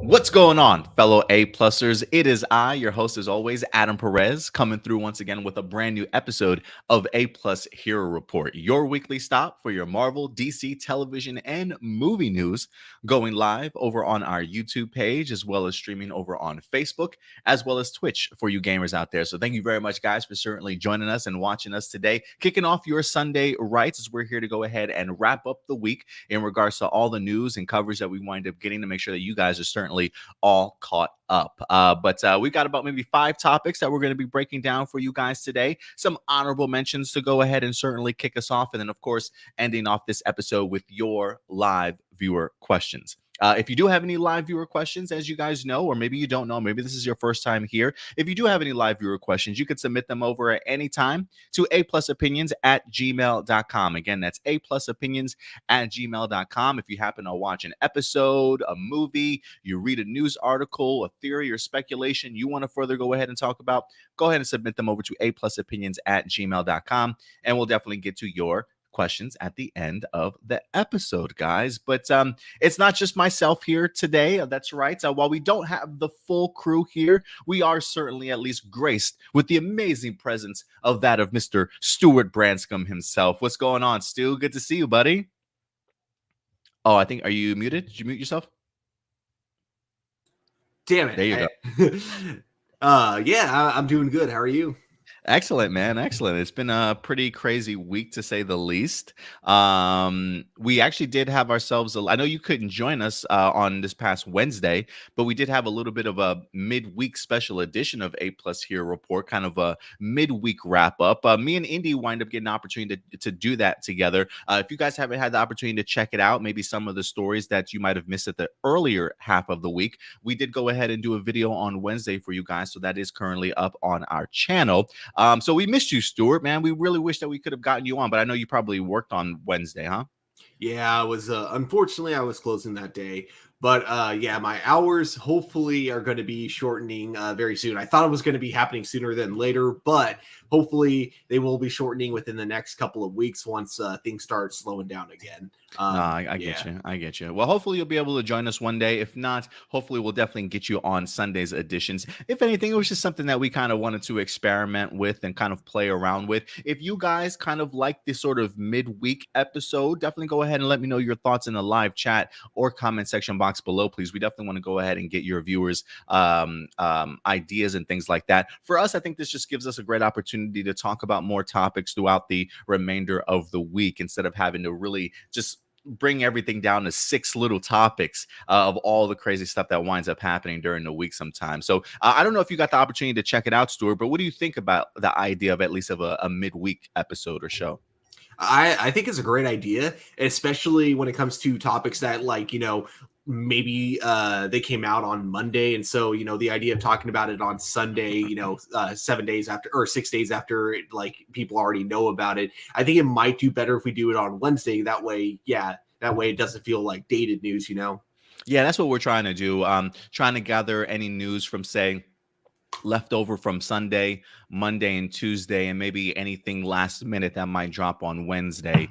What's going on, fellow A-plussers? It is I, your host as always, Adam Perez, coming through once again with a brand new episode of A-Plus Hero Report, your weekly stop for your Marvel, DC, television, and movie news, going live over on our YouTube page, as well as streaming over on Facebook, as well as Twitch for you gamers out there. So thank you very much, guys, for certainly joining us and watching us today. Kicking off your Sunday rights as we're here to go ahead and wrap up the week in regards to all the news and coverage that we wind up getting to make sure that you guys are certainly all caught up. But we've got about maybe 5 topics that we're going to be breaking down for you guys today. Some honorable mentions to go ahead and certainly kick us off. And then, of course, ending off this episode with your live viewer questions. If you do have any live viewer questions, as you guys know, or maybe you don't know, maybe this is your first time here. If you do have any live viewer questions, you could submit them over at any time to aplusopinions@gmail.com. Again, that's aplusopinions@gmail.com. If you happen to watch an episode, a movie, you read a news article, a theory or speculation you want to further go ahead and talk about, go ahead and submit them over to aplusopinions@gmail.com, and we'll definitely get to your questions at the end of the episode, guys. But it's not just myself here today. That's right. While we don't have the full crew here, we are certainly at least graced with the amazing presence of that of Mr. Stuart Branscombe himself. What's going on, Stu? Good to see you, buddy. Oh, I think, are you muted? Did you mute yourself? Damn it. There you go. Yeah, I'm doing good. How are you? Excellent, man. Excellent. It's been a pretty crazy week, to say the least. We actually did have ourselves, I know you couldn't join us on this past Wednesday, but we did have a little bit of a midweek special edition of A-Plus Hero Report, kind of a midweek wrap up. Me and Indy wind up getting an opportunity to do that together. If you guys haven't had the opportunity to check it out, maybe some of the stories that you might have missed at the earlier half of the week, we did go ahead and do a video on Wednesday for you guys. So that is currently up on our channel. So we missed you, Stuart, man. We really wish that we could have gotten you on, but I know you probably worked on Wednesday, huh? Yeah, I was unfortunately I was closing that day. But yeah, my hours hopefully are going to be shortening very soon. I thought it was going to be happening sooner than later, but hopefully they will be shortening within the next couple of weeks once things start slowing down again. I get you. I get you. Well, hopefully you'll be able to join us one day. If not, hopefully we'll definitely get you on Sunday's editions. If anything, it was just something that we kind of wanted to experiment with and kind of play around with. If you guys kind of like this sort of midweek episode, definitely go ahead and let me know your thoughts in the live chat or comment section box below, please. We definitely want to go ahead and get your viewers ideas and things like that. For us, I think this just gives us a great opportunity to talk about more topics throughout the remainder of the week instead of having to really just bring everything down to 6 little topics of all the crazy stuff that winds up happening during the week sometimes. So I don't know if you got the opportunity to check it out, Stuart, but what do you think about the idea of at least of a midweek episode or show? I think it's a great idea, especially when it comes to topics that, like, you know, maybe they came out on Monday. And so, you know, the idea of talking about it on Sunday, you know, 7 days after or 6 days after, it, like, people already know about it. I think it might do better if we do it on Wednesday. That way, yeah, that way it doesn't feel like dated news, you know? Yeah, that's what we're trying to do. Trying to gather any news from, say, leftover from Sunday, Monday, and Tuesday, and maybe anything last minute that might drop on Wednesday.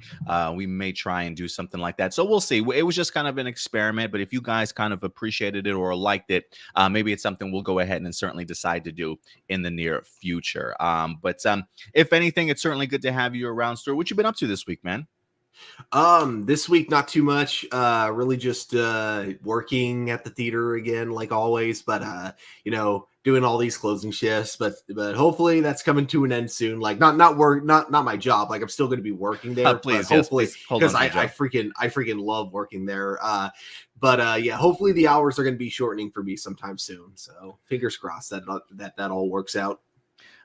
We may try and do something like that. So we'll see. It was just kind of an experiment, but if you guys kind of appreciated it or liked it, maybe it's something we'll go ahead and certainly decide to do in the near future. But if anything, it's certainly good to have you around, Stuart. What you been up to this week, man? This week, not too much, really just working at the theater again, like always, but you know, doing all these closing shifts, but hopefully that's coming to an end soon. Like not my job. Like I'm still going to be working there, Please, but hopefully, yes, please, because I freaking love working there. But yeah, hopefully the hours are going to be shortening for me sometime soon. So fingers crossed that all works out.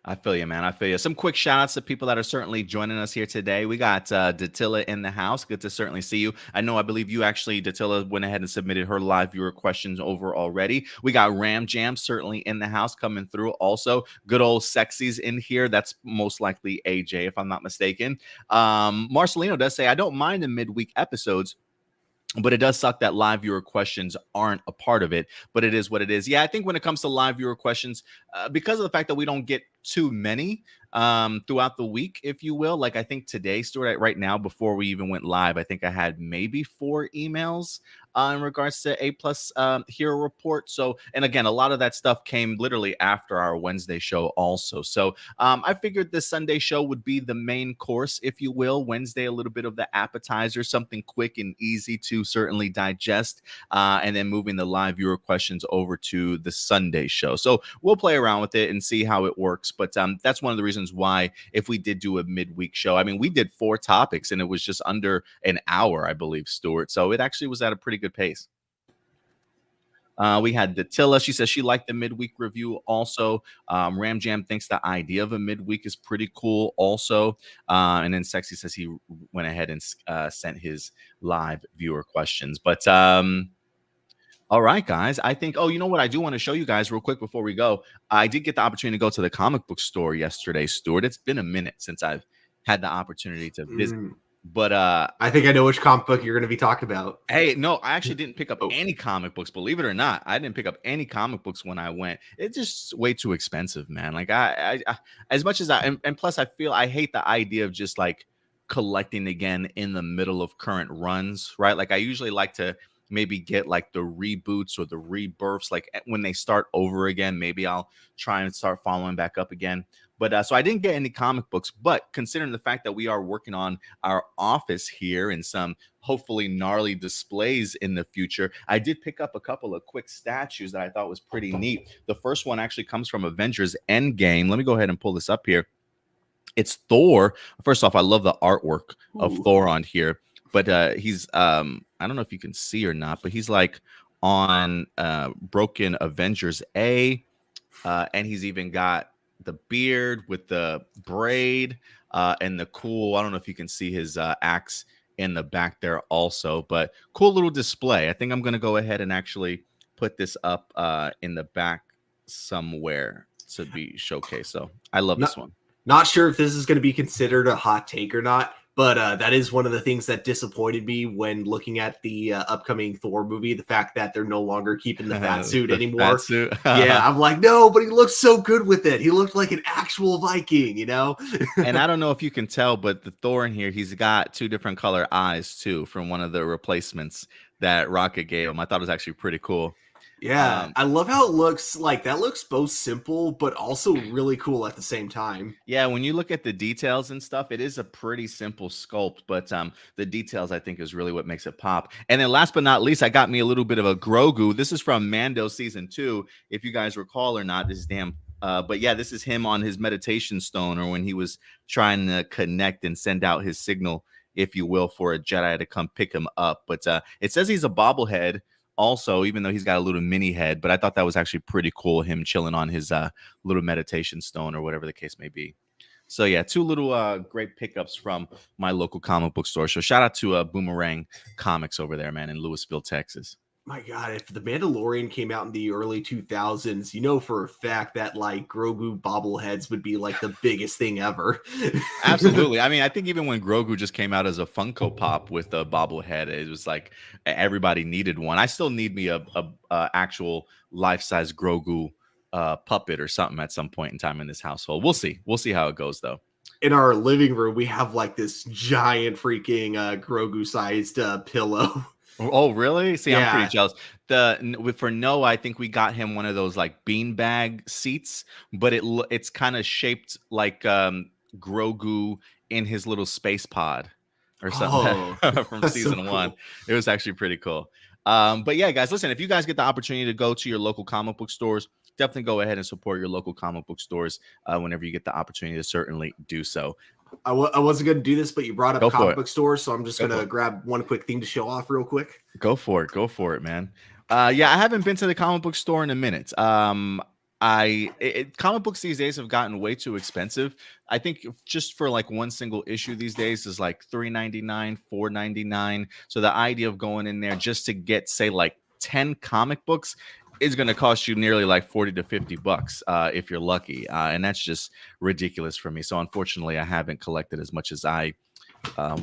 I feel you, man. I feel you. Some quick shout outs to people that are certainly joining us here today. We got Datilla in the house. Good to certainly see you. I believe you actually, Datilla, went ahead and submitted her live viewer questions over already. We got Ram Jam certainly in the house coming through. Also, good old Sexy's in here. That's most likely AJ, if I'm not mistaken. Marcelino does say, I don't mind the midweek episodes, but it does suck that live viewer questions aren't a part of it, but it is what it is. Yeah, I think when it comes to live viewer questions, because of the fact that we don't get too many throughout the week, if you will, like I think today, Stuart, right now, before we even went live, I think I had maybe 4 emails in regards to A Plus Hero Report. So, and again, a lot of that stuff came literally after our Wednesday show also. So I figured this Sunday show would be the main course, if you will. Wednesday, a little bit of the appetizer, something quick and easy to certainly digest, and then moving the live viewer questions over to the Sunday show. So we'll play around with it and see how it works. But that's one of the reasons why, if we did do a midweek show, I mean, we did 4 topics and it was just under an hour, I believe, Stuart. So it actually was at a pretty good pace. We had Datilla. She says she liked the midweek review also. Ram Jam thinks the idea of a midweek is pretty cool also. And then Sexy says he went ahead and sent his live viewer questions. But all right, guys. I think, you know what? I do want to show you guys real quick before we go. I did get the opportunity to go to the comic book store yesterday, Stuart. It's been a minute since I've had the opportunity to visit. But I think I know which comic book you're going to be talking about. Hey, no, I actually didn't pick up any comic books. Believe it or not, I didn't pick up any comic books when I went. It's just way too expensive, man. Like I as much as and plus I feel I hate the idea of just like collecting again in the middle of current runs, right? Like I usually like to maybe get like the reboots or the rebirths, like when they start over again. Maybe I'll try and start following back up again. But so I didn't get any comic books, but considering the fact that we are working on our office here and some hopefully gnarly displays in the future, I did pick up a couple of quick statues that I thought was pretty neat. The first one actually comes from Avengers Endgame. Let me go ahead and pull this up here. It's Thor. First off, I love the artwork of Thor on here, but he's I don't know if you can see or not, but he's like on Broken Avengers A, and he's even got the beard with the braid and the cool, I don't know if you can see his axe in the back there also, but cool little display. I think I'm going to go ahead and actually put this up in the back somewhere to be showcased. So I love this one. Not sure if this is going to be considered a hot take or not, but that is one of the things that disappointed me when looking at the upcoming Thor movie, the fact that they're no longer keeping the fat suit anymore. Fat suit. Yeah, I'm like, no, but he looks so good with it. He looked like an actual Viking, you know? And I don't know if you can tell, but the Thor in here, he's got 2 different color eyes too from one of the replacements that Rocket gave him. I thought it was actually pretty cool. Yeah, I love how it looks. Like that looks both simple but also really cool at the same time. Yeah, when you look at the details and stuff, it is a pretty simple sculpt, but the details I think is really what makes it pop. And then last but not least, I got me a little bit of a Grogu. This is from Mando season 2, if you guys recall or not. This is damn. But yeah, this is him on his meditation stone, or when he was trying to connect and send out his signal, if you will, for a Jedi to come pick him up. But it says he's a bobblehead also, even though he's got a little mini head. But I thought that was actually pretty cool, him chilling on his little meditation stone or whatever the case may be. So yeah, 2 little great pickups from my local comic book store. So shout out to Boomerang Comics over there, man, in Louisville, Texas. My God, if The Mandalorian came out in the early 2000s, you know for a fact that like Grogu bobbleheads would be like the biggest thing ever. Absolutely. I mean, I think even when Grogu just came out as a Funko Pop with a bobblehead, it was like everybody needed one. I still need me a actual life-size Grogu puppet or something at some point in time in this household. We'll see. We'll see how it goes though. In our living room, we have like this giant freaking Grogu-sized pillow. Oh, really? See, yeah. I'm pretty jealous. For Noah, I think we got him one of those like beanbag seats, but it's kind of shaped like Grogu in his little space pod or something from season 1. It was actually pretty cool. But yeah, guys, listen, if you guys get the opportunity to go to your local comic book stores, definitely go ahead and support your local comic book stores whenever you get the opportunity to certainly do so. I wasn't going to do this, but you brought up comic book stores, so I'm just going to grab one quick thing to show off real quick. Go for it, man. Yeah, I haven't been to the comic book store in a minute. Comic books these days have gotten way too expensive. I think just for like one single issue these days is like $3.99, $4.99. So the idea of going in there just to get, say, like 10 comic books is going to cost you nearly like $40 to $50 if you're lucky, and that's just ridiculous for me. So unfortunately, I haven't collected as much as I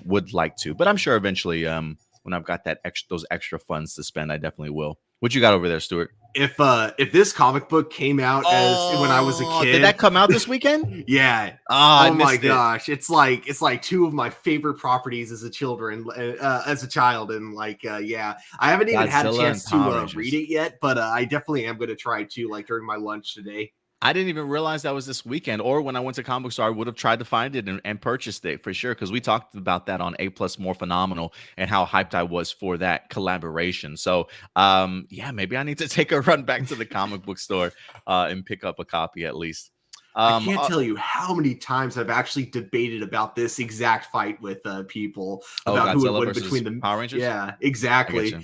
would like to, but I'm sure eventually, when I've got those extra funds to spend, I definitely will. What you got over there, Stuart? if this comic book came out as when I was a Oh, did kid, that come out this weekend? yeah. Ah, I Oh my missed it. gosh, it's like two of my favorite properties as a child, and yeah, I haven't even had a Godzilla and chance to Power read Rangers. it yet, but I definitely am going to try to like during my lunch today. I didn't even realize that was this weekend, or when I went to comic book store, I would have tried to find it and purchased it for sure. Because we talked about that on A Plus More Phenomenal and how hyped I was for that collaboration. So, yeah, maybe I need to take a run back to the comic book store and pick up a copy at least. I Um, can't uh, tell you how many times I've actually debated about this exact fight with people oh, about who would Godzilla win versus between them. Power Rangers. Yeah, I get exactly. you.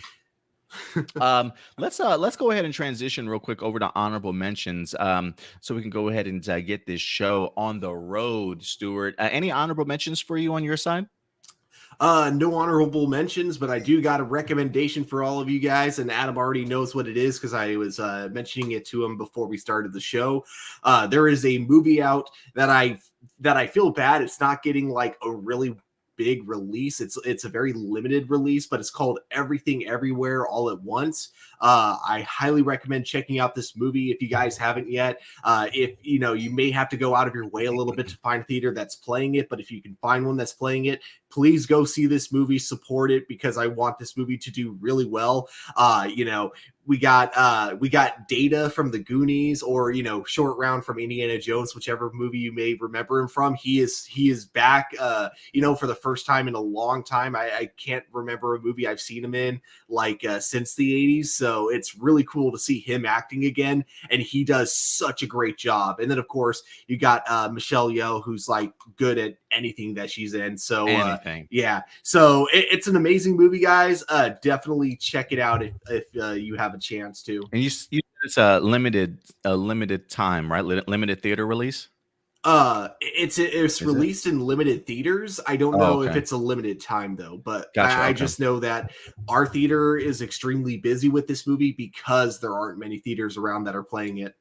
Let's go ahead and transition real quick over to honorable mentions. So we can go ahead and get this show on the road. Stuart, any honorable mentions for you on your side? No honorable mentions, but I do got a recommendation for all of you guys, and Adam already knows what it is because I was mentioning it to him before we started the show. There is a movie out that I feel bad it's not getting like a really big release. It's a very limited release, but it's called Everything Everywhere All at Once. I highly recommend checking out this movie if you guys haven't yet. If you know, you may have to go out of your way a little bit to find a theater that's playing it, but if you can find one that's playing it, please go see this movie, support it because I want this movie to do really well. You know, we got Data from the Goonies, or Short Round from Indiana Jones, whichever movie you may remember him from. He is back, for the first time in a long time. I can't remember a movie I've seen him in since the 80s. So it's really cool to see him acting again, and he does such a great job. And then of course you got Michelle Yeoh, who's like good at anything that she's in. So Anything. yeah, so it's an amazing movie, guys. Definitely check it out if you have a chance to. And you said it's a limited time, right? Limited theater release. It's Is it? released in limited theaters. I don't Oh, know if okay. it's a limited time though, but Gotcha. I Okay. just know that our theater is extremely busy with this movie because there aren't many theaters around that are playing it.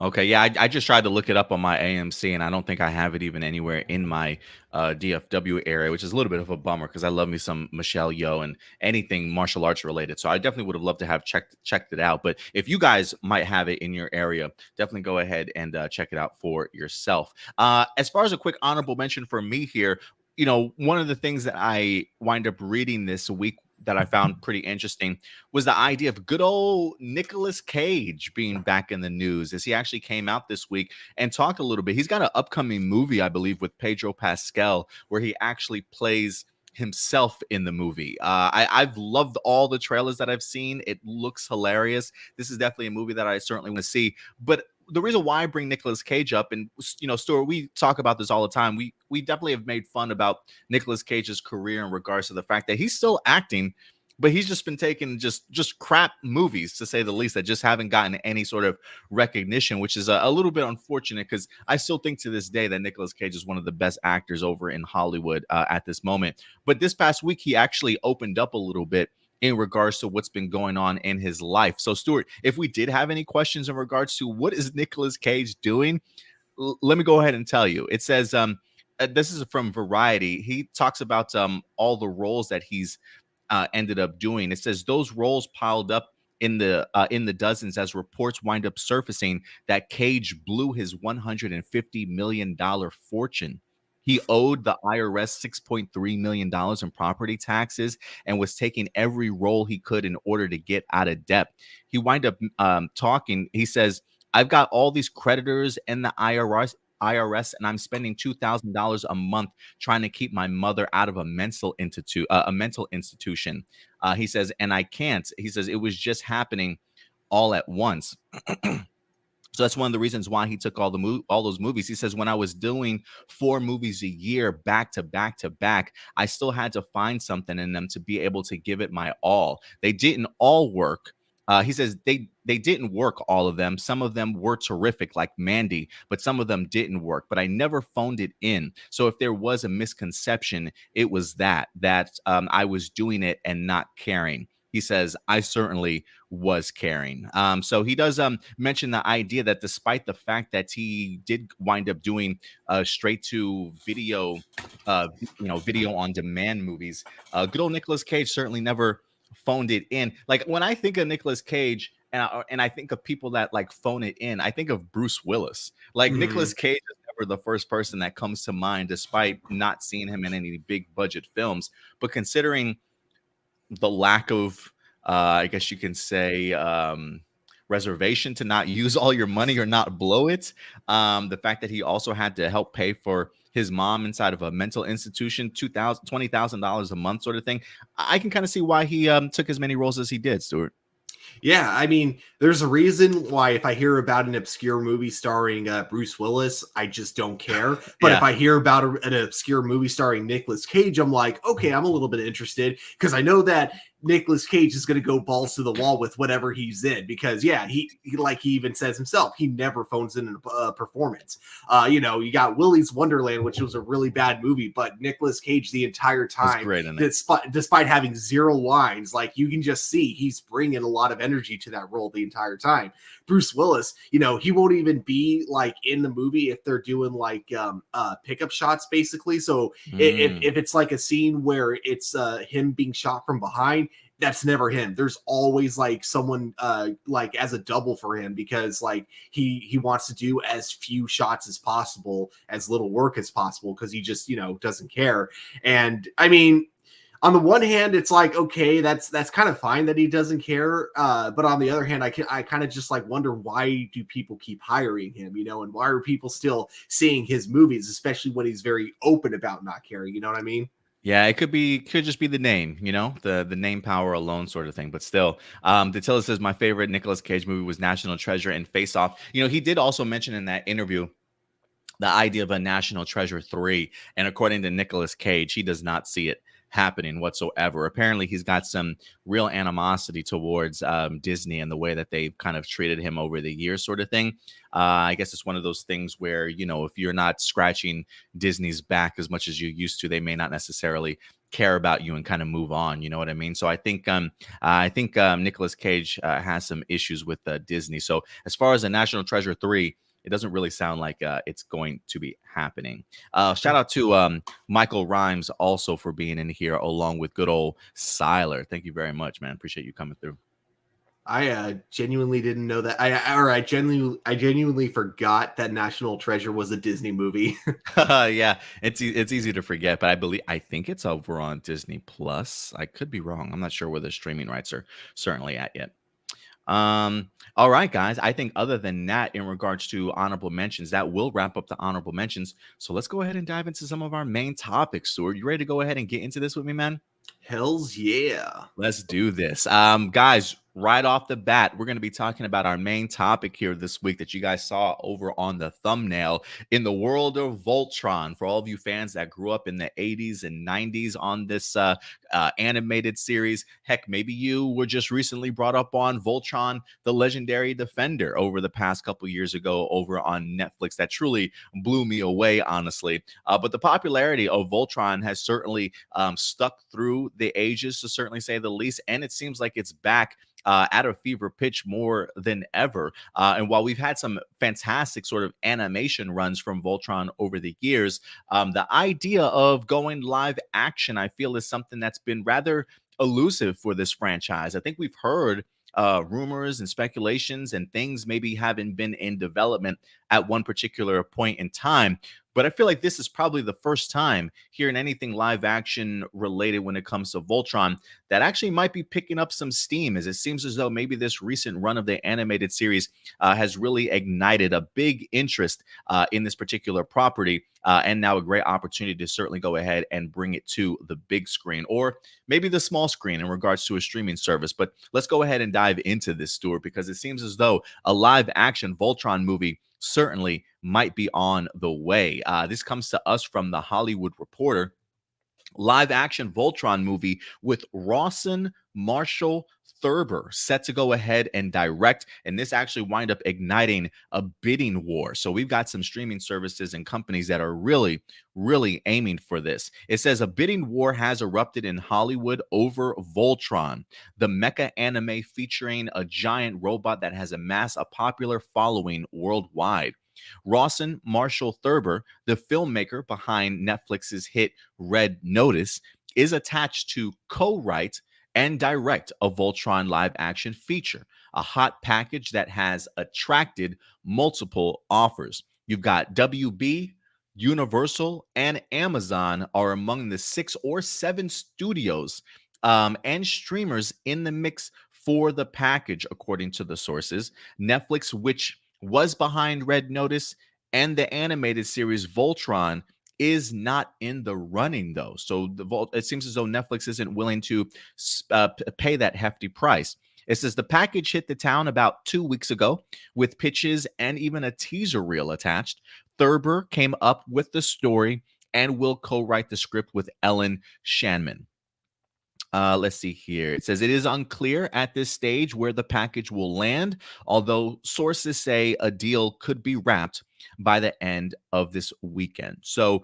Okay, yeah, I just tried to look it up on my AMC, and I don't think I have it even anywhere in my DFW area, which is a little bit of a bummer because I love me some Michelle Yeoh and anything martial arts related. So I definitely would have loved to have checked it out. But if you guys might have it in your area, definitely go ahead and check it out for yourself. As far as a quick honorable mention for me here, one of the things that I wind up reading this week that I found pretty interesting was the idea of good old Nicolas Cage being back in the news, as he actually came out this week and talked a little bit. He's got an upcoming movie, I believe, with Pedro Pascal, where he actually plays himself in the movie. I've loved all the trailers that I've seen. It looks hilarious. This is definitely a movie that I certainly want to see. But the reason why I bring Nicolas Cage up, and Stuart, we talk about this all the time. We definitely have made fun about Nicolas Cage's career in regards to the fact that he's still acting, but he's just been taking just crap movies, to say the least, that just haven't gotten any sort of recognition, which is a little bit unfortunate because I still think to this day that Nicolas Cage is one of the best actors over in Hollywood at this moment. But this past week, he actually opened up a little bit in regards to what's been going on in his life. So, Stuart, if we did have any questions in regards to what is Nicolas Cage doing, let me go ahead and tell you. It says, this is from Variety. He talks about all the roles that he's ended up doing. It says those roles piled up in the dozens as reports wind up surfacing that Cage blew his $150 million fortune. He owed the IRS $6.3 million in property taxes and was taking every role he could in order to get out of debt. He wind up talking. He says, I've got all these creditors in the IRS, and I'm spending $2,000 a month trying to keep my mother out of a mental institution. He says, and I can't. He says it was just happening all at once. So that's one of the reasons why he took all those movies. He says, when I was doing 4 movies a year back to back to back, I still had to find something in them to be able to give it my all. They didn't all work. He says they didn't work, all of them. Some of them were terrific, like Mandy, but some of them didn't work. But I never phoned it in. So if there was a misconception, it was that I was doing it and not caring. He says, I certainly was caring. So he does mention the idea that despite the fact that he did wind up doing straight to video, video on demand movies, good old Nicolas Cage certainly never phoned it in. Like when I think of Nicolas Cage, and I think of people that like phone it in. I think of Bruce Willis. Like Mhm. Nicolas Cage is never the first person that comes to mind, despite not seeing him in any big budget films. But considering the lack of, I guess you can say, reservation to not use all your money or not blow it. The fact that he also had to help pay for his mom inside of a mental institution, $20,000 a month, sort of thing. I can kind of see why he took as many roles as he did, Stuart. Yeah, I mean, there's a reason why if I hear about an obscure movie starring Bruce Willis, I just don't care. But if Yeah, I hear about an obscure movie starring Nicolas Cage, I'm like, okay, I'm a little bit interested because I know that Nicolas Cage is going to go balls to the wall with whatever he's in. Because yeah, like he even says himself, he never phones in a performance. You got Willy's Wonderland, which was a really bad movie, but Nicolas Cage the entire was time, great in it. despite having zero lines, like you can just see he's bringing a lot of energy to that role the entire time. Bruce Willis, he won't even be like in the movie if they're doing like pickup shots basically. So Mm. if it's like a scene where it's him being shot from behind, that's never him. There's always like someone like as a double for him because like he wants to do as few shots as possible, as little work as possible because he just doesn't care. And I mean, on the one hand, it's like, okay, that's kind of fine that he doesn't care. But on the other hand, I kind of just like wonder, why do people keep hiring him, and why are people still seeing his movies, especially when he's very open about not caring, you know what I mean? Yeah, it could just be the name, the name power alone sort of thing. But still, Datilla says my favorite Nicolas Cage movie was National Treasure and Face Off. He did also mention in that interview the idea of a National Treasure 3. And according to Nicolas Cage, he does not see it happening whatsoever. Apparently, he's got some real animosity towards Disney and the way that they've kind of treated him over the years, sort of thing. I guess it's one of those things where, if you're not scratching Disney's back as much as you used to, they may not necessarily care about you and kind of move on. You know what I mean? So I think Nicolas Cage has some issues with Disney. So as far as the National Treasure 3, it doesn't really sound like it's going to be happening. Shout out to Michael Rhymes also for being in here along with good old Siler. Thank you very much, man. Appreciate you coming through. I genuinely didn't know that. I genuinely forgot that National Treasure was a Disney movie. Yeah, it's easy to forget, but I think it's over on Disney Plus. I could be wrong. I'm not sure where the streaming rights are certainly at yet. All right, guys. I think other than that, in regards to honorable mentions, that will wrap up the honorable mentions. So let's go ahead and dive into some of our main topics. Stuart, you ready to go ahead and get into this with me, man? Hells yeah. Let's do this. Guys, right off the bat, we're going to be talking about our main topic here this week that you guys saw over on the thumbnail, in the world of Voltron. For all of you fans that grew up in the 80s and 90s on this animated series, heck, maybe you were just recently brought up on Voltron, the legendary Defender, over the past couple years ago over on Netflix. That truly blew me away, honestly. But the popularity of Voltron has certainly stuck through the ages, to certainly say the least, and it seems like it's back at a fever pitch more than ever. And while we've had some fantastic sort of animation runs from Voltron over the years, the idea of going live action, I feel, is something that's been rather elusive for this franchise. I think we've heard rumors and speculations and things maybe haven't been in development at one particular point in time. But I feel like this is probably the first time hearing anything live action related when it comes to Voltron that actually might be picking up some steam, as it seems as though maybe this recent run of the animated series has really ignited a big interest in this particular property, and now a great opportunity to certainly go ahead and bring it to the big screen, or maybe the small screen in regards to a streaming service. But let's go ahead and dive into this, Stuart, because it seems as though a live action Voltron movie certainly might be on the way. This comes to us from the Hollywood Reporter. Live action Voltron movie with Rawson Marshall Thurber set to go ahead and direct, and this actually wind up igniting a bidding war. So we've got some streaming services and companies that are really, really aiming for this. It says a bidding war has erupted in Hollywood over Voltron, the mecha anime featuring a giant robot that has amassed a popular following worldwide. Rawson Marshall Thurber, the filmmaker behind Netflix's hit Red Notice, is attached to co-write and direct a Voltron live action feature, a hot package that has attracted multiple offers. You've got WB, Universal, and Amazon are among the 6 or 7 studios and streamers in the mix for the package, according to the sources. Netflix, which was behind Red Notice and the animated series Voltron, is not in the running though. So it seems as though Netflix isn't willing to pay that hefty price. It says the package hit the town about 2 weeks ago with pitches and even a teaser reel attached. Thurber came up with the story and will co-write the script with Ellen Shanman. Let's see here. It says it is unclear at this stage where the package will land, although sources say a deal could be wrapped by the end of this weekend. So,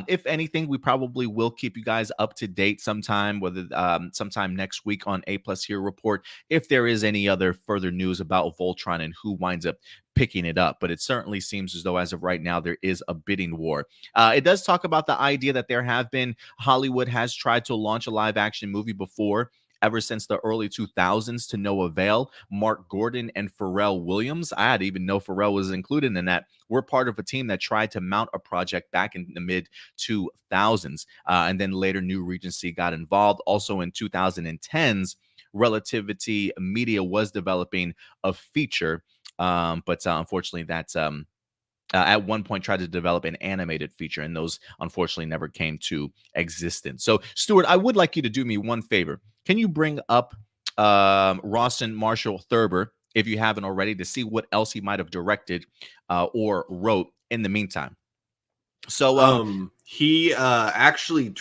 if anything, we probably will keep you guys up to date sometime, whether sometime next week on APlus Here Report, if there is any other further news about Voltron and who winds up picking it up. But it certainly seems as though, as of right now, there is a bidding war. It does talk about the idea that Hollywood has tried to launch a live action movie before, ever since the early 2000s, to no avail. Mark Gordon and Pharrell Williams, I didn't even know Pharrell was included in that, were part of a team that tried to mount a project back in the mid 2000s. And then later New Regency got involved. Also in 2010s, Relativity Media was developing a feature, but unfortunately that's at one point tried to develop an animated feature, and those unfortunately never came to existence. So, Stuart, I would like you to do me one favor. Can you bring up Rawson Marshall Thurber, if you haven't already, to see what else he might have directed or wrote in the meantime? So, he actually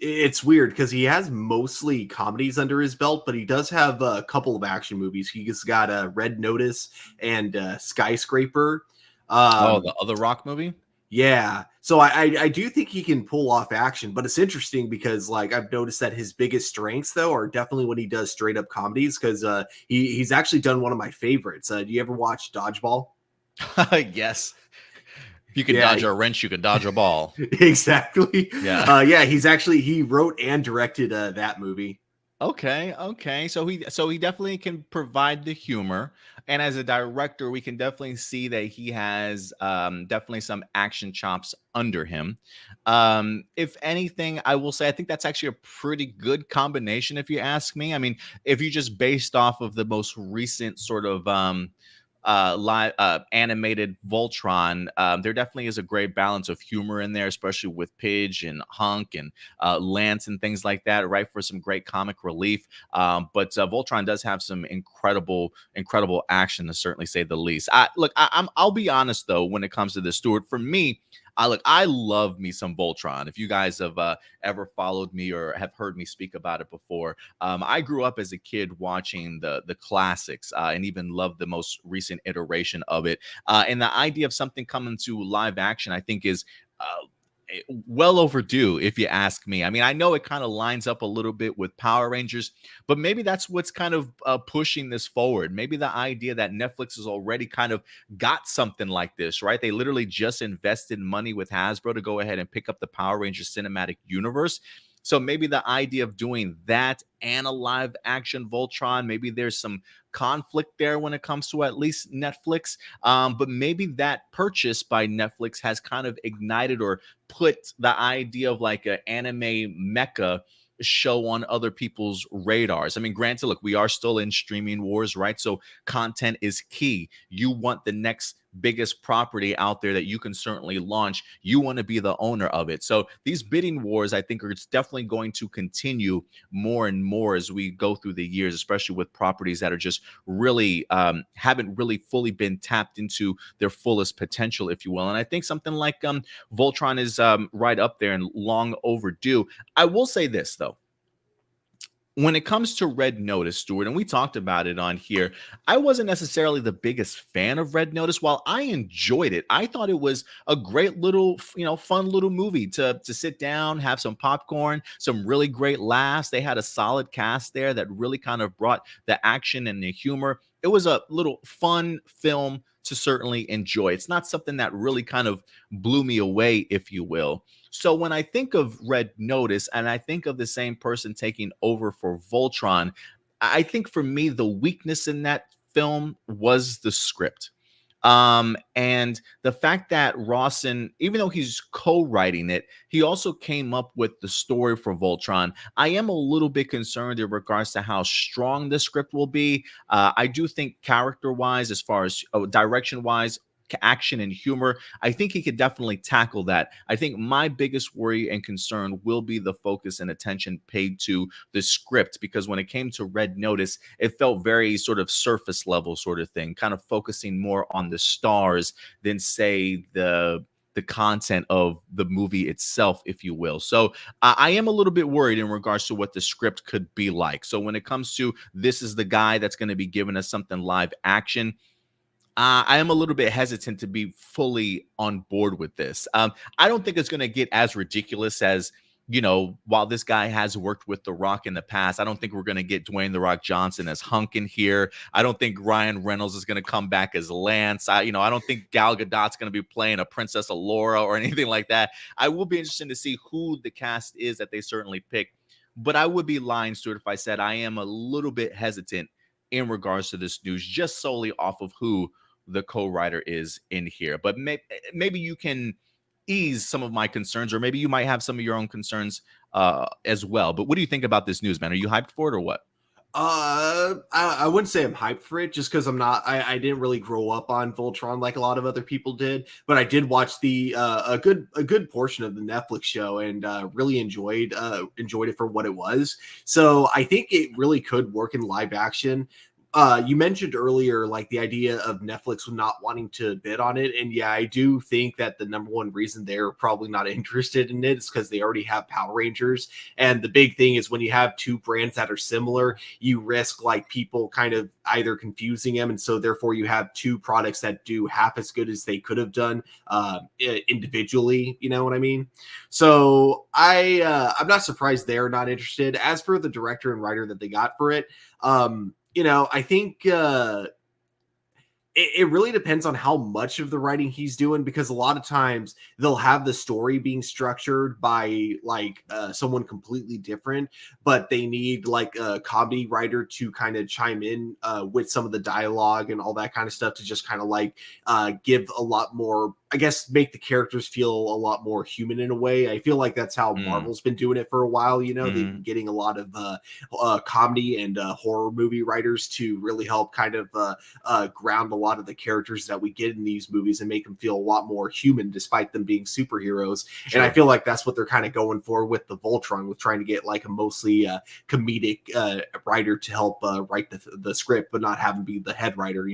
it's weird because he has mostly comedies under his belt, but he does have a couple of action movies. He's got Red Notice and Skyscraper. the other Rock movie? Yeah. So I do think he can pull off action, but it's interesting because like I've noticed that his biggest strengths though are definitely when he does straight up comedies, because he's actually done one of my favorites. Do you ever watch Dodgeball? Yes. If you can dodge a wrench, you can dodge a ball. Exactly. Yeah. He wrote and directed that movie. Okay. So he definitely can provide the humor, and as a director, we can definitely see that he has definitely some action chops under him. If anything, I will say I think that's actually a pretty good combination, if you ask me. I mean, if you just based off of the most recent sort of live animated Voltron, there definitely is a great balance of humor in there, especially with Pidge and Hunk and Lance and things like that, right, for some great comic relief. But Voltron does have some incredible action, to certainly say the least. I'll be honest though, when it comes to this, Stuart, for me, I love me some Voltron. If you guys have ever followed me or have heard me speak about it before, I grew up as a kid watching the classics and even loved the most recent iteration of it. And the idea of something coming to live action, I think, is well overdue, if you ask me. I mean, I know it kind of lines up a little bit with Power Rangers, but maybe that's what's kind of pushing this forward. Maybe the idea that Netflix has already kind of got something like this, right? They literally just invested money with Hasbro to go ahead and pick up the Power Rangers cinematic universe. So maybe the idea of doing that and a live action Voltron, maybe there's some conflict there when it comes to at least Netflix. But maybe that purchase by Netflix has kind of ignited or put the idea of like an anime mecha show on other people's radars. I mean, granted, look, we are still in streaming wars, right? So content is key. You want the next biggest property out there that you can certainly launch. You want to be the owner of it. So these bidding wars, I think, are definitely going to continue more and more as we go through the years, especially with properties that are just really haven't really fully been tapped into their fullest potential, if you will. And I think something like Voltron is right up there and long overdue. I will say this though. When it comes to Red Notice, Stuart, and we talked about it on here, I wasn't necessarily the biggest fan of Red Notice. While I enjoyed it, I thought it was a great little, fun little movie to sit down, have some popcorn, some really great laughs. They had a solid cast there that really kind of brought the action and the humor it was a little fun film to certainly enjoy. It's not something that really kind of blew me away, if you will. So when I think of Red Notice and I think of the same person taking over for Voltron, I think for me the weakness in that film was the script. And the fact that Rawson, even though he's co-writing it, he also came up with the story for Voltron. I am a little bit concerned in regards to how strong the script will be. I do think character-wise, as far as direction-wise, action and humor, I think he could definitely tackle that. I think my biggest worry and concern will be the focus and attention paid to the script, because when it came to Red Notice, it felt very sort of surface level sort of thing, kind of focusing more on the stars than say the content of the movie itself, if you will. So I am a little bit worried in regards to what the script could be like. So when it comes to this is the guy that's going to be giving us something live action, I am a little bit hesitant to be fully on board with this. I don't think it's going to get as ridiculous as, while this guy has worked with The Rock in the past, I don't think we're going to get Dwayne The Rock Johnson as Hunk in here. I don't think Ryan Reynolds is going to come back as Lance. I don't think Gal Gadot's going to be playing a Princess Allura or anything like that. I will be interested to see who the cast is that they certainly pick. But I would be lying, Stuart, if I said I am a little bit hesitant in regards to this news, just solely off of who the co-writer is in here. But maybe you can ease some of my concerns, or maybe you might have some of your own concerns as well. But what do you think about this news, man? Are you hyped for it or what? I wouldn't say I'm hyped for it, just because I didn't really grow up on Voltron like a lot of other people did, but I did watch the a good portion of the Netflix show, and really enjoyed it for what it was. So I think it really could work in live action. You mentioned earlier, like, the idea of Netflix not wanting to bid on it. And yeah, I do think that the number one reason they're probably not interested in it is because they already have Power Rangers. And the big thing is when you have two brands that are similar, you risk like people kind of either confusing them. And so therefore you have two products that do half as good as they could have done individually. You know what I mean? So I'm not surprised they're not interested. As for the director and writer that they got for it, I think it really depends on how much of the writing he's doing, because a lot of times they'll have the story being structured by like someone completely different, but they need like a comedy writer to kind of chime in with some of the dialogue and all that kind of stuff to just kind of like give a lot more, I guess, make the characters feel a lot more human in a way. I feel like that's how Marvel's been doing it for a while. They've been getting a lot of comedy and horror movie writers to really help kind of ground a lot of the characters that we get in these movies and make them feel a lot more human despite them being superheroes. Sure. And I feel like that's what they're kind of going for with the Voltron, with trying to get like a mostly comedic writer to help write the script, but not have him be the head writer,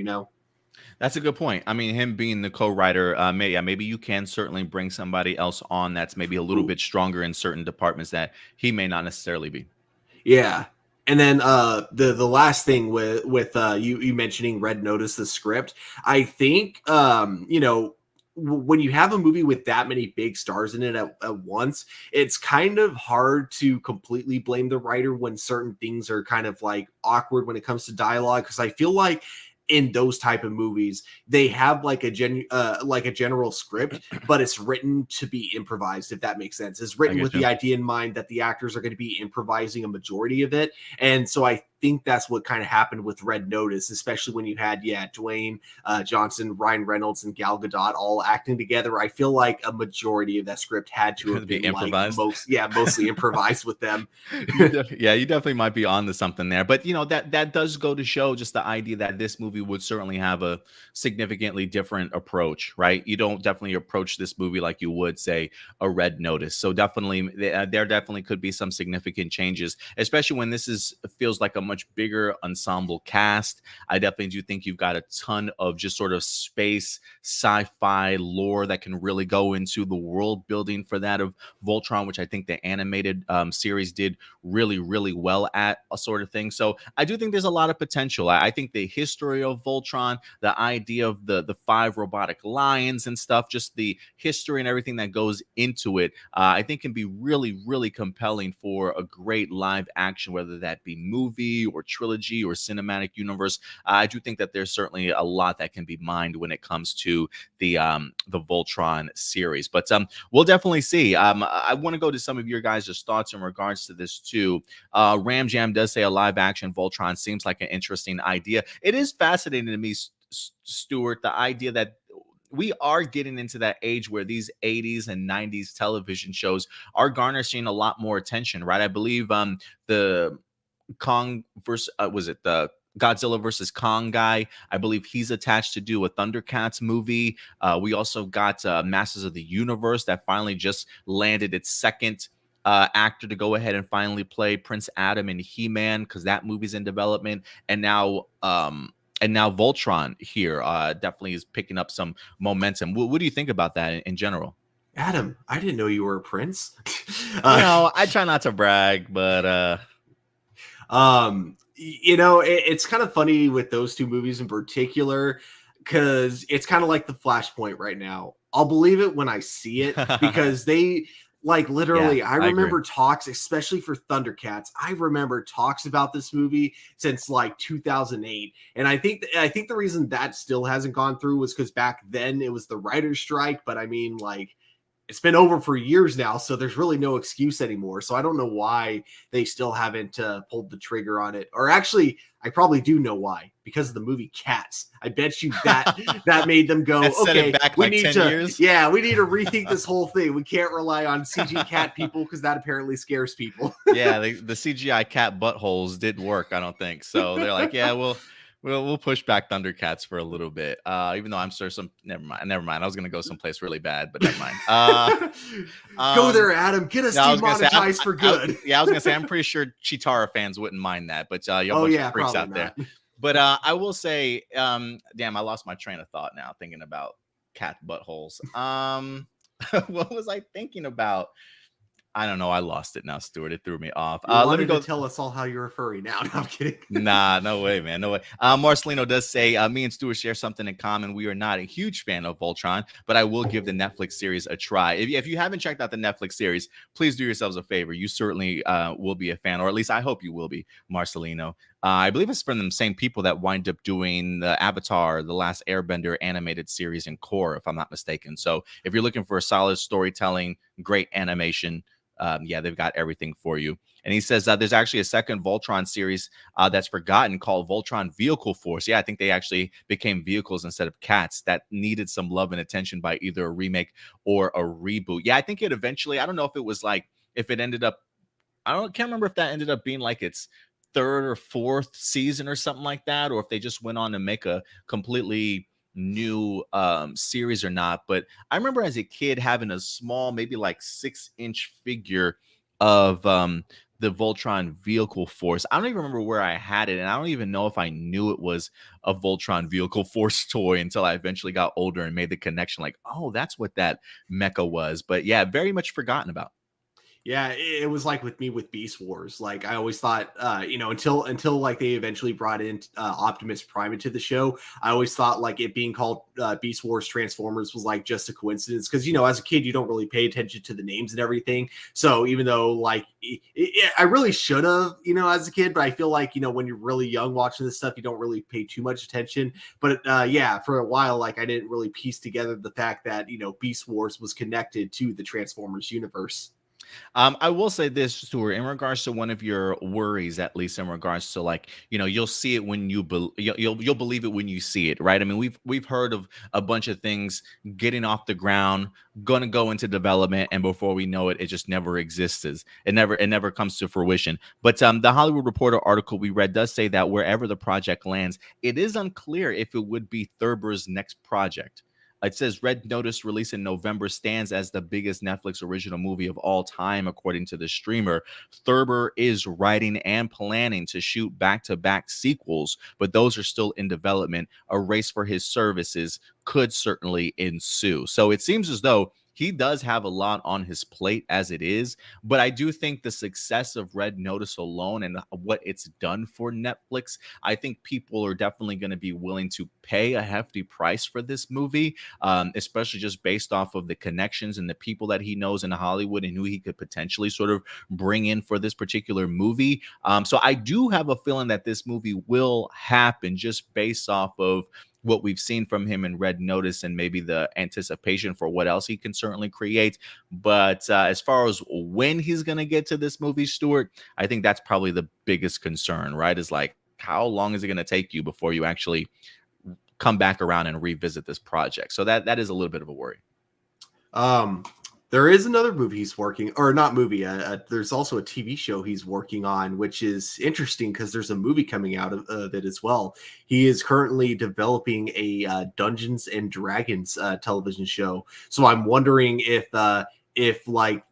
That's a good point. I mean, him being the co-writer, maybe you can certainly bring somebody else on that's maybe a little bit stronger in certain departments that he may not necessarily be. Yeah. And then the last thing with you mentioning Red Notice, the script, I think when you have a movie with that many big stars in it at once, it's kind of hard to completely blame the writer when certain things are kind of like awkward when it comes to dialogue, because I feel like in those type of movies, they have like a general script, but it's written to be improvised, if that makes sense. It's written with the idea in mind that the actors are going to be improvising a majority of it. And so I think that's what kind of happened with Red Notice, especially when you had, Dwayne Johnson, Ryan Reynolds, and Gal Gadot all acting together. I feel like a majority of that script had to have been improvised. Mostly improvised with them. You definitely might be on to something there. But that does go to show just the idea that this movie would certainly have a significantly different approach, right? You don't definitely approach this movie like you would, say, a Red Notice. So definitely, there definitely could be some significant changes, especially when this feels like a much bigger ensemble cast. I definitely do think you've got a ton of just sort of space sci-fi lore that can really go into the world building for that of Voltron, which I think the animated series did really, really well at, a sort of thing. So I do think there's a lot of potential. I think the history of Voltron, the idea of the 5 robotic lions and stuff, just the history and everything that goes into it, I think can be really, really compelling for a great live action, whether that be movie movie or trilogy or cinematic universe. I do think that there's certainly a lot that can be mined when it comes to the Voltron series. But we'll definitely see. I want to go to some of your guys' thoughts in regards to this too. Ram Jam does say a live action Voltron seems like an interesting idea. It is fascinating to me, Stuart, the idea that we are getting into that age where these 80s and 90s television shows are garnering a lot more attention, right? I believe the Kong versus was it the Godzilla versus Kong guy? I believe he's attached to do a Thundercats movie. We also got Masters of the Universe that finally just landed its second actor to go ahead and finally play Prince Adam and He-Man, because that movie's in development. And now Voltron here definitely is picking up some momentum. What do you think about that in general? Adam, I didn't know you were a prince. I try not to brag, but it's kind of funny with those two movies in particular, because it's kind of like the Flashpoint right now. I'll believe it when I see it, because they literally, I remember talks, especially for Thundercats. I remember talks about this movie since 2008. And I think the reason that still hasn't gone through was because back then it was the writer's strike. But I mean, it's been over for years now, so there's really no excuse anymore. So I don't know why they still haven't pulled the trigger on it. Or actually, I probably do know why, because of the movie Cats. I bet you that made them go, okay, we need 10 years. Yeah, we need to rethink this whole thing. We can't rely on CG cat people, because that apparently scares people. Yeah, the CGI cat buttholes didn't work, I don't think. So they're like, yeah, we'll push back Thundercats for a little bit. Even though I'm sure never mind. I was gonna go someplace really bad, but never mind. Go there, Adam. Get us demonetized for good. I was gonna say, I'm pretty sure Chitara fans wouldn't mind that, but you're a bunch of freaks out there. But I will say, damn, I lost my train of thought now thinking about cat buttholes. What was I thinking about? I don't know. I lost it now, Stuart. It threw me off. Let me go tell us all how you're a furry now. No, I'm kidding. Nah, no way, man. No way. Marcelino does say, me and Stuart share something in common. We are not a huge fan of Voltron, but I will give the Netflix series a try. If you haven't checked out the Netflix series, please do yourselves a favor. You certainly will be a fan, or at least I hope you will be, Marcelino. I believe it's from the same people that wind up doing the Avatar, The Last Airbender animated series in Core, if I'm not mistaken. So if you're looking for a solid storytelling, great animation, they've got everything for you. And he says there's actually a second Voltron series that's forgotten called Voltron Vehicle Force. Yeah, I think they actually became vehicles instead of cats that needed some love and attention by either a remake or a reboot. Yeah, I think it eventually, I don't know if it was if it ended up, can't remember if that ended up being its third or fourth season or something like that, or if they just went on to make a completely new series or not. But I remember as a kid having a small, maybe 6-inch figure of the Voltron Vehicle Force. I don't even remember where I had it, and I don't even know if I knew it was a Voltron Vehicle Force toy until I eventually got older and made the connection, oh, that's what that mecha was. But yeah, very much forgotten about. Yeah, it was with me with Beast Wars. I always thought, until they eventually brought in Optimus Prime into the show, I always thought it being called Beast Wars Transformers was just a coincidence, because as a kid you don't really pay attention to the names and everything. So even though I really should have, as a kid, but I feel when you're really young watching this stuff, you don't really pay too much attention. But for a while, I didn't really piece together the fact that Beast Wars was connected to the Transformers universe. I will say this, Stuart, in regards to one of your worries, at least in regards to you'll see it when you'll believe it when you see it, right? I mean, we've heard of a bunch of things getting off the ground, going to go into development, and before we know it, it just never exists. It never comes to fruition. But the Hollywood Reporter article we read does say that wherever the project lands, it is unclear if it would be Thurber's next project. It says Red Notice, released in November, stands as the biggest Netflix original movie of all time, according to the streamer. Thurber is writing and planning to shoot back-to-back sequels, but those are still in development. A race for his services could certainly ensue. So it seems as though he does have a lot on his plate as it is. But I do think the success of Red Notice alone and what it's done for Netflix, I think people are definitely going to be willing to pay a hefty price for this movie, especially just based off of the connections and the people that he knows in Hollywood and who he could potentially sort of bring in for this particular movie. So I do have a feeling that this movie will happen just based off of what we've seen from him in Red Notice and maybe the anticipation for what else he can certainly create. But as far as when he's going to get to this movie, Stuart, I think that's probably the biggest concern, right? Is like, how long is it going to take you before you actually come back around and revisit this project? So that is a little bit of a worry. There is another movie he's working, or not movie. There's also a TV show he's working on, which is interesting because there's a movie coming out of it as well. He is currently developing a Dungeons and Dragons television show. So I'm wondering if like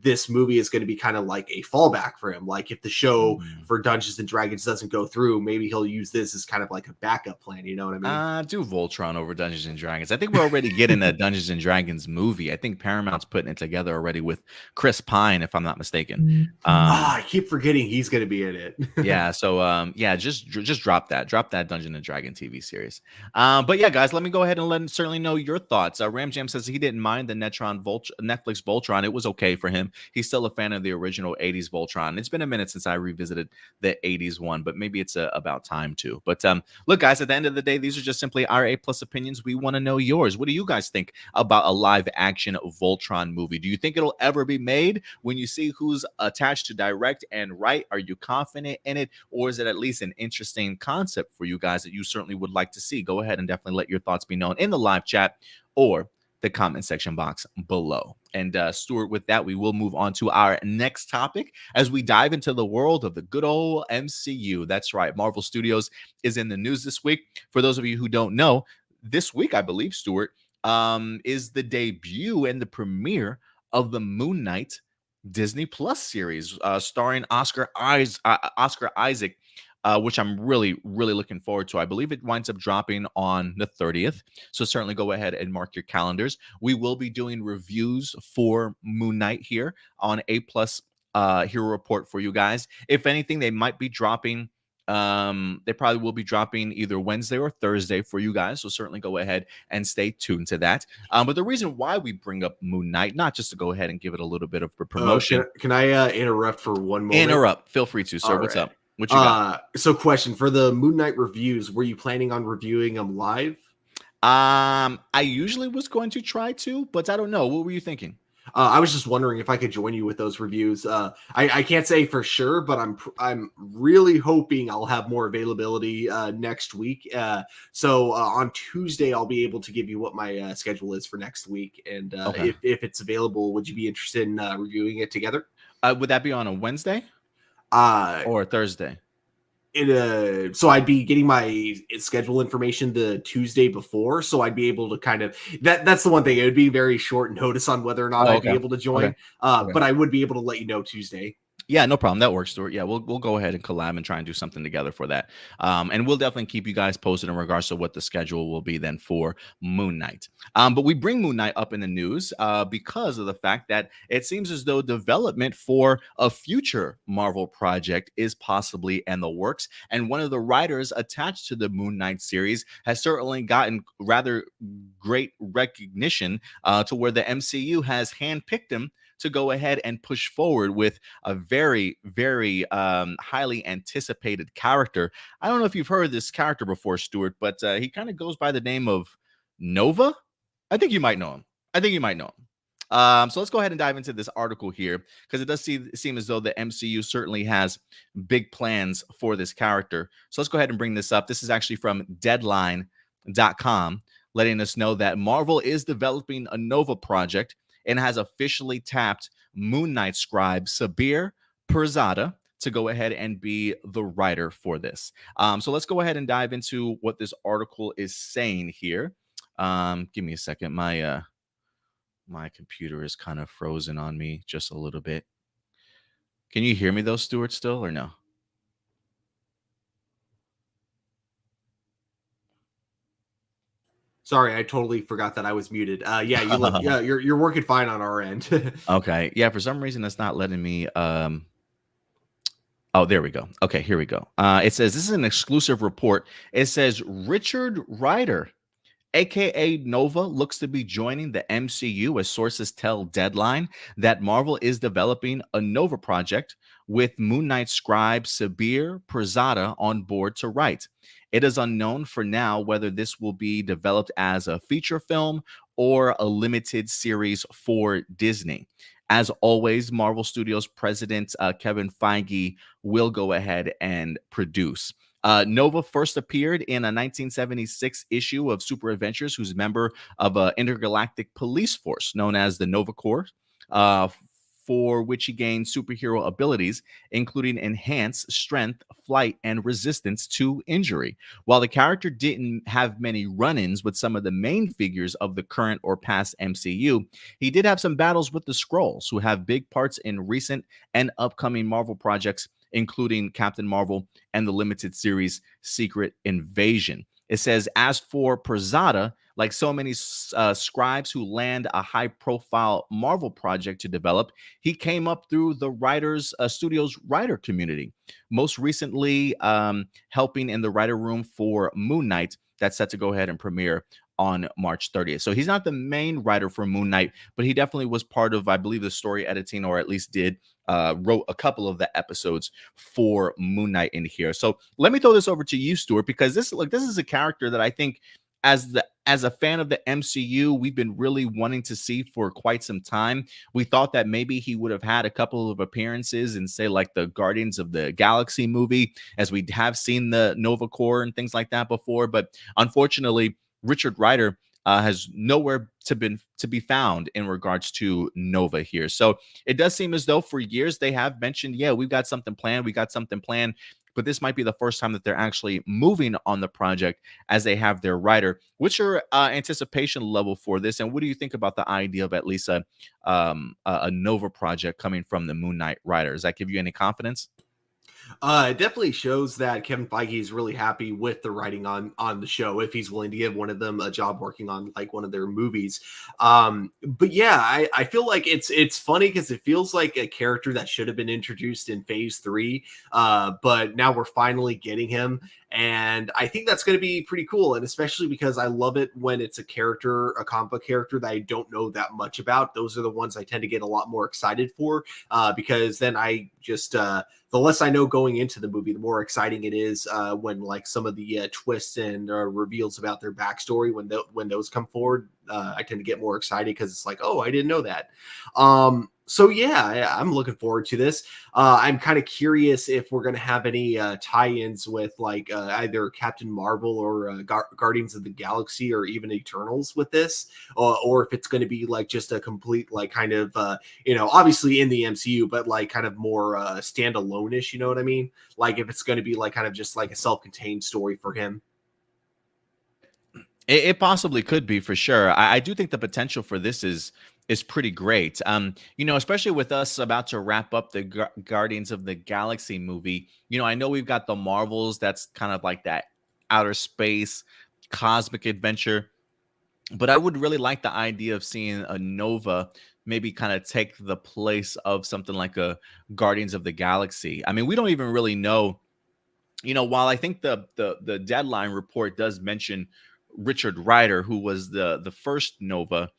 this movie is going to be kind of like a fallback for him. Like if the show for Dungeons and Dragons doesn't go through, maybe he'll use this as kind of like a backup plan. You know what I mean? Do Voltron over Dungeons and Dragons. I think we're already getting a Dungeons and Dragons movie. I think Paramount's putting it together already with Chris Pine, if I'm not mistaken. I keep forgetting he's going to be in it. Yeah, so yeah, just drop that Dungeon and Dragon TV series. But yeah, guys, let me go ahead and let certainly know your thoughts. Ram Jam says he didn't mind the Netflix Voltron. It was okay for him. He's still a fan of the original 80s Voltron. It's been a minute since I revisited the 80s one, but maybe it's about time too. But look, guys, at the end of the day, these are just simply our A+ opinions. We want to know yours. What do you guys think about a live action Voltron movie? Do you think it'll ever be made? When you see who's attached to direct and write, are you confident in it, or is it at least an interesting concept for you guys that you certainly would like to see? Go ahead and definitely let your thoughts be known in the live chat or the comment section box below. And Stuart, with that, we will move on to our next topic as we dive into the world of the good old MCU. That's right, Marvel Studios is in the news this week. For those of you who don't know, this week, I believe, Stuart, is the debut and the premiere of the Moon Knight Disney Plus series, starring Oscar Isaac, which I'm really, really looking forward to. I believe it winds up dropping on the 30th. So certainly go ahead and mark your calendars. We will be doing reviews for Moon Knight here on APlus Hero Report for you guys. If anything, they might be dropping. They probably will be dropping either Wednesday or Thursday for you guys. So certainly go ahead and stay tuned to that. But the reason why we bring up Moon Knight, not just to go ahead and give it a little bit of a promotion. Can I interrupt for one moment? Interrupt. Feel free to, sir. All What's right. up? What you got? So question for the Moon Knight reviews, were you planning on reviewing them live? I usually was going to try to, but I don't know. What were you thinking? I was just wondering if I could join you with those reviews. I can't say for sure, but I'm really hoping I'll have more availability next week. So on Tuesday, I'll be able to give you what my schedule is for next week. And Okay. if it's available, would you be interested in reviewing it together? Would that be on a Wednesday or Thursday? So I'd be getting my schedule information the Tuesday before, so I'd be able to kind of that's the one thing. It would be very short notice on whether or not I'd be able to join. Okay. But I would be able to let you know Tuesday. Yeah, no problem. That works, Stuart. Yeah, we'll go ahead and collab and try and do something together for that. And we'll definitely keep you guys posted in regards to what the schedule will be then for Moon Knight. But we bring Moon Knight up in the news because of the fact that it seems as though development for a future Marvel project is possibly in the works. And one of the writers attached to the Moon Knight series has certainly gotten rather great recognition to where the MCU has handpicked him to go ahead and push forward with a very, very highly anticipated character. I don't know if you've heard this character before, Stuart, but he kind of goes by the name of Nova. I think you might know him. So let's go ahead and dive into this article here because it does seem as though the MCU certainly has big plans for this character. So let's go ahead and bring this up. This is actually from Deadline.com, letting us know that Marvel is developing a Nova project and has officially tapped Moon Knight scribe Sabir Perzada to go ahead and be the writer for this. So let's go ahead and dive into what this article is saying here. Give me a second. My computer is kind of frozen on me just a little bit. Can you hear me though, Stuart, still or no? Sorry, I totally forgot that I was muted. Yeah, you look. Yeah, you're working fine on our end. Okay. Yeah, for some reason it's not letting me oh, there we go. Okay, here we go. It says this is an exclusive report. It says Richard Rider, aka Nova, looks to be joining the MCU as sources tell Deadline that Marvel is developing a Nova project with Moon Knight scribe Sabir Pirzada on board to write. It is unknown for now whether this will be developed as a feature film or a limited series for Disney. As always, Marvel Studios president Kevin Feige will go ahead and produce. Nova first appeared in a 1976 issue of Super Adventures, who's a member of an intergalactic police force known as the Nova Corps, uh, for which he gained superhero abilities, including enhanced strength, flight, and resistance to injury. While the character didn't have many run ins with some of the main figures of the current or past MCU, he did have some battles with the Skrulls, who have big parts in recent and upcoming Marvel projects, including Captain Marvel and the limited series Secret Invasion. It says, as for Pirzada, like so many scribes who land a high profile Marvel project to develop, he came up through the studio's writer community, most recently helping in the writer room for Moon Knight that's set to go ahead and premiere on March 30th. So he's not the main writer for Moon Knight, but he definitely was part of, I believe, the story editing, or at least wrote a couple of the episodes for Moon Knight in here. So let me throw this over to you, Stuart, because this is a character that I think as a fan of the MCU, we've been really wanting to see for quite some time. We thought that maybe he would have had a couple of appearances in, say, like the Guardians of the Galaxy movie, as we have seen the Nova Corps and things like that before. But unfortunately, Richard Rider has nowhere to be found in regards to Nova here. So it does seem as though for years they have mentioned, yeah, we've got something planned. We got something planned. But this might be the first time that they're actually moving on the project as they have their writer. What's your anticipation level for this? And what do you think about the idea of at least a Nova project coming from the Moon Knight writer? Does that give you any confidence? It definitely shows that Kevin Feige is really happy with the writing on the show, if he's willing to give one of them a job working on like one of their movies. But yeah, I feel like it's funny because it feels like a character that should have been introduced in Phase 3, but now we're finally getting him. And I think that's going to be pretty cool. And especially because I love it when it's a comic book character that I don't know that much about. Those are the ones I tend to get a lot more excited for, because then I just, the less I know going into the movie, the more exciting it is when like some of the twists and reveals about their backstory, when those come forward, I tend to get more excited because it's like, oh, I didn't know that. So yeah, I'm looking forward to this. I'm kind of curious if we're going to have any tie-ins with like either Captain Marvel or Guardians of the Galaxy or even Eternals with this, or if it's going to be like just a complete like kind of obviously in the MCU, but like kind of more standalone-ish. You know what I mean? Like if it's going to be like kind of just like a self-contained story for him. It possibly could be, for sure. I do think the potential for this is pretty great. Especially with us about to wrap up the Guardians of the Galaxy movie. I know we've got the Marvels, that's kind of like that outer space cosmic adventure, but I would really like the idea of seeing a Nova maybe kind of take the place of something like a Guardians of the Galaxy. I mean, we don't even really know. While I think the Deadline report does mention Richard Rider, who was the first Nova,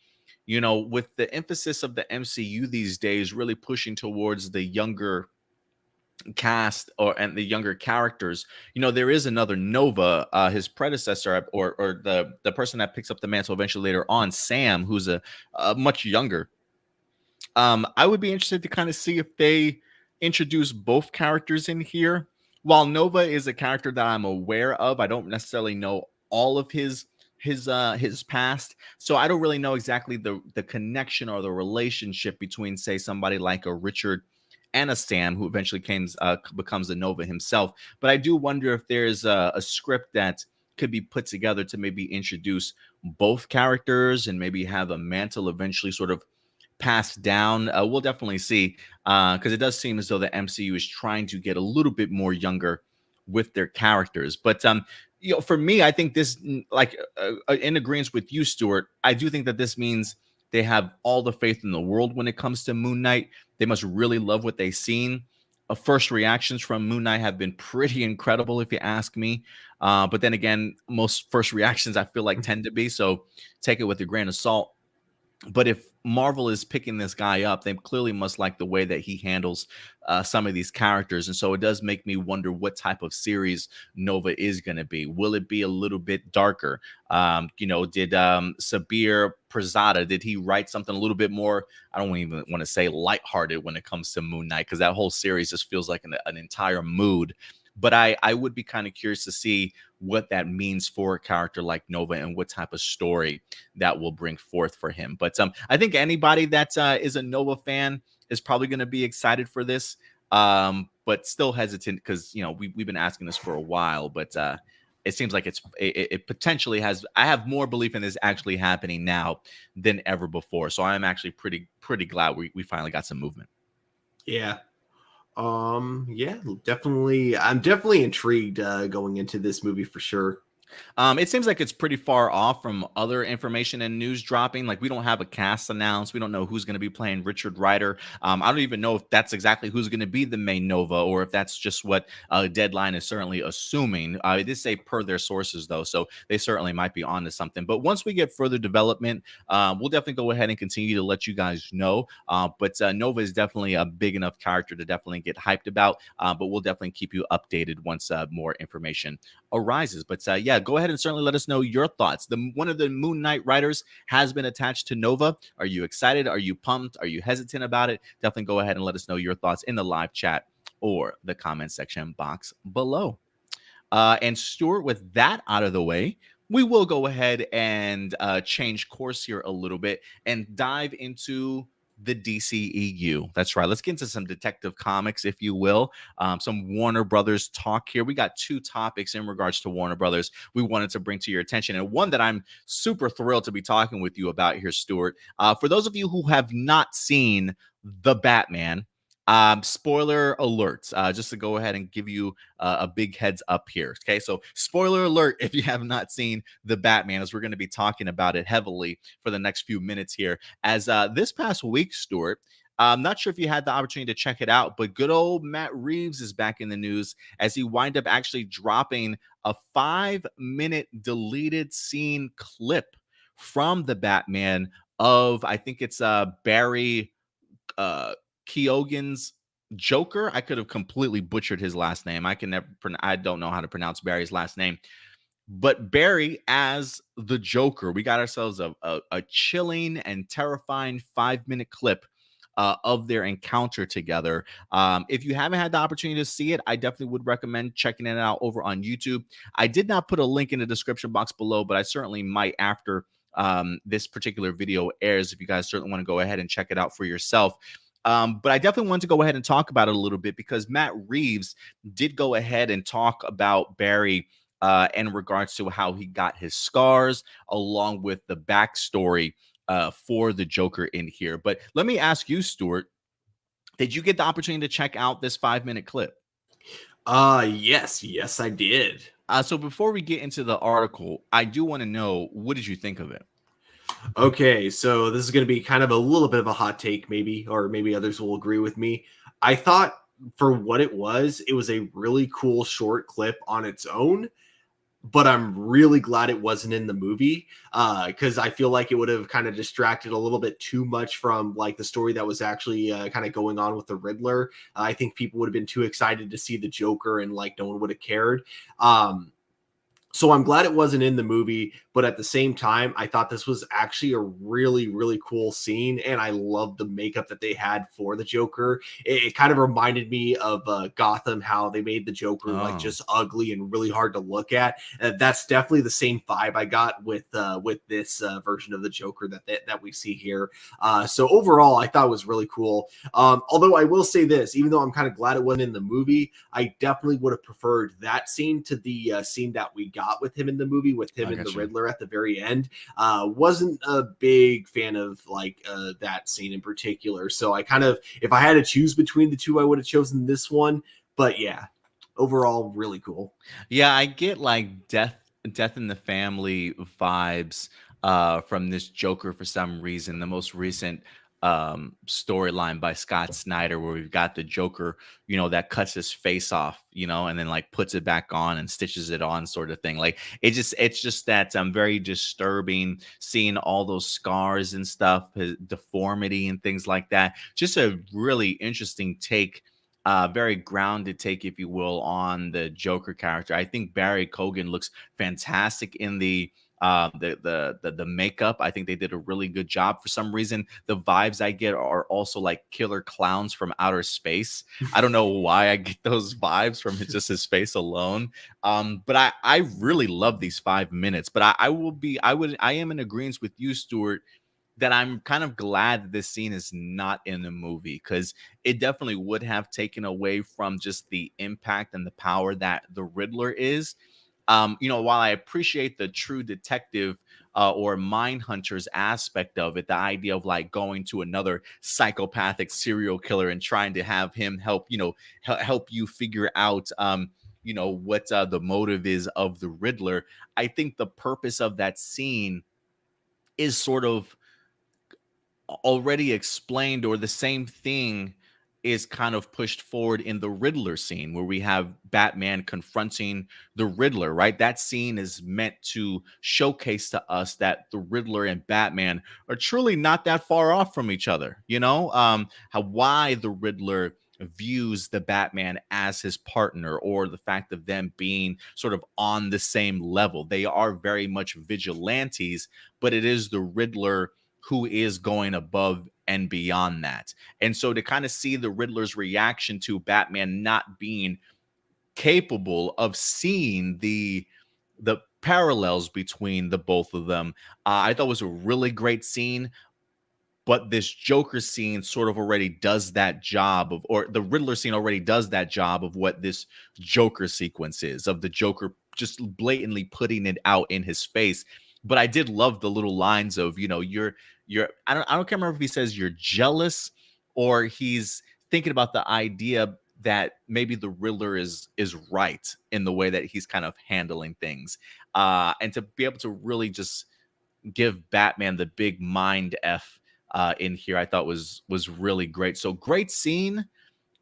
with the emphasis of the MCU these days really pushing towards the younger cast and the younger characters, there is another Nova, his predecessor, or the person that picks up the mantle eventually later on, Sam, who's a much younger. I would be interested to kind of see if they introduce both characters in here. While Nova is a character that I'm aware of, I don't necessarily know all of his past, so I don't really know exactly the connection or the relationship between, say, somebody like a Richard and a Sam, who eventually becomes a Nova himself. But I do wonder if there's a script that could be put together to maybe introduce both characters and maybe have a mantle eventually sort of passed down. We'll definitely see, because it does seem as though the MCU is trying to get a little bit more younger with their characters. But For me, I think this, in agreement with you, Stuart, I do think that this means they have all the faith in the world when it comes to Moon Knight. They must really love what they've seen. First reactions from Moon Knight have been pretty incredible, if you ask me. But then again, most first reactions I feel like tend to be, so take it with a grain of salt. But if Marvel is picking this guy up, they clearly must like the way that he handles some of these characters. And so it does make me wonder what type of series Nova is going to be. Will it be a little bit darker? Did Sabir Prasada, did he write something a little bit more, I don't even want to say lighthearted when it comes to Moon Knight, because that whole series just feels like an entire mood. But I would be kind of curious to see what that means for a character like Nova and what type of story that will bring forth for him. But I think anybody that is a Nova fan is probably going to be excited for this, but still hesitant because we've been asking this for a while. But it seems like it potentially has. I have more belief in this actually happening now than ever before. So I'm actually pretty glad we finally got some movement. Yeah. Yeah, definitely. I'm definitely intrigued going into this movie for sure. It seems like it's pretty far off from other information and news dropping. Like, we don't have a cast announced. We don't know who's going to be playing Richard Rider. I don't even know if that's exactly who's going to be the main Nova, or if that's just what Deadline is certainly assuming. It did say per their sources, though, so they certainly might be onto something. But once we get further development, we'll definitely go ahead and continue to let you guys know. But Nova is definitely a big enough character to definitely get hyped about. But we'll definitely keep you updated once more information arises. But yeah, go ahead and certainly let us know your thoughts. One of the Moon Knight writers has been attached to Nova. Are you excited? Are you pumped? Are you hesitant about it? Definitely go ahead and let us know your thoughts in the live chat or the comment section box below. And Stuart, with that out of the way, we will go ahead and change course here a little bit and dive into the DCEU. That's right. Let's get into some Detective Comics, if you will. Some Warner Brothers talk here. We got two topics in regards to Warner Brothers we wanted to bring to your attention, and one that I'm super thrilled to be talking with you about here, Stuart. For those of you who have not seen The Batman, spoiler alert, just to go ahead and give you a big heads up here. Okay, so spoiler alert if you have not seen The Batman, as we're going to be talking about it heavily for the next few minutes here. As this past week, Stuart, I'm not sure if you had the opportunity to check it out, but good old Matt Reeves is back in the news as he wind up actually dropping a 5-minute deleted scene clip from The Batman of, I think it's Barry Keoghan's Joker. I could have completely butchered his last name. I don't know how to pronounce Barry's last name. But Barry as the Joker, we got ourselves a chilling and terrifying 5-minute clip of their encounter together. If you haven't had the opportunity to see it, I definitely would recommend checking it out over on YouTube. I did not put a link in the description box below, but I certainly might after this particular video airs, if you guys certainly want to go ahead and check it out for yourself. But I definitely want to go ahead and talk about it a little bit because Matt Reeves did go ahead and talk about Barry in regards to how he got his scars, along with the backstory for the Joker in here. But let me ask you, Stuart, did you get the opportunity to check out this 5-minute clip? Yes, I did. So before we get into the article, I do want to know, what did you think of it? Okay, so this is going to be kind of a little bit of a hot take, maybe, or maybe others will agree with me. I thought for what it was a really cool short clip on its own, but I'm really glad it wasn't in the movie because I feel like it would have kind of distracted a little bit too much from like the story that was actually kind of going on with the Riddler. I think people would have been too excited to see the Joker and like no one would have cared. So I'm glad it wasn't in the movie, but at the same time, I thought this was actually a really, really cool scene, and I love the makeup that they had for the Joker. It kind of reminded me of Gotham, how they made the Joker like just ugly and really hard to look at. That's definitely the same vibe I got with this version of the Joker that we see here. So overall, I thought it was really cool. Although I will say this, even though I'm kind of glad it wasn't in the movie, I definitely would have preferred that scene to the scene that we got with him in the movie, with him and the Riddler at the very end. Wasn't a big fan of like that scene in particular. So I kind of, if I had to choose between the two, I would have chosen this one. But yeah, overall, really cool. Yeah, I get like death in the family vibes from this Joker for some reason. The most recent storyline by Scott Snyder where we've got the Joker, that cuts his face off, and then like puts it back on and stitches it on sort of thing. Like it's just that very disturbing seeing all those scars and stuff, his deformity and things like that. Just a really interesting take, very grounded take, if you will, on the Joker character. I think Barry Keoghan looks fantastic in the makeup. I think they did a really good job. For some reason, the vibes I get are also like killer clowns from outer space. I don't know why I get those vibes from just his face alone. But I really love these 5 minutes. But I am in agreement with you, Stuart, that I'm kind of glad that this scene is not in the movie, because it definitely would have taken away from just the impact and the power that the Riddler is. While I appreciate the true detective or mind hunters aspect of it, the idea of like going to another psychopathic serial killer and trying to have him help, help you figure out, what the motive is of the Riddler. I think the purpose of that scene is sort of already explained, or the same thing is kind of pushed forward in the Riddler scene where we have Batman confronting the Riddler, right? That scene is meant to showcase to us that the Riddler and Batman are truly not that far off from each other, why the Riddler views the Batman as his partner, or the fact of them being sort of on the same level. They are very much vigilantes, but it is the Riddler who is going above and beyond that. And so to kind of see the Riddler's reaction to Batman not being capable of seeing the parallels between the both of them, I thought was a really great scene. But this Joker scene sort of already does that job of, or the Riddler scene already does that job of what this Joker sequence is, of the Joker just blatantly putting it out in his face. But I did love the little lines of, you're I don't remember if he says you're jealous, or he's thinking about the idea that maybe the Riddler is right in the way that he's kind of handling things. And to be able to really just give Batman the big mind F in here, I thought was really great. So great scene,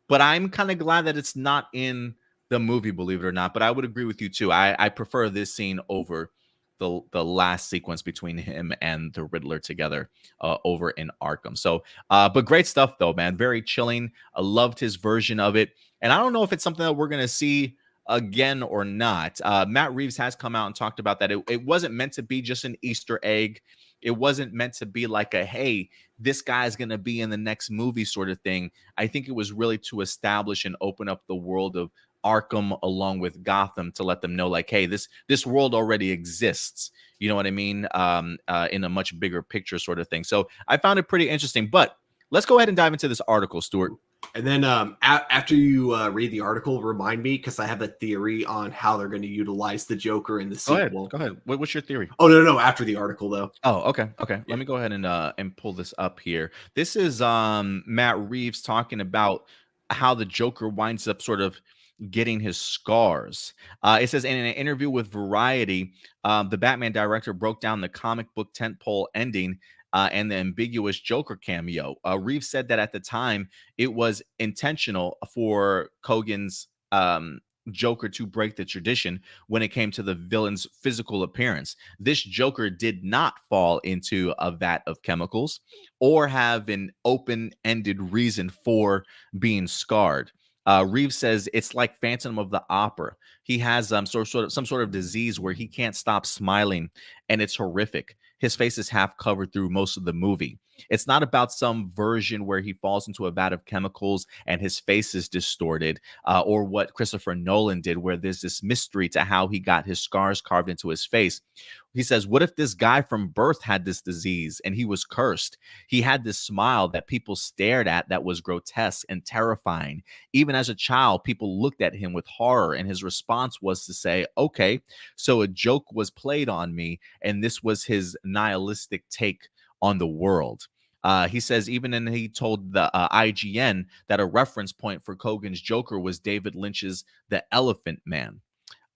but I'm kind of glad that it's not in the movie, believe it or not. But I would agree with you too. I prefer this scene over the last sequence between him and the Riddler together over in Arkham. So, but great stuff though, man. Very chilling. I loved his version of it, and I don't know if it's something that we're gonna see again or not. Matt Reeves has come out and talked about that. It wasn't meant to be just an Easter egg. It wasn't meant to be like a, hey, this guy's going to be in the next movie sort of thing. I think it was really to establish and open up the world of Arkham along with Gotham, to let them know like, hey, this world already exists. You know what I mean? In a much bigger picture sort of thing. So I found it pretty interesting. But let's go ahead and dive into this article, Stuart. And then after you read the article, remind me, because I have a theory on how they're going to utilize the Joker in the sequel. Go ahead. What's your theory? Oh, no. After the article, though. Oh, okay. Yeah. Let me go ahead and pull this up here. This is Matt Reeves talking about how the Joker winds up sort of getting his scars. It says in an interview with Variety, the Batman director broke down the comic book tentpole ending and the ambiguous Joker cameo. Reeves said that at the time it was intentional for Keoghan's Joker to break the tradition when it came to the villain's physical appearance. This Joker did not fall into a vat of chemicals or have an open-ended reason for being scarred. Reeves says it's like Phantom of the Opera. He has some sort of disease where he can't stop smiling, and it's horrific. His face is half covered through most of the movie. It's not about some version where he falls into a vat of chemicals and his face is distorted, or what Christopher Nolan did, where there's this mystery to how he got his scars carved into his face. He says, what if this guy from birth had this disease and he was cursed? He had this smile that people stared at that was grotesque and terrifying. Even as a child, people looked at him with horror, and his response was to say, okay, so a joke was played on me, and this was his nihilistic take on the world. He says he told the IGN that a reference point for Kogan's Joker was David Lynch's The Elephant Man.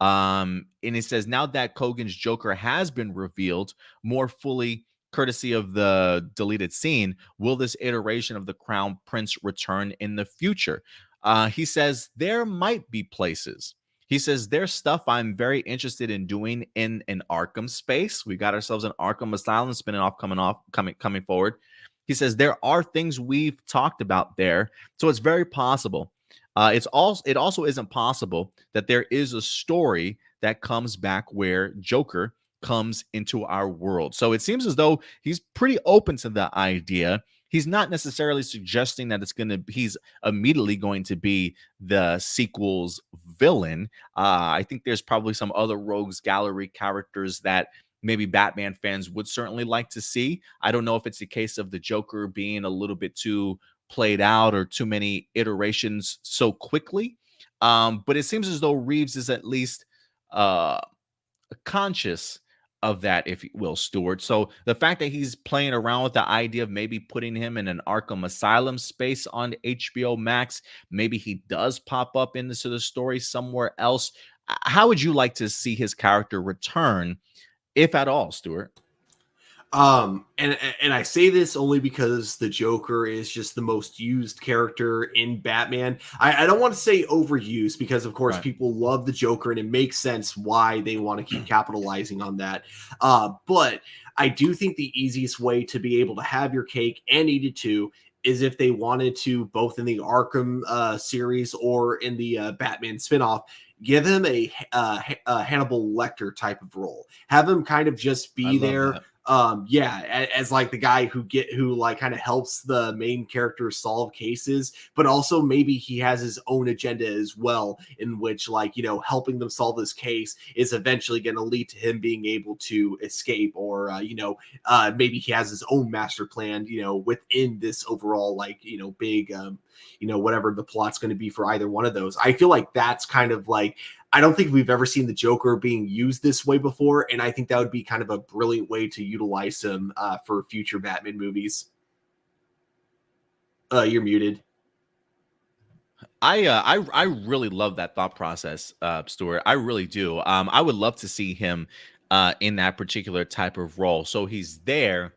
And he says now that Kogan's Joker has been revealed more fully, courtesy of the deleted scene, will this iteration of the Crown Prince return in the future? He says there might be places. He says there's stuff I'm very interested in doing in an Arkham space. We got ourselves an Arkham Asylum spinning off coming forward. He says there are things we've talked about there, so it's very possible. It also isn't possible that there is a story that comes back where Joker comes into our world. So it seems as though he's pretty open to the idea. He's not necessarily suggesting that he's immediately going to be the sequel's villain. I think there's probably some other rogues gallery characters that maybe Batman fans would certainly like to see. I don't know if it's a case of the Joker being a little bit too played out or too many iterations so quickly. But it seems as though Reeves is at least uh, conscious of that, if you will, Stuart. So the fact that he's playing around with the idea of maybe putting him in an Arkham Asylum space on HBO Max, maybe he does pop up into the story somewhere else. How would you like to see his character return, if at all, Stuart? And I say this only because the Joker is just the most used character in Batman. I don't want to say overused because of course Right. people love the Joker and it makes sense why they want to keep capitalizing on that. But I do think the easiest way to be able to have your cake and eat it too is if they wanted to, both in the Arkham series or in the Batman spinoff, give him a Hannibal Lecter type of role. Have him kind of just I be love there. that. As like the guy who like kind of helps the main character solve cases, but also maybe he has his own agenda as well, in which, like, you know, helping them solve this case is eventually going to lead to him being able to escape, or maybe he has his own master plan, you know, within this overall, like, you know, big whatever the plot's going to be for either one of those. I feel like that's kind of like, I don't think we've ever seen the Joker being used this way before, and I think that would be kind of a brilliant way to utilize him for future Batman movies. You're muted. I really love that thought process, Stuart. I really do. I would love to see him in that particular type of role. So he's there,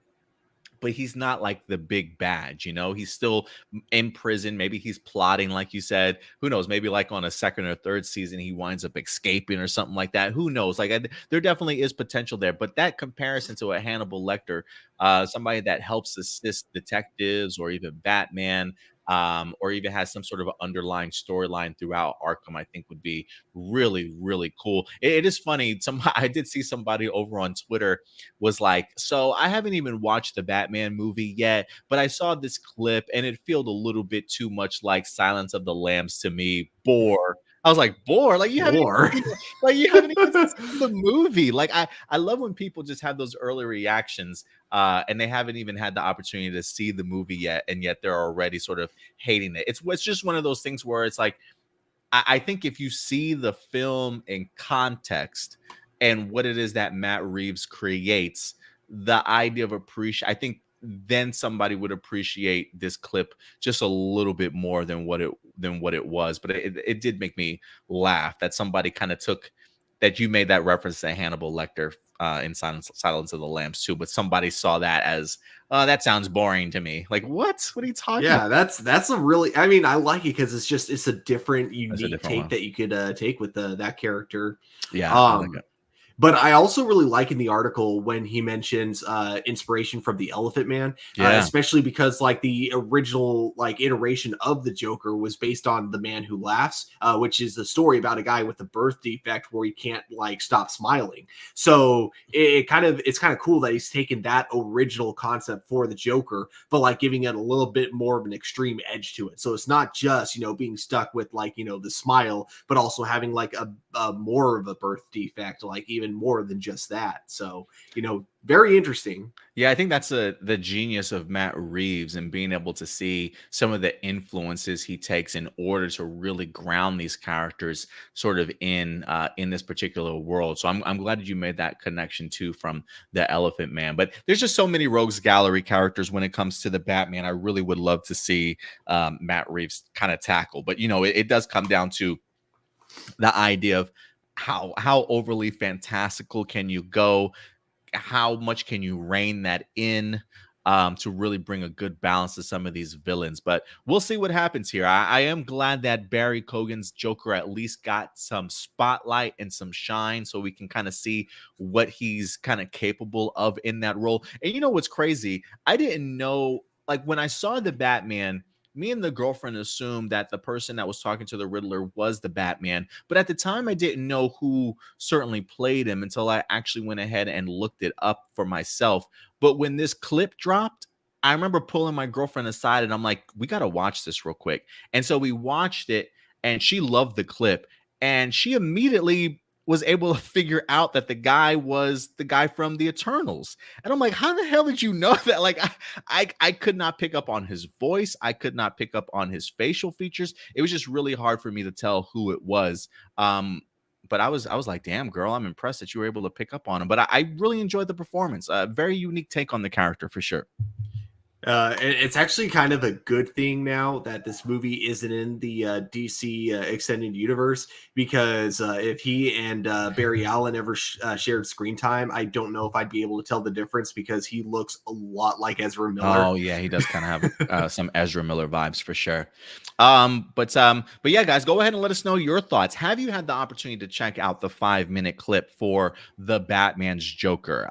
but he's not like the big bad, you know. He's still in prison. Maybe he's plotting, like you said. Who knows? Maybe like on a second or third season, he winds up escaping or something like that. Who knows? There definitely is potential there. But that comparison to a Hannibal Lecter, somebody that helps assist detectives or even Batman, or even has some sort of underlying storyline throughout Arkham, I think would be really, really cool. It is funny. I did see somebody over on Twitter was like, so I haven't even watched the Batman movie yet, but I saw this clip and it felt a little bit too much like Silence of the Lambs to me. Bore. I was like, bore? Like War. you haven't even seen the movie. Like I love when people just have those early reactions and they haven't even had the opportunity to see the movie yet, and yet they're already sort of hating it. It's just one of those things where it's like, I think if you see the film in context and what it is that Matt Reeves creates, the idea of I think then somebody would appreciate this clip just a little bit more than what it was. But it did make me laugh that somebody kind of took that. You made that reference to Hannibal Lecter in Silence of the Lambs too, but somebody saw that as that sounds boring to me. Like, what are you talking about? Yeah, that's a really, I mean, I like it because it's a different, That's a unique different take one. that you could take with that character. Yeah, I like Um, it. But I also really like in the article when he mentions inspiration from the Elephant Man, Yeah. especially because like the original like iteration of the Joker was based on The Man Who Laughs, which is the story about a guy with a birth defect where he can't like stop smiling. So it's kind of cool that he's taken that original concept for the Joker, but like giving it a little bit more of an extreme edge to it. So it's not just, you know, being stuck with like, you know, the smile, but also having like a more of a birth defect, like even even more than just that. So, very interesting. Yeah, I think that's the genius of Matt Reeves and being able to see some of the influences he takes in order to really ground these characters sort of in this particular world. So I'm glad that you made that connection too from the Elephant Man. But there's just so many rogues gallery characters when it comes to the Batman. I really would love to see Matt Reeves kind of tackle. But it does come down to the idea of how overly fantastical can you go, how much can you rein that in to really bring a good balance to some of these villains. But we'll see what happens here. I am glad that Barry Keoghan's Joker at least got some spotlight and some shine so we can kind of see what he's kind of capable of in that role. And you know what's crazy? I didn't know, like when I saw the Batman, me and the girlfriend assumed that the person that was talking to the Riddler was the Batman. But at the time, I didn't know who certainly played him until I actually went ahead and looked it up for myself. But when this clip dropped, I remember pulling my girlfriend aside and I'm like, we got to watch this real quick. And so we watched it and she loved the clip. And she immediately was able to figure out that the guy was the guy from the Eternals. And I'm like, how the hell did you know that? Like, I could not pick up on his voice. I could not pick up on his facial features. It was just really hard for me to tell who it was. But I was like, damn, girl, I'm impressed that you were able to pick up on him. But I really enjoyed the performance. A very unique take on the character for sure. It's actually kind of a good thing now that this movie isn't in the DC extended universe, because if he and Barry Allen ever shared screen time, I don't know if I'd be able to tell the difference, because he looks a lot like Ezra Miller. Oh yeah, he does kind of have some Ezra Miller vibes for sure. But yeah, guys, go ahead and let us know your thoughts. Have you had the opportunity to check out the 5-minute clip for the Batman's Joker?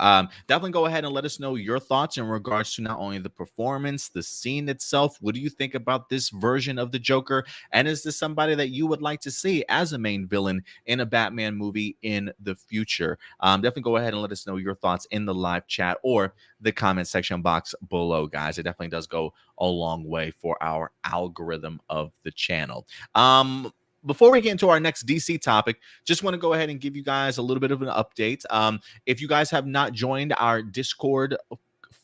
Definitely go ahead and let us know your thoughts in regards to not only the performance, the scene itself. What do you think about this version of the Joker? And is this somebody that you would like to see as a main villain in a Batman movie in the future? Definitely go ahead and let us know your thoughts in the live chat or the comment section box below, guys. It definitely does go a long way for our algorithm of the channel. Before we get into our next DC topic, just want to go ahead and give you guys a little bit of an update. If you guys have not joined our Discord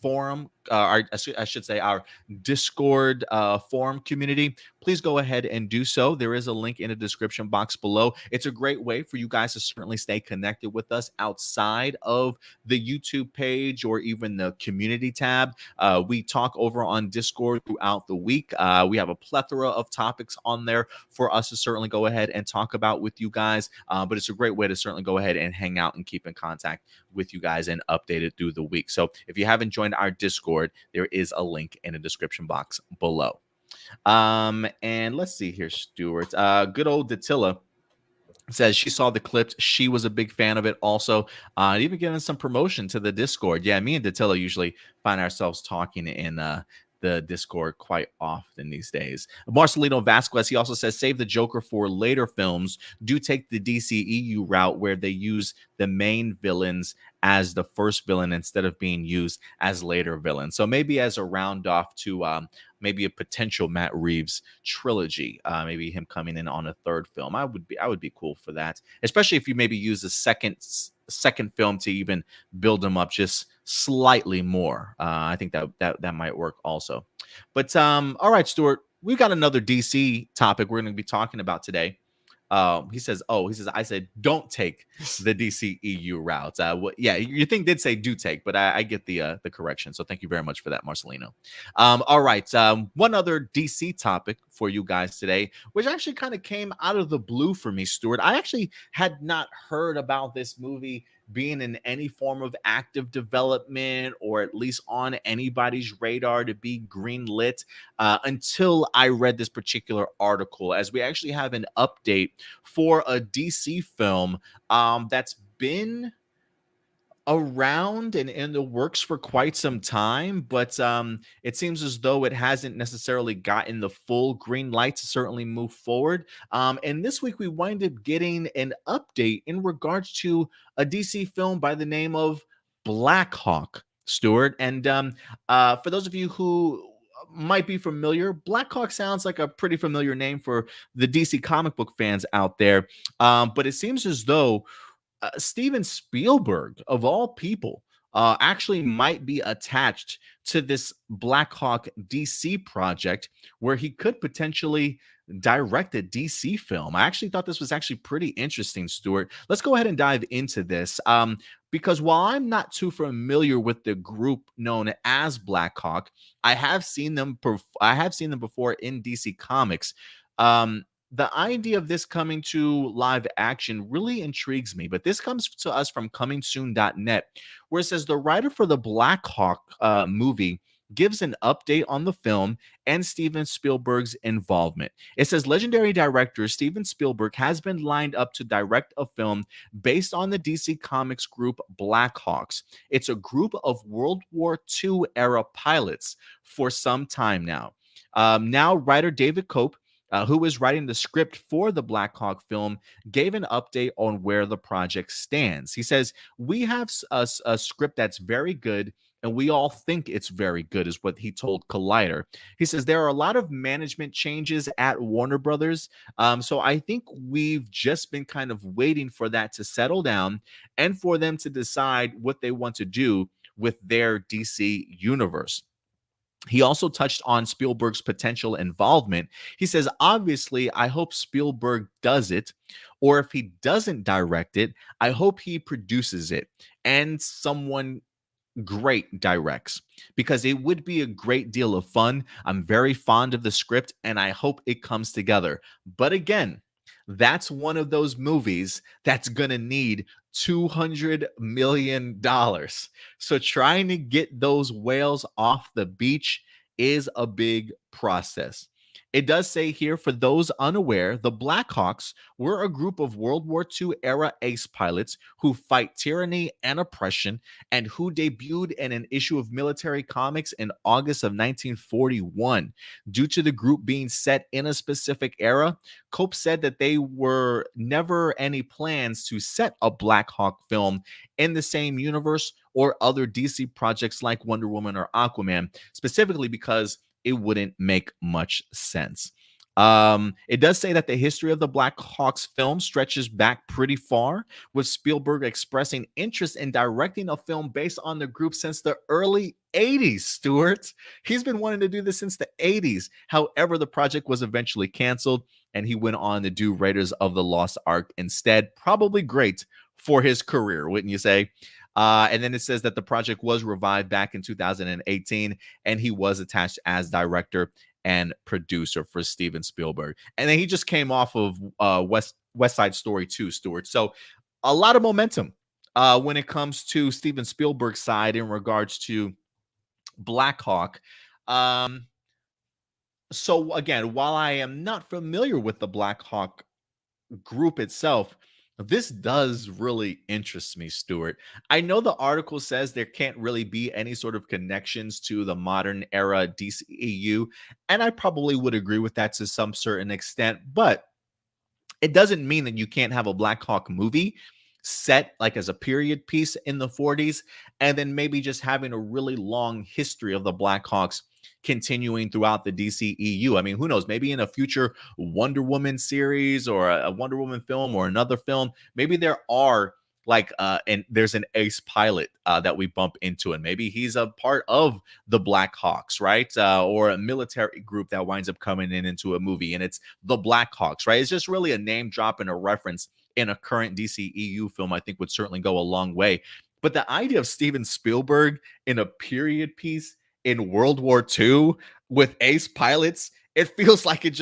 forum, I should say our Discord forum community, please go ahead and do so. There is a link in the description box below. It's a great way for you guys to certainly stay connected with us outside of the YouTube page or even the community tab. We talk over on Discord throughout the week. We have a plethora of topics on there for us to certainly go ahead and talk about with you guys. But it's a great way to certainly go ahead and hang out and keep in contact with you guys and update it through the week. So if you haven't joined our Discord, there is a link in the description box below. And let's see here, Stuart. Good old Datilla says she saw the clips. She was a big fan of it also. Even giving some promotion to the Discord. Yeah, me and Datilla usually find ourselves talking in the Discord quite often these days. Marcelino Vasquez, he also says, save the Joker for later films. Do take the DCEU route where they use the main villains as the first villain instead of being used as later villains. So maybe as a round off to maybe a potential Matt Reeves trilogy, maybe him coming in on a third film. I would be cool for that, especially if you maybe use the second film to even build him up just slightly more. I think that might work also. But all right, Stuart, we've got another DC topic we're going to be talking about today. He says, I said, don't take the DCEU route. Yeah, your thing did say do take, but I get the correction. So thank you very much for that, Marcelino. All right. One other DC topic for you guys today, which actually kind of came out of the blue for me, Stuart. I actually had not heard about this movie being in any form of active development or at least on anybody's radar to be greenlit until I read this particular article, as we actually have an update for a DC film that's been around and in the works for quite some time, but it seems as though it hasn't necessarily gotten the full green light to certainly move forward. And this week we wind up getting an update in regards to a DC film by the name of Blackhawk, Stuart. And for those of you who might be familiar, Blackhawk sounds like a pretty familiar name for the DC comic book fans out there. But it seems as though Steven Spielberg, of all people, actually might be attached to this Blackhawk DC project where he could potentially direct a DC film. I actually thought this was actually pretty interesting, Stuart. Let's go ahead and dive into this. Because while I'm not too familiar with the group known as Blackhawk, I have seen them before in DC Comics. The idea of this coming to live action really intrigues me, but this comes to us from comingsoon.net, where it says the writer for the Black Hawk movie gives an update on the film and Steven Spielberg's involvement. It says legendary director Steven Spielberg has been lined up to direct a film based on the DC Comics group Blackhawks. It's a group of World War II era pilots for some time now. Now, writer David Cope, who is writing the script for the Black Hawk film, gave an update on where the project stands. He says, we have a script that's very good, and we all think it's very good, is what he told Collider. He says, there are a lot of management changes at Warner Brothers. So I think we've just been kind of waiting for that to settle down and for them to decide what they want to do with their DC universe. He also touched on Spielberg's potential involvement. He says, obviously, I hope Spielberg does it, or if he doesn't direct it, I hope he produces it and someone great directs, because it would be a great deal of fun. I'm very fond of the script and I hope it comes together. But again, that's one of those movies that's going to need $200 million. So trying to get those whales off the beach is a big process. It does say here, for those unaware, the Blackhawks were a group of World War II era ace pilots who fight tyranny and oppression, and who debuted in an issue of Military Comics in August of 1941. Due to the group being set in a specific era, Cope said that they were never any plans to set a Blackhawk film in the same universe or other DC projects like Wonder Woman or Aquaman, specifically because it wouldn't make much sense. It does say that the history of the Black Hawks film stretches back pretty far, with Spielberg expressing interest in directing a film based on the group since the early 80s, Stuart. He's been wanting to do this since the 80s. However, the project was eventually canceled, and he went on to do Raiders of the Lost Ark instead. Probably great for his career, wouldn't you say? And then it says that the project was revived back in 2018, and he was attached as director and producer for Steven Spielberg. And then he just came off of West Side Story 2, Stuart. So a lot of momentum when it comes to Steven Spielberg's side in regards to Black Hawk. So again, while I am not familiar with the Black Hawk group itself, this does really interest me, Stuart. I know the article says there can't really be any sort of connections to the modern era DCEU, and I probably would agree with that to some certain extent, but it doesn't mean that you can't have a Black Hawk movie set like as a period piece in the 40s, and then maybe just having a really long history of the Black Hawks continuing throughout the DCEU. I mean, who knows? Maybe in a future Wonder Woman series or a Wonder Woman film or another film, maybe there are like and there's an ace pilot that we bump into, and maybe he's a part of the Black Hawks, right? Or a military group that winds up coming in into a movie, and it's the Black Hawks, right? It's just really a name drop and a reference in a current DCEU film. I think would certainly go a long way. But the idea of Steven Spielberg in a period piece in World War II with ace pilots, it feels like it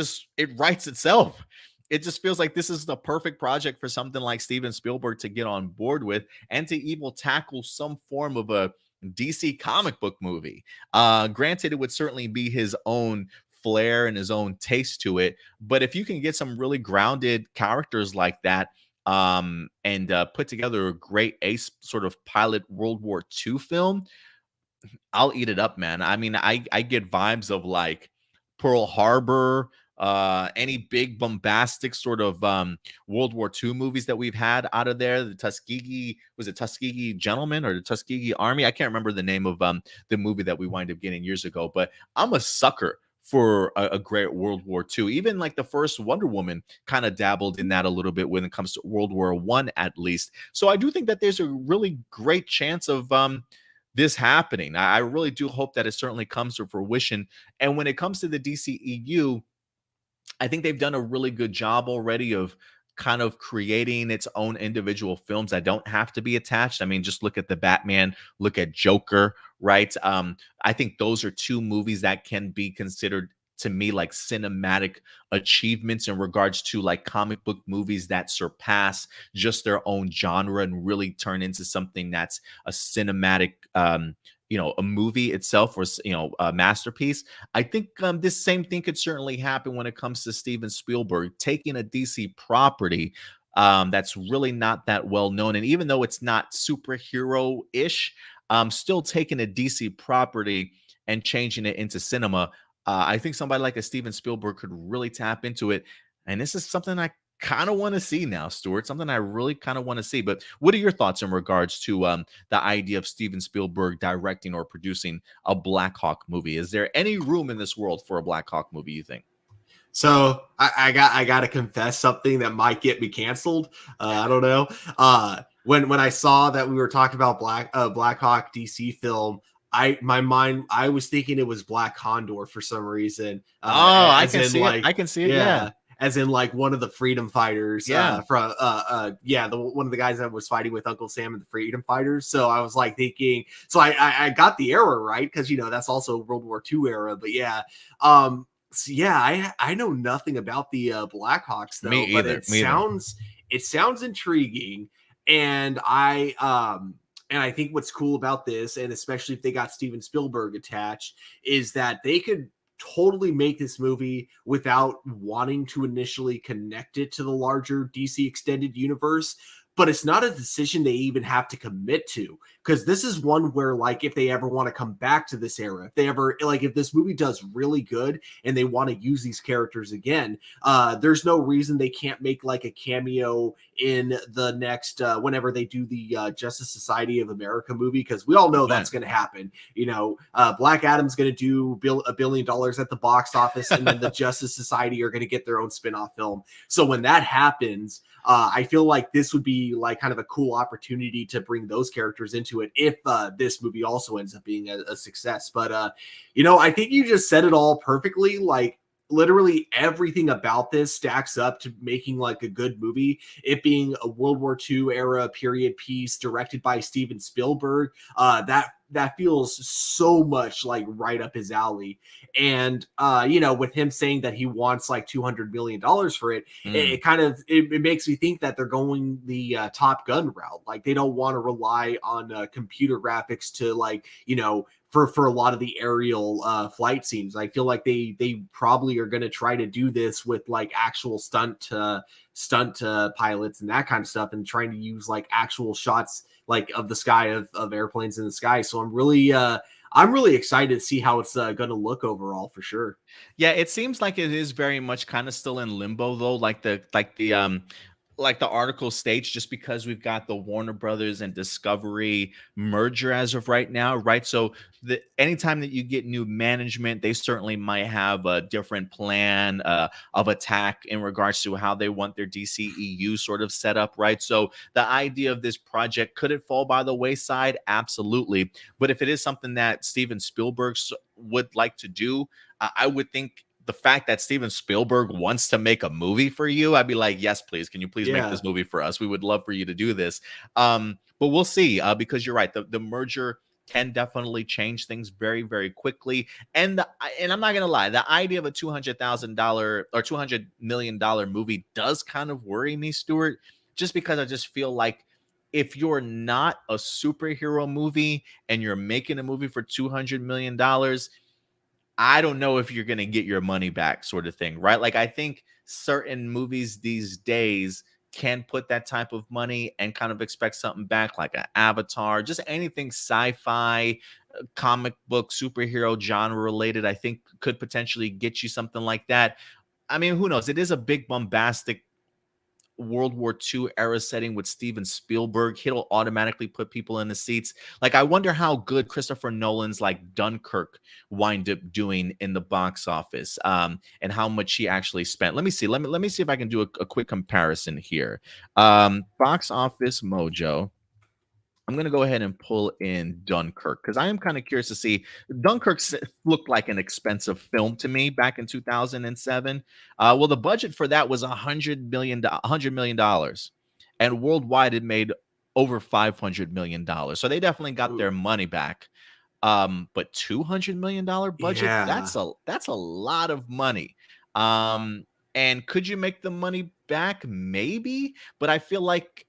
writes itself. It just feels like this is the perfect project for something like Steven Spielberg to get on board with, and to even tackle some form of a DC comic book movie. Granted, it would certainly be his own flair and his own taste to it, but if you can get some really grounded characters like that, and put together a great ace sort of pilot World War II film, I'll eat it up, man. I mean, I get vibes of like Pearl Harbor, any big bombastic sort of World War II movies that we've had out of there. The Tuskegee, was it Tuskegee Gentlemen or the Tuskegee Army? I can't remember the name of the movie that we wind up getting years ago, but I'm a sucker for a great World War II. Even like the first Wonder Woman kind of dabbled in that a little bit when it comes to World War One, at least. So I do think that there's a really great chance of this happening. I really do hope that it certainly comes to fruition. And when it comes to the DCEU, I think they've done a really good job already of kind of creating its own individual films that don't have to be attached. I mean, just look at the Batman, look at Joker, right? I think those are two movies that can be considered to me like cinematic achievements in regards to like comic book movies that surpass just their own genre and really turn into something that's a cinematic a movie itself, or a masterpiece. I think this same thing could certainly happen when it comes to Steven Spielberg taking a DC property that's really not that well known. And even though it's not superhero ish, still taking a DC property and changing it into cinema. I think somebody like a Steven Spielberg could really tap into it. And this is something I kind of want to see now, Stuart. Something I really kind of want to see. But what are your thoughts in regards to the idea of Steven Spielberg directing or producing a Blackhawk movie? Is there any room in this world for a Blackhawk movie, you think? So I got to confess something that might get me canceled. I don't know. When I saw that we were talking about Blackhawk DC film, I was thinking it was Black Condor for some reason. Oh, I As can in see it. like I can see it. Yeah. yeah, as in like one of the freedom fighters Yeah. from the one of the guys that was fighting with Uncle Sam and the freedom fighters. So I was like thinking, so I got the era right, because that's also World War II era. But yeah, so yeah, I know nothing about the Blackhawks Me though, but either. Me either. it sounds intriguing, and I think what's cool about this, and especially if they got Steven Spielberg attached, is that they could totally make this movie without wanting to initially connect it to the larger DC extended universe. But it's not a decision they even have to commit to, because this is one where, like, if they ever want to come back to this era, if this movie does really good and they want to use these characters again, there's no reason they can't make like a cameo in the next whenever they do the Justice Society of America movie, because we all know that's going to happen. Black Adam's going to do $1 billion at the box office, and then the Justice Society are going to get their own spin-off film. So when that happens, I feel like this would be like kind of a cool opportunity to bring those characters into it if this movie also ends up being a success. But I think you just said it all perfectly. Like, literally everything about this stacks up to making like a good movie. It being a World War II era period piece directed by Steven Spielberg, that feels so much like right up his alley. And with him saying that he wants like $200 million for it, it kind of it makes me think that they're going the Top Gun route. Like, they don't want to rely on computer graphics to, like, for a lot of the aerial flight scenes. I feel like they probably are going to try to do this with like actual stunt pilots and that kind of stuff, and trying to use like actual shots like of the sky of airplanes in the sky. So I'm really excited to see how it's going to look overall, for sure. Yeah, it seems like it is very much kind of still in limbo though, like the article states, just because we've got the Warner Brothers and Discovery merger as of right now, right? So anytime that you get new management, they certainly might have a different plan of attack in regards to how they want their DCEU sort of set up, right? So the idea of this project, could it fall by the wayside? Absolutely. But if it is something that Steven Spielberg would like to do, I would think the fact that Steven Spielberg wants to make a movie for you, I'd be like, yes, please. Can you please make Yeah. this movie for us? We would love for you to do this. But we'll see, because you're right. The merger can definitely change things very, very quickly. And I'm not gonna lie, the idea of a $200,000 or $200 million movie does kind of worry me, Stuart, just because I just feel like if you're not a superhero movie and you're making a movie for $200 million, I don't know if you're going to get your money back, sort of thing, right? Like, I think certain movies these days can put that type of money and kind of expect something back, like an Avatar, just anything sci-fi, comic book, superhero genre related. I think could potentially get you something like that. I mean, who knows? It is a big bombastic World War II era setting with Steven Spielberg, he'll automatically put people in the seats. Like, I wonder how good Christopher Nolan's like Dunkirk wind up doing in the box office, and how much he actually spent. Let me see. Let me see if I can do a quick comparison here. Box Office Mojo. I'm going to go ahead and pull in Dunkirk because I am kind of curious to see. Dunkirk looked like an expensive film to me back in 2007. Well, the budget for that was $100 million, and worldwide it made over $500 million. So they definitely got their Ooh, money back. But $200 million budget, yeah. that's a lot of money. And could you make the money back? Maybe, but I feel like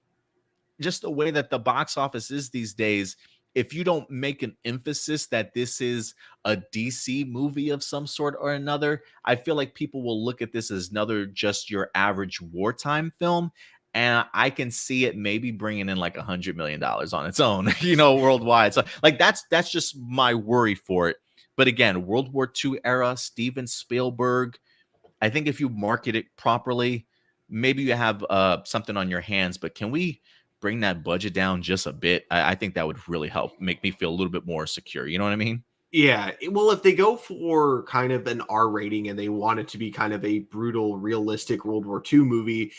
just the way that the box office is these days, if you don't make an emphasis that this is a DC movie of some sort or another, I feel like people will look at this as another just your average wartime film. And I can see it maybe bringing in like $100 million on its own, worldwide. So like that's just my worry for it. But again, World War II era, Steven Spielberg, I think if you market it properly, maybe you have something on your hands. But can we bring that budget down just a bit? I think that would really help make me feel a little bit more secure. You know what I mean? Yeah, well, if they go for kind of an R rating and they want it to be kind of a brutal, realistic World War II movie,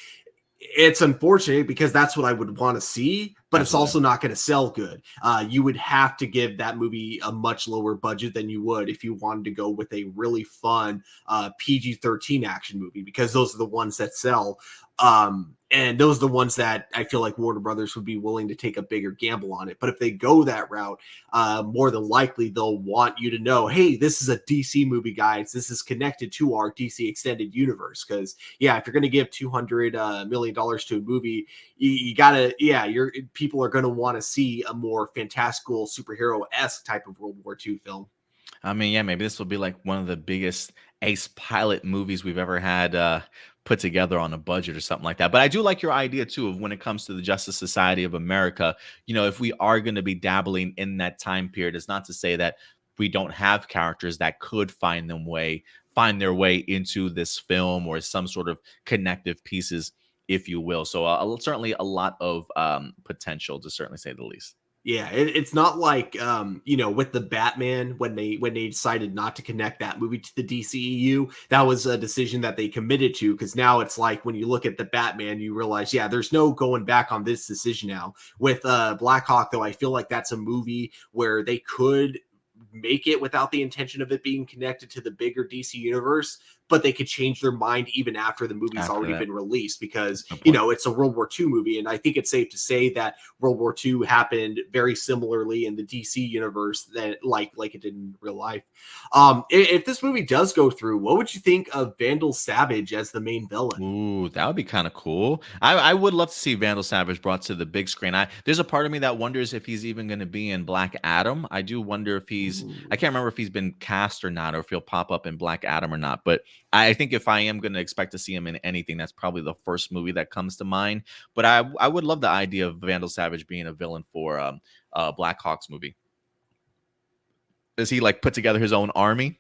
it's unfortunate because that's what I would want to see, but it's Absolutely. also not going to sell good. You would have to give that movie a much lower budget than you would if you wanted to go with a really fun PG-13 action movie, because those are the ones that sell. And those are the ones that I feel like Warner Brothers would be willing to take a bigger gamble on it. But if they go that route, more than likely they'll want you to know, hey, this is a DC movie, guys. This is connected to our DC extended universe. Because yeah, if you're going to give $200 million to a movie, you gotta, yeah, your people are going to want to see a more fantastical superhero-esque type of World War II film. I mean, yeah, maybe this will be like one of the biggest ace pilot movies we've ever had put together on a budget or something like that. But I do like your idea too of when it comes to the Justice Society of America. If we are going to be dabbling in that time period, it's not to say that we don't have characters that could find their way into this film or some sort of connective pieces, if you will. So certainly a lot of potential, to certainly say the least. Yeah, it's not like with the Batman when they decided not to connect that movie to the DCEU, that was a decision that they committed to, because now it's like when you look at the Batman, you realize, yeah, there's no going back on this decision now. With Blackhawk, though, I feel like that's a movie where they could make it without the intention of it being connected to the bigger DC universe, but they could change their mind even after the movie's After already that, been released, because no point. it's a World War II movie, and I think it's safe to say that World War II happened very similarly in the DC universe that like it did in real life. If this movie does go through, what would you think of Vandal Savage as the main villain? Ooh, that would be kind of cool. I would love to see Vandal Savage brought to the big screen. There's a part of me that wonders if he's even going to be in Black Adam. I do wonder if I Ooh. can't remember if he's been cast or not, or if he'll pop up in Black Adam or not. But I think if I am going to expect to see him in anything, that's probably the first movie that comes to mind. But I would love the idea of Vandal Savage being a villain for Black Hawk's movie. Does he like put together his own army?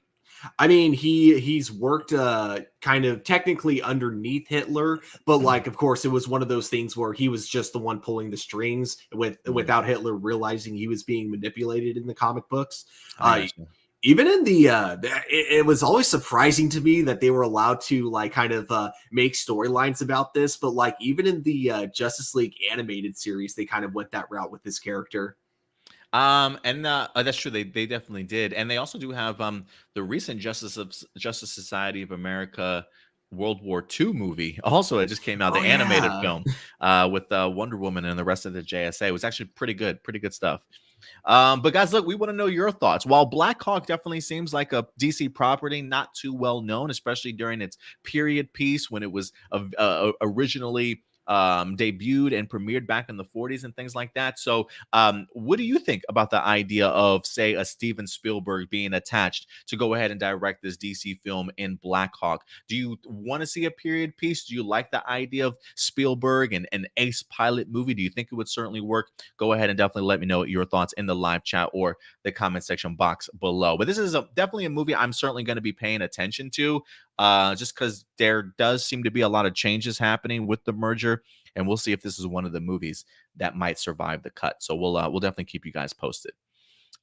I mean, he's worked kind of technically underneath Hitler, but like, of course, it was one of those things where he was just the one pulling the strings Mm, without Hitler realizing he was being manipulated in the comic books. I Uh, got you. Even in it was always surprising to me that they were allowed to like kind of make storylines about this, but like even in the Justice League animated series, they kind of went that route with this character. And that's true. They definitely did, and they also do have the recent Justice Society of America World War II movie. Also, it just came out, the Oh animated yeah. film with Wonder Woman and the rest of the JSA. It was actually pretty good stuff. But guys, look, we want to know your thoughts. While Black Hawk definitely seems like a DC property, not too well known, especially during its period piece when it was originally debuted and premiered back in the 40s and things like that. So, what do you think about the idea of, say, a Steven Spielberg being attached to go ahead and direct this DC film in Black Hawk? Do you want to see a period piece? Do you like the idea of Spielberg and an ace pilot movie? Do you think it would certainly work? Go ahead and definitely let me know your thoughts in the live chat or the comment section box below. But this is definitely a movie I'm certainly going to be paying attention to. just because there does seem to be a lot of changes happening with the merger, and we'll see if this is one of the movies that might survive the cut. So we'll definitely keep you guys posted.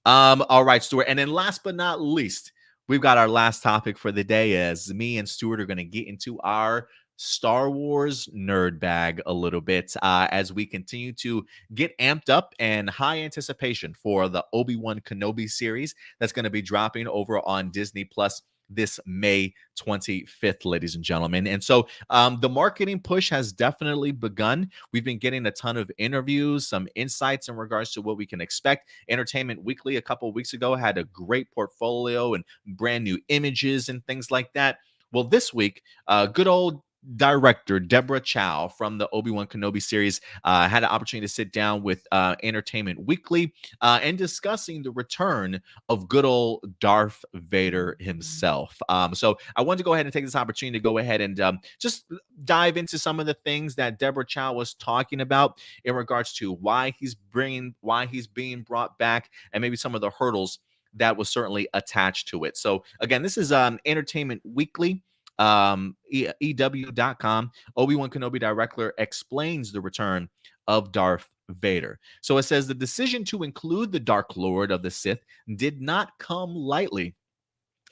All right, Stuart. And then last but not least, we've got our last topic for the day as me and Stuart are going to get into our Star Wars nerd bag a little bit as we continue to get amped up and high anticipation for the Obi-Wan Kenobi series that's going to be dropping over on Disney Plus this May 25th, ladies and gentlemen. And so the marketing push has definitely begun. We've been getting a ton of interviews, some insights in regards to what we can expect. Entertainment Weekly a couple of weeks ago had a great portfolio and brand new images and things like that. Well, this week, good old director Deborah Chow from the Obi-Wan Kenobi series had an opportunity to sit down with Entertainment Weekly and discussing the return of good old Darth Vader himself. So I wanted to go ahead and take this opportunity to go ahead and just dive into some of the things that Deborah Chow was talking about in regards to why he's being brought back, and maybe some of the hurdles that was certainly attached to it. So again, this is Entertainment Weekly. EW.com. Obi-Wan Kenobi director explains the return of Darth Vader. So it says the decision to include the Dark Lord of the Sith did not come lightly.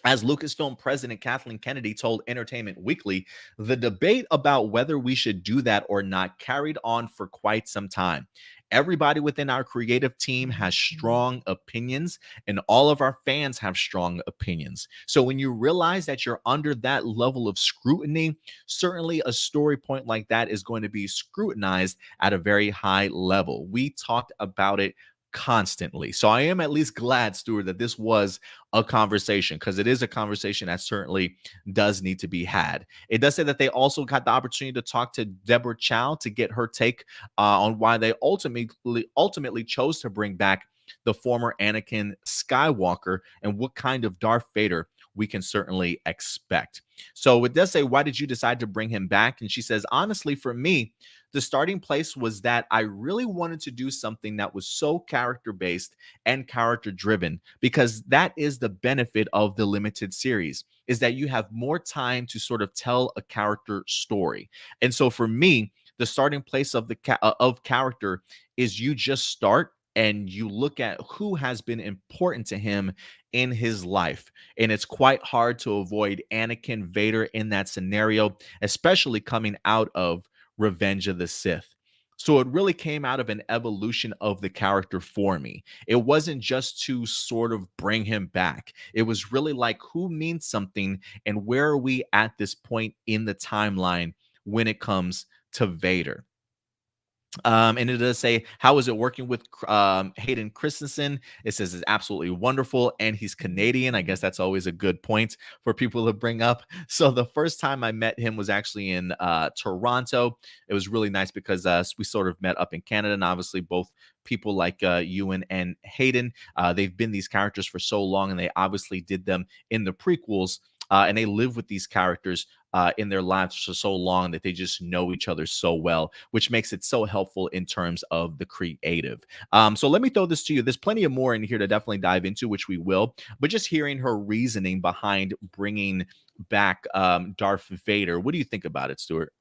As Lucasfilm president Kathleen Kennedy told Entertainment Weekly, the debate about whether we should do that or not carried on for quite some time. Everybody within our creative team has strong opinions, and all of our fans have strong opinions. So when you realize that you're under that level of scrutiny, certainly a story point like that is going to be scrutinized at a very high level. We talked about it constantly. So I am at least glad, Stuart, that this was a conversation, because it is a conversation that certainly does need to be had. It does say that they also got the opportunity to talk to Deborah Chow to get her take on why they ultimately chose to bring back the former Anakin Skywalker and what kind of Darth Vader we can certainly expect. So it does say, why did you decide to bring him back? And she says, honestly, for me, the starting place was that I really wanted to do something that was so character-based and character-driven, because that is the benefit of the limited series, is that you have more time to sort of tell a character story. And so for me, the starting place of of character is you just start and you look at who has been important to him in his life. And it's quite hard to avoid Anakin Vader in that scenario, especially coming out of Revenge of the Sith. So it really came out of an evolution of the character for me. It wasn't just to sort of bring him back. It was really like, who means something and where are we at this point in the timeline when it comes to Vader? And it does say, how is it working with Hayden Christensen? It says it's absolutely wonderful, and he's Canadian. I guess that's always a good point for people to bring up. So the first time I met him was actually in Toronto. It was really nice because we sort of met up in Canada, and obviously both people like Ewan and Hayden, they've been these characters for so long, and they obviously did them in the prequels. And they live with these characters in their lives for so long that they just know each other so well, which makes it so helpful in terms of the creative. So let me throw this to you. There's plenty of more in here to definitely dive into, which we will. But just hearing her reasoning behind bringing back Darth Vader, what do you think about it, Stuart?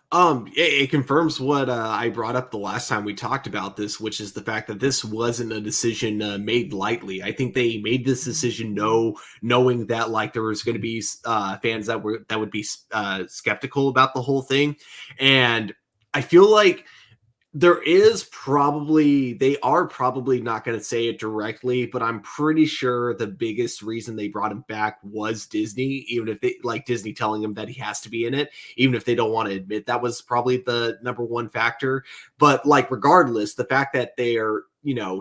It confirms what I brought up the last time we talked about this, which is the fact that this wasn't a decision made lightly. I think they made this decision knowing that like there was going to be fans that would be skeptical about the whole thing, and I feel like they are probably not going to say it directly, but I'm pretty sure the biggest reason they brought him back was Disney, even if they like Disney telling him that he has to be in it, even if they don't want to admit that was probably the number one factor. But like, regardless, the fact that they're,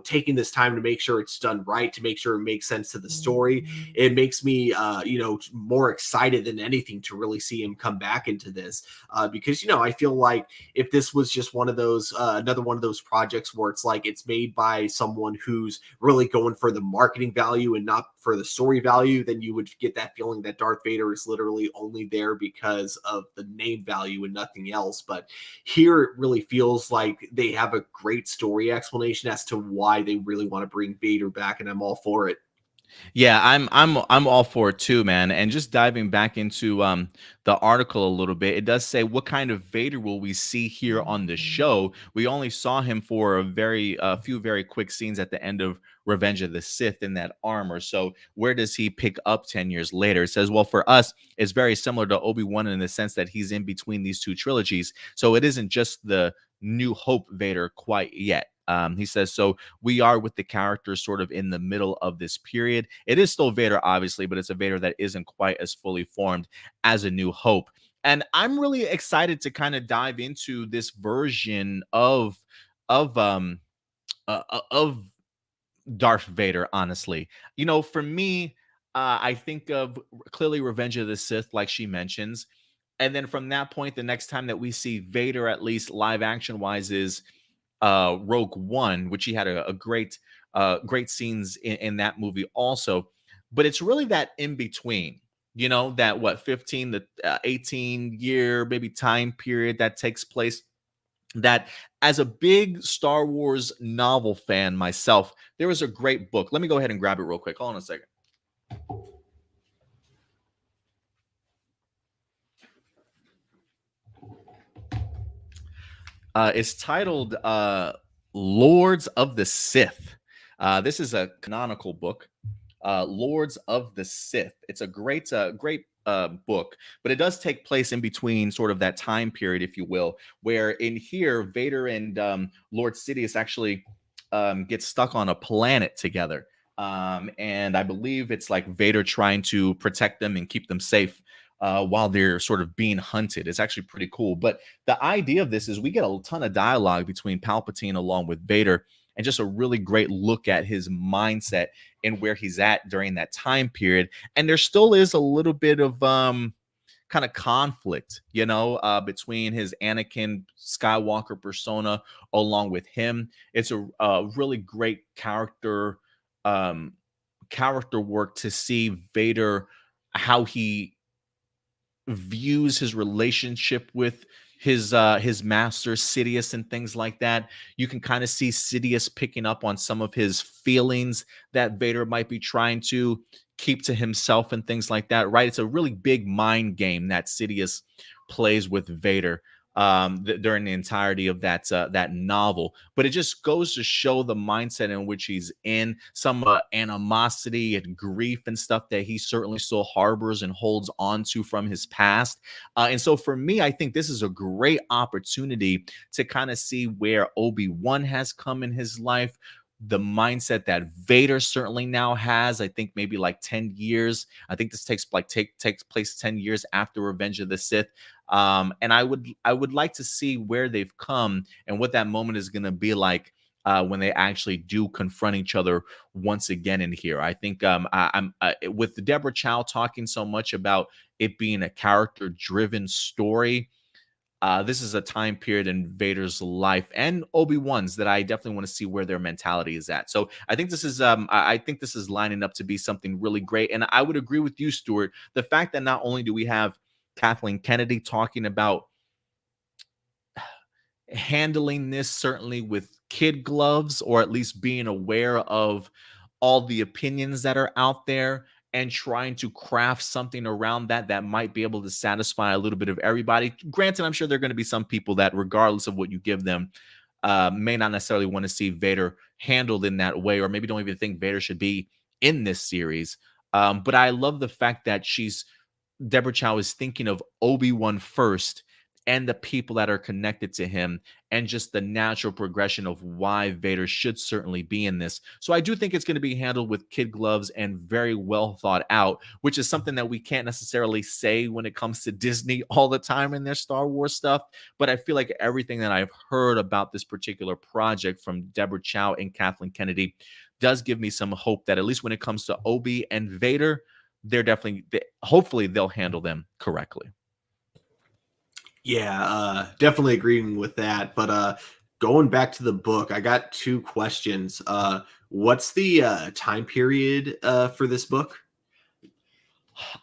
taking this time to make sure it's done right, to make sure it makes sense to the story, it makes me, more excited than anything to really see him come back into this. Because, I feel like if this was just one of those, another one of those projects where it's like it's made by someone who's really going for the marketing value and not for the story value, then you would get that feeling that Darth Vader is literally only there because of the name value and nothing else. But here it really feels like they have a great story explanation as to why they really want to bring Vader back, and I'm all for it. Yeah, I'm all for it too, man. And just diving back into the article a little bit, it does say what kind of Vader will we see here on the show. We only saw him for a few very quick scenes at the end of Revenge of the Sith in that armor. So where does he pick up 10 years later? It says, well, for us, it's very similar to Obi-Wan in the sense that he's in between these two trilogies. So it isn't just the New Hope Vader quite yet. He says, so we are with the characters sort of in the middle of this period. It is still Vader, obviously, but it's a Vader that isn't quite as fully formed as A New Hope. And I'm really excited to kind of dive into this version of of Darth Vader, honestly. For me, I think of clearly Revenge of the Sith, like she mentions. And then from that point, the next time that we see Vader, at least live action wise, is Rogue One, which he had a great great scenes in that movie also. But it's really that in between, that what 15 to 18 year maybe time period that takes place. That as a big Star Wars novel fan myself, there was a great book. Let me go ahead and grab it real quick. Hold on a second. It's titled Lords of the Sith. This is a canonical book, Lords of the Sith. It's a great book, but it does take place in between sort of that time period, if you will, where in here, Vader and Lord Sidious actually get stuck on a planet together. And I believe it's like Vader trying to protect them and keep them safe while they're sort of being hunted. It's actually pretty cool. But the idea of this is we get a ton of dialogue between Palpatine along with Vader, and just a really great look at his mindset and where he's at during that time period. And there still is a little bit of kind of conflict, between his Anakin Skywalker persona along with him. It's a really great um, character work to see Vader, how he views his relationship with his master Sidious and things like that. You can kind of see Sidious picking up on some of his feelings that Vader might be trying to keep to himself and things like that, right? It's a really big mind game that Sidious plays with Vader during the entirety of that novel. But it just goes to show the mindset in which he's in, some animosity and grief and stuff that he certainly still harbors and holds on to from his past. And so for me, I think this is a great opportunity to kind of see where Obi-Wan has come in his life, the mindset that Vader certainly now has. I think maybe like 10 years. I think this takes place 10 years after Revenge of the Sith. And I would like to see where they've come and what that moment is going to be like when they actually do confront each other once again in here. I think I'm with Deborah Chow talking so much about it being a character-driven story. This is a time period in Vader's life and Obi-Wan's that I definitely want to see where their mentality is at. So I think this is I think this is lining up to be something really great. And I would agree with you, Stuart. The fact that not only do we have Kathleen Kennedy talking about handling this certainly with kid gloves, or at least being aware of all the opinions that are out there and trying to craft something around that might be able to satisfy a little bit of everybody. Granted, I'm sure there are going to be some people that, regardless of what you give them, may not necessarily want to see Vader handled in that way, or maybe don't even think Vader should be in this series. But I love the fact that Deborah Chow is thinking of Obi-Wan first and the people that are connected to him, and just the natural progression of why Vader should certainly be in this. So I do think it's going to be handled with kid gloves and very well thought out, which is something that we can't necessarily say when it comes to Disney all the time in their Star Wars stuff. But I feel like everything that I've heard about this particular project from Deborah Chow and Kathleen Kennedy does give me some hope that, at least when it comes to Obi and Vader, hopefully they'll handle them correctly. Yeah, definitely agreeing with that. But going back to the book, I got two questions. What's the time period for this book?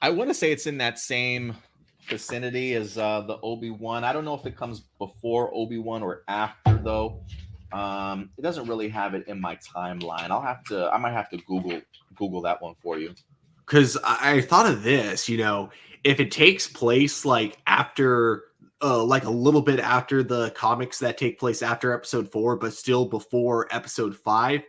I want to say it's in that same vicinity as the Obi-Wan. I don't know if it comes before Obi-Wan or after, though. It doesn't really have it in my timeline. I might have to Google that one for you. Because I thought of this, if it takes place like after, like a little bit after the comics that take place after episode 4, but still before episode 5,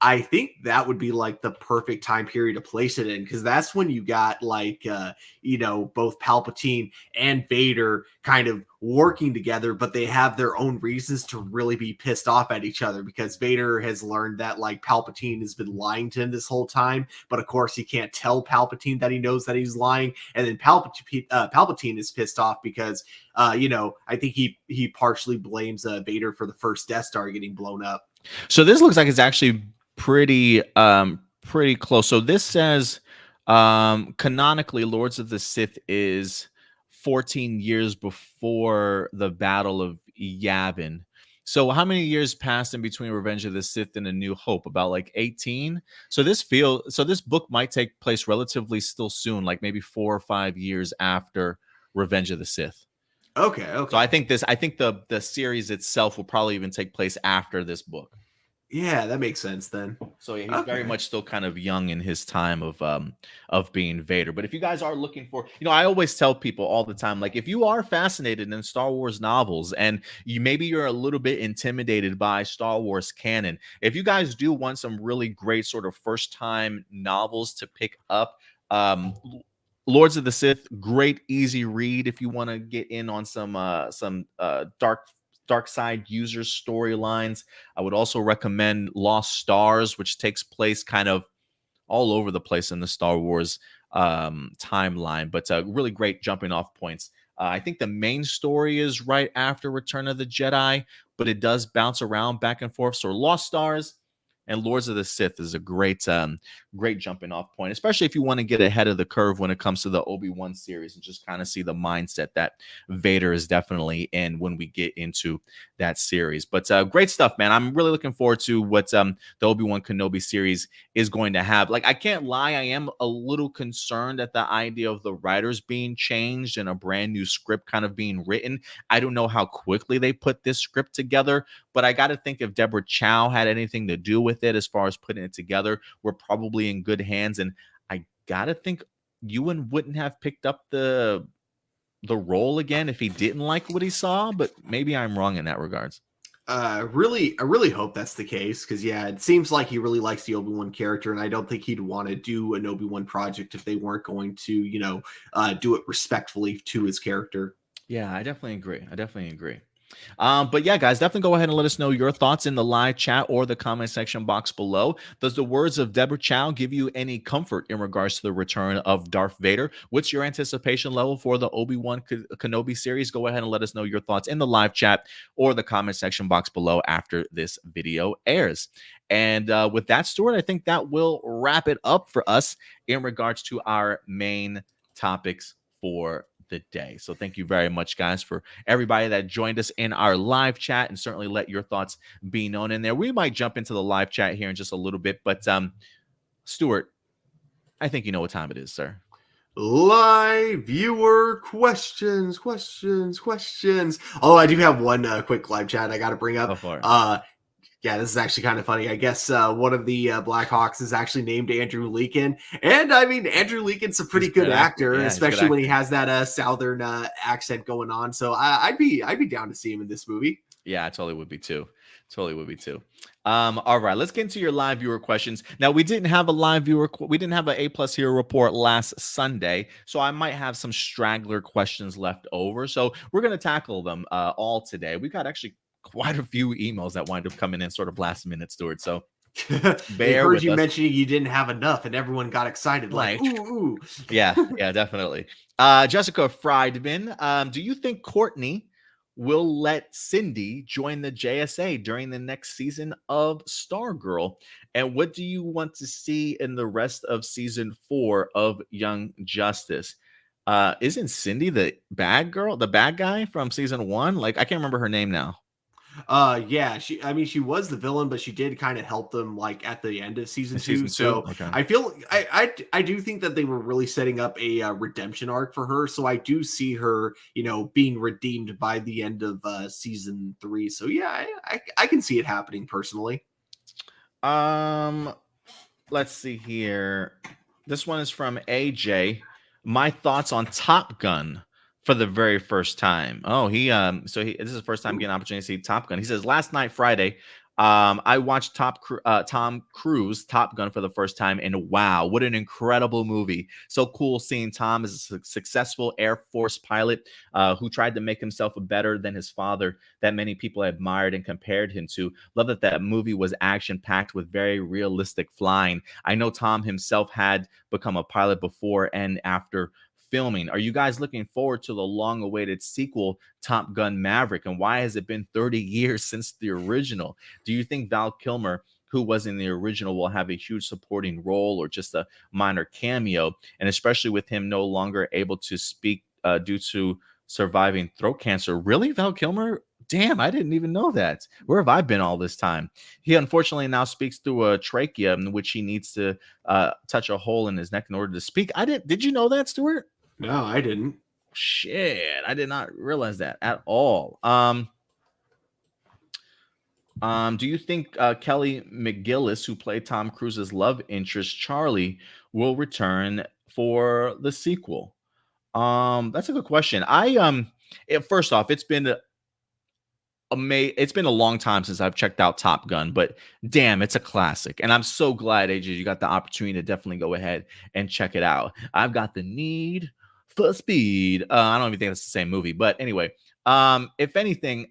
I think that would be like the perfect time period to place it in, because that's when you got like, both Palpatine and Vader kind of working together, but they have their own reasons to really be pissed off at each other, because Vader has learned that like Palpatine has been lying to him this whole time, but of course he can't tell Palpatine that he knows that he's lying. And then Palpatine is pissed off because I think he partially blames Vader for the first Death Star getting blown up. So this looks like it's actually pretty close. So this says canonically Lords of the Sith is 14 years before the Battle of Yavin. So how many years passed in between Revenge of the Sith and A New Hope? About like 18. So this book might take place relatively still soon, like maybe 4 or 5 years after Revenge of the Sith. Okay. So I think the series itself will probably even take place after this book. Yeah, that makes sense then. So yeah, he's very much still kind of young in his time of being Vader. But if you guys are looking for, I always tell people all the time, like if you are fascinated in Star Wars novels and you're a little bit intimidated by Star Wars canon, if you guys do want some really great sort of first time novels to pick up, Lords of the Sith, great easy read if you want to get in on some dark side user storylines. I would also recommend Lost Stars, which takes place kind of all over the place in the Star Wars timeline, but really great jumping off points. I think the main story is right after Return of the Jedi, but it does bounce around back and forth. So Lost Stars and Lords of the Sith is a great jumping off point, especially if you want to get ahead of the curve when it comes to the Obi-Wan series and just kind of see the mindset that Vader is definitely in when we get into that series. But great stuff, man. I'm really looking forward to what the Obi-Wan Kenobi series is going to have. Like, I can't lie, I am a little concerned at the idea of the writers being changed and a brand new script kind of being written. I don't know how quickly they put this script together, but I got to think if Deborah Chow had anything to do with it as far as putting it together, we're probably in good hands. And I got to think Ewan wouldn't have picked up the role again if he didn't like what he saw, but maybe I'm wrong in that regards. I really hope that's the case, because yeah, it seems like he really likes the Obi-Wan character, and I don't think he'd want to do an Obi-Wan project if they weren't going to, do it respectfully to his character. Yeah, I definitely agree. But yeah, guys, definitely go ahead and let us know your thoughts in the live chat or the comment section box below. Does the words of Deborah Chow give you any comfort in regards to the return of Darth Vader? What's your anticipation level for the Obi-Wan Kenobi series? Go ahead and let us know your thoughts in the live chat or the comment section box below after this video airs. And with that, Stuart, I think that will wrap it up for us in regards to our main topics for the day. So thank you very much, guys, for everybody that joined us in our live chat, and certainly let your thoughts be known in there. We might jump into the live chat here in just a little bit, but Stuart, I think you know what time it is, sir. Live viewer questions. Oh, I do have one quick live chat I got to bring up. Yeah, this is actually kind of funny. I guess one of the Blackhawks is actually named Andrew Lincoln. And I mean, Andrew Lincoln's a pretty good actor, especially when he has that Southern accent going on. So I'd be down to see him in this movie. Yeah, I totally would be too. All right, let's get into your live viewer questions. Now, we didn't have a live viewer. We didn't have an A+ Hero Report last Sunday, so I might have some straggler questions left over. So we're going to tackle them all today. We got actually quite a few emails that wind up coming in sort of last minute, Stuart. So they heard you mentioning you didn't have enough, and everyone got excited. Like, ooh. Yeah, definitely. Jessica Friedman, do you think Courtney will let Cindy join the JSA during the next season of Stargirl? And what do you want to see in the rest of season 4 of Young Justice? Isn't Cindy the bad guy from season 1? Like, I can't remember her name now. Yeah, she was the villain, but she did kind of help them like at the end of season 2. Season 2? So okay. I feel I do think that they were really setting up a redemption arc for her. So I do see her, being redeemed by the end of season 3. So yeah, I can see it happening personally. let's see here. This one is from AJ. My thoughts on Top Gun for the very first time. Oh, this is the first time Ooh. getting an opportunity to see Top Gun. He says last night Friday, I watched Tom Cruise Top Gun for the first time, and wow, what an incredible movie! So cool seeing Tom as a successful Air Force pilot who tried to make himself better than his father that many people admired and compared him to. Love that movie was action packed with very realistic flying. I know Tom himself had become a pilot before and after filming. Are you guys looking forward to the long awaited sequel, Top Gun Maverick? And why has it been 30 years since the original? Do you think Val Kilmer, who was in the original, will have a huge supporting role or just a minor cameo? And especially with him no longer able to speak due to surviving throat cancer. Really, Val Kilmer? Damn, I didn't even know that. Where have I been all this time? He unfortunately now speaks through a trachea, in which he needs to touch a hole in his neck in order to speak. I did. Did you know that, Stuart? No, I didn't. Shit, I did not realize that at all. Do you think Kelly McGillis, who played Tom Cruise's love interest Charlie, will return for the sequel? That's a good question. First off, it's been a long time since I've checked out Top Gun, but damn, it's a classic. And I'm so glad, AJ, you got the opportunity to definitely go ahead and check it out. I've got the need for speed. I don't even think that's the same movie, but anyway, if anything,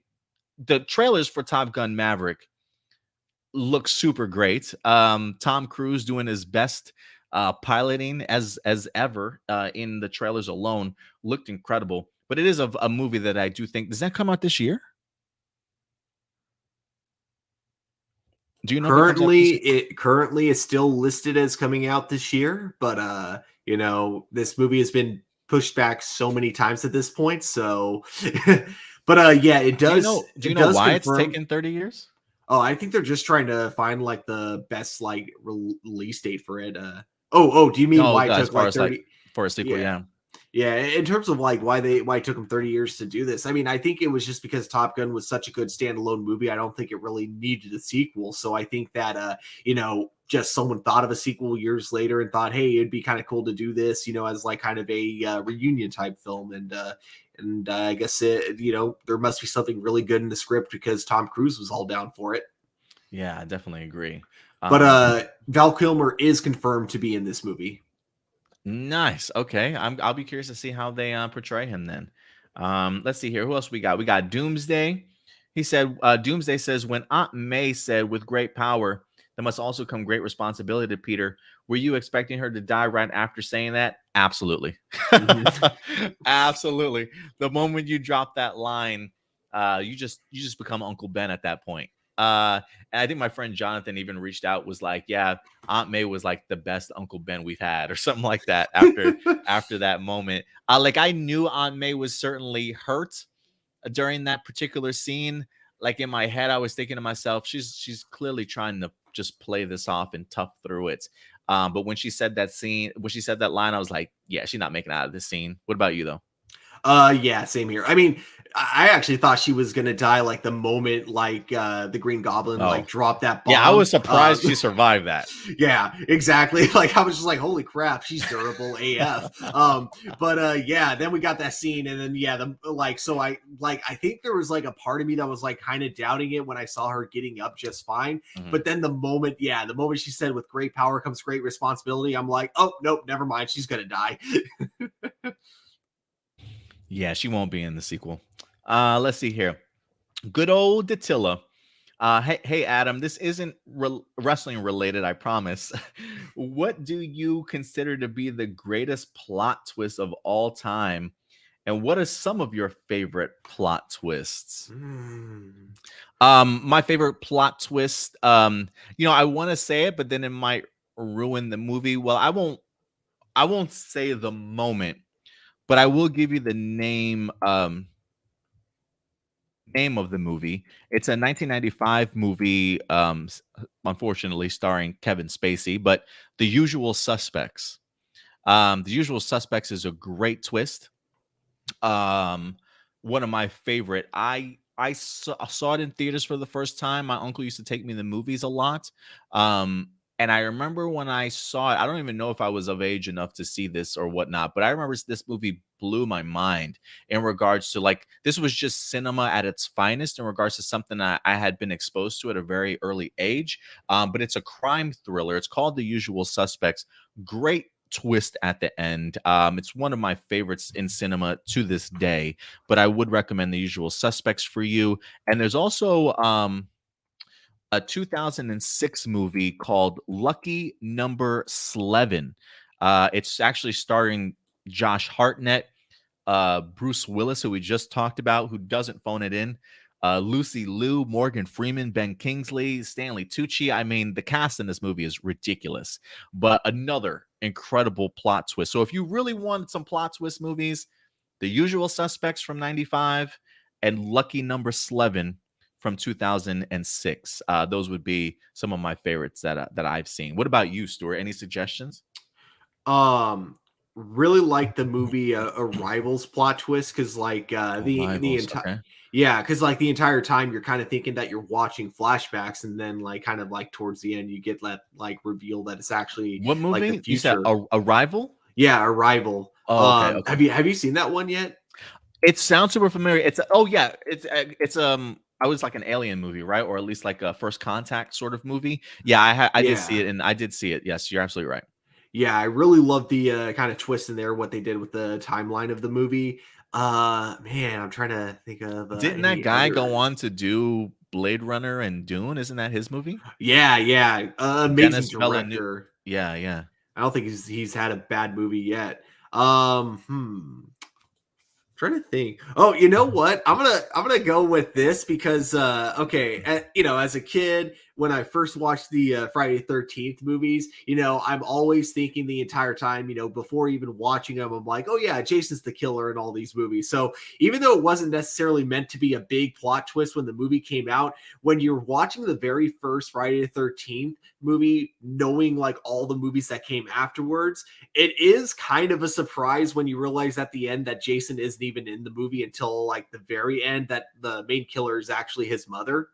the trailers for Top Gun Maverick look super great. Tom Cruise doing his best piloting as ever in the trailers alone looked incredible. But it is a movie that I do think, does that come out this year? Do you know if it comes out this year? Currently is still listed as coming out this year, but this movie has been pushed back so many times at this point. So, but yeah, it does. Do you It know does why confirm. it's taken 30 years? Oh, I think they're just trying to find like the best like release date for it. Oh, do you mean No, why it as took far like as like 30? for a sequel, Yeah. yeah. Yeah, in terms of like why it took them 30 years to do this. I mean, I think it was just because Top Gun was such a good standalone movie. I don't think it really needed a sequel. So I think that just someone thought of a sequel years later and thought, hey, it'd be kind of cool to do this, as like kind of a reunion type film. And I guess there must be something really good in the script because Tom Cruise was all down for it. Yeah, I definitely agree. But Val Kilmer is confirmed to be in this movie. Nice. Okay. I'll be curious to see how they portray him then. Let's see here. Who else we got? We got Doomsday. He said, Doomsday says, when Aunt May said, with great power, there must also come great responsibility, Peter. Were you expecting her to die right after saying that? Absolutely. Mhm. Absolutely. The moment you drop that line, you just become Uncle Ben at that point. And I think my friend Jonathan even reached out, was like, yeah, Aunt May was like the best Uncle Ben we've had, or something like that after that moment. Like, I knew Aunt May was certainly hurt during that particular scene. Like, in my head, I was thinking to myself, she's clearly trying to just play this off and tough through it. But when she said that line, I was like, yeah, she's not making it out of this scene. What about you though? Yeah, same here. I mean, I actually thought she was gonna die like the moment like the Green Goblin like Oh, dropped that yeah, I was bomb. surprised she survived that. Yeah, exactly. Like I was just like, holy crap, she's durable AF. But yeah, then we got that scene, and then yeah, I think there was like a part of me that was like kind of doubting it when I saw her getting up just fine. Mhm. But then the moment she said, with great power comes great responsibility, I'm like, oh nope, never mind, she's gonna die. Yeah, she won't be in the sequel. Let's see here. Good old Datilla. Hey, Adam, this isn't wrestling related, I promise. What do you consider to be the greatest plot twist of all time? And what are some of your favorite plot twists? Mm. My favorite plot twist, I want to say it, but then it might ruin the movie. Well, I won't say the moment, but I will give you the name of the movie. It's a 1995 movie, unfortunately starring Kevin Spacey, but The Usual Suspects. The Usual Suspects is a great twist. Um, One of my favorite. I saw it in theaters for the first time. My uncle used to take me to the movies a lot. And I remember when I saw it, I don't even know if I was of age enough to see this or whatnot, but I remember this movie blew my mind in regards to like this was just cinema at its finest in regards to something I had been exposed to at a very early age. But it's a crime thriller. It's called The Usual Suspects. Great twist at the end. It's one of my favorites in cinema to this day, but I would recommend The Usual Suspects for you. And there's also a 2006 movie called Lucky Number 11. It's actually starring Josh Hartnett, Bruce Willis, who we just talked about, who doesn't phone it in, Lucy Liu, Morgan Freeman, Ben Kingsley, Stanley Tucci. I mean, the cast in this movie is ridiculous, but another incredible plot twist. So if you really want some plot twist movies, The Usual Suspects from 95 and Lucky Number 11 from 2006. Those would be some of my favorites that I've seen. What about you, Stuart? Any suggestions? Um, really like the movie Arrival's plot twist because like the Rivals. entire Okay. yeah, because like the entire time you're kind of thinking that you're watching flashbacks, and then like kind of like towards the end you get that like reveal that it's actually What like the movie? You said future. Arrival? Yeah, Arrival. Oh, okay, okay. Have you seen that one yet? It sounds super familiar. Oh yeah, it's I was like an alien movie, right? Or at least like a first contact sort of movie. Yeah, I did see Yeah. it, and I did see it. Yes, you're absolutely right. Yeah, I really love the kind of twist in there, what they did with the timeline of the movie. Man, I'm trying to think of Didn't that any guy go on others. to do Blade Runner and Dune? Isn't that his movie? Yeah, yeah, amazing Dennis Villeneuve. director. Yeah, yeah. I don't think he's had a bad movie yet. Trying to think. Oh, you know what? I'm gonna go with this because okay, you know, as a kid when I first watched the Friday the 13th movies, you know, I'm always thinking the entire time, you know, before even watching them, I'm like, oh yeah, Jason's the killer in all these movies. So even though it wasn't necessarily meant to be a big plot twist when the movie came out, when you're watching the very first Friday the 13th movie, knowing like all the movies that came afterwards, it is kind of a surprise when you realize at the end that Jason isn't even in the movie until like the very end, that the main killer is actually his mother.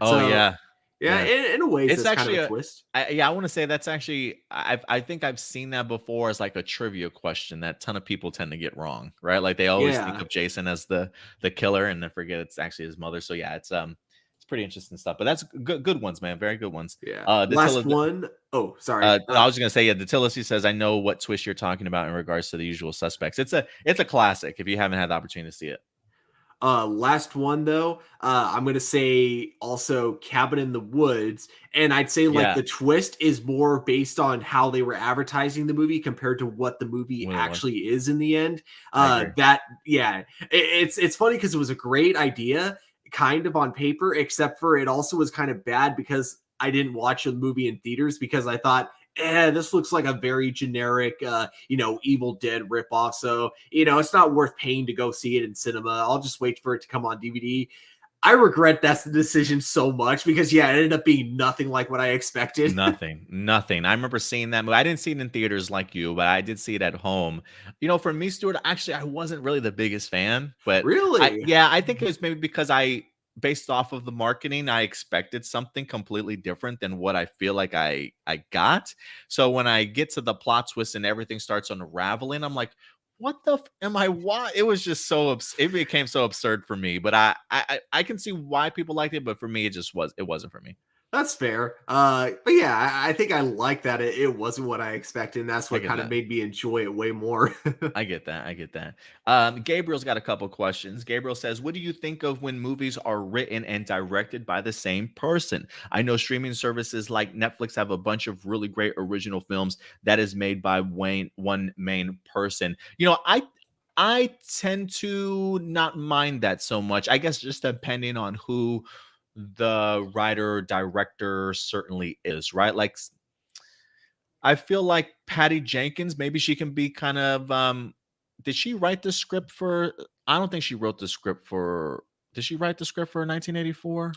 Oh So yeah, yeah, yeah. in a ways It's that's kind of actually a a twist. yeah, I wanna say that's actually I think I've seen that before as, like, a trivia question that ton of people tend to get wrong, right? Like, they always think Yeah. of Jason as the killer and then forget it's actually his mother, so, yeah, it's pretty interesting stuff, but that's good ones, man, very good ones. Yeah. The Last Tilla one. Oh, sorry. I was gonna say, yeah, the Tillis, says, "I know what twist you're talking about in regards to The Usual Suspects." It's a classic if you haven't had the opportunity to see it. Last one though, I'm gonna say also Cabin in the Woods, and I'd say like Yeah, the twist is more based on how they were advertising the movie compared to what the movie when it was. actually is in the end. I agree. That yeah, it's funny because it was a great idea, kind of on paper, except for it also was kind of bad because I didn't watch the movie in theaters because I thought, this looks like a very generic, you know, Evil Dead ripoff. So, you know, it's not worth paying to go see it in cinema. I'll just wait for it to come on DVD. I regret that's the decision so much because, yeah, it ended up being nothing like what I expected. Nothing, nothing. I remember seeing that movie. I didn't see it in theaters like you, but I did see it at home. You know, for me, Stuart, actually, I wasn't really the biggest fan, but Really? yeah, I think it was maybe because based off of the marketing, I expected something completely different than what I feel like I got. So when I get to the plot twist and everything starts unraveling, I'm like, what the am I? Why? It was just so it became so absurd for me. But I can see why people liked it, but for me, it wasn't for me. That's fair. But yeah, I think I like that it wasn't what I expected, and that's I what get kind of that. made me enjoy it way more. I get that. I get that. Gabriel's got a couple questions. Gabriel says, "What do you think of when movies are written and directed by the same person? I know streaming services like Netflix have a bunch of really great original films that is made by one main person. You know, I tend to not mind that so much. I guess just depending on who the writer or director certainly is, right? Like I feel like Patty Jenkins, maybe she can be kind of did she write the script for I don't think she wrote the script for did she write the script for 1984?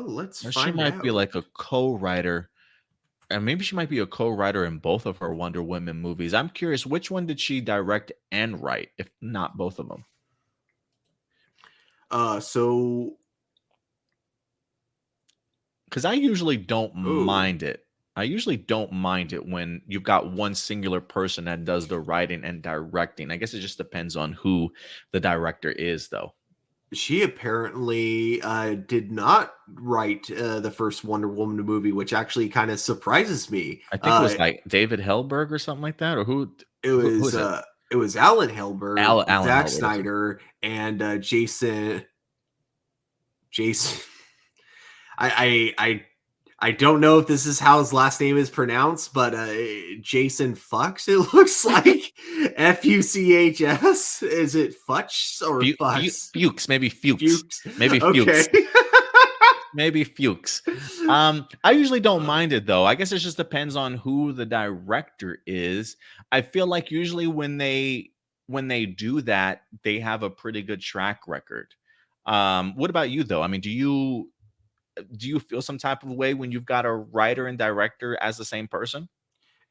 Let's Or she find might be out. like a co-writer. And maybe she might be a co-writer in both of her Wonder Woman movies. I'm curious, which one did she direct and write, if not both of them? So Because I usually don't oh, mind it. I usually don't mind it when you've got one singular person that does the writing and directing. I guess it just depends on who the director is, though. She apparently did not write the first Wonder Woman movie, which actually kind of surprises me. I think it was like David Hellberg or something like that, or It who was is it? uh, it was Alan Helberg, Alan Zack Hellberg. That's Snyder, and Jason. I don't know if this is how his last name is pronounced, but Jason Fuchs. It looks like Fuchs. Is it Futch or Fuss? Fuchs, maybe Fuchs, Fuchs. maybe Okay. Fuchs, maybe Fuchs. I usually don't mind it though. I guess it just depends on who the director is. I feel like usually when they do that, they have a pretty good track record. What about you though? I mean, do you feel some type of way when you've got a writer and director as the same person?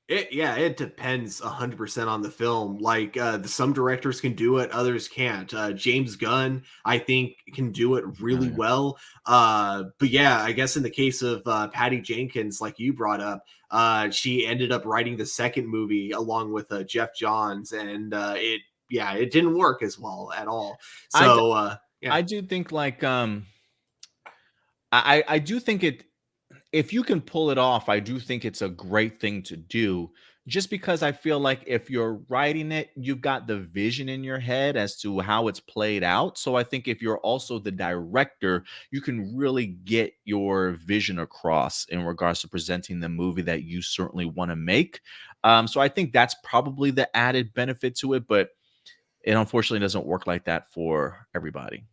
It depends 100% on the film. Like some directors can do it, others can't. James Gunn, I think, can do it Oh, really yeah. well. But yeah, I guess in the case of Patty Jenkins, like you brought up, she ended up writing the second movie along with Jeff Johns, and it didn't work as well at all. I d- So yeah. I do think like I do think it if you can pull it off, I do think it's a great thing to do. Just because I feel like if you're writing it, you've got the vision in your head as to how it's played out. So I think if you're also the director, you can really get your vision across in regards to presenting the movie that you certainly want to make. So I think that's probably the added benefit to it, but it unfortunately doesn't work like that for everybody.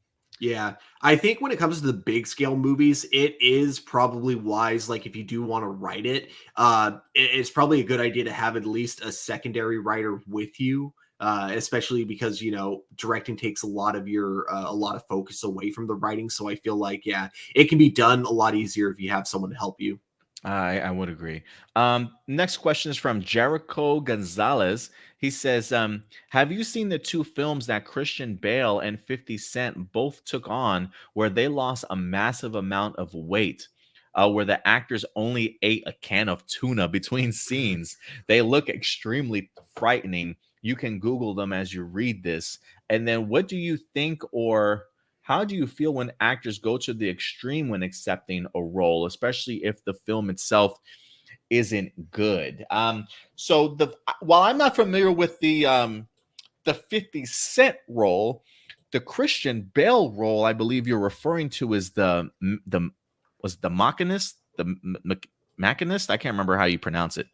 Yeah, I think when it comes to the big scale movies, it is probably wise. Like, if you do want to write it, it's probably a good idea to have at least a secondary writer with you, especially because directing takes a lot of focus away from the writing. So I feel like it can be done a lot easier if you have someone to help you. I would agree. Next question is from Jericho Gonzalez. He says, "Have you seen the two films that Christian Bale and 50 Cent both took on, where they lost a massive amount of weight, where the actors only ate a can of tuna between scenes? They look extremely frightening. You can Google them as you read this. And then, what do you think, or how do you feel when actors go to the extreme when accepting a role, especially if the film itself isn't good?" So while I'm not familiar with the 50 Cent role, the Christian Bale role, I believe you're referring to is the was the Machinist, Machinist. I can't remember how you pronounce it.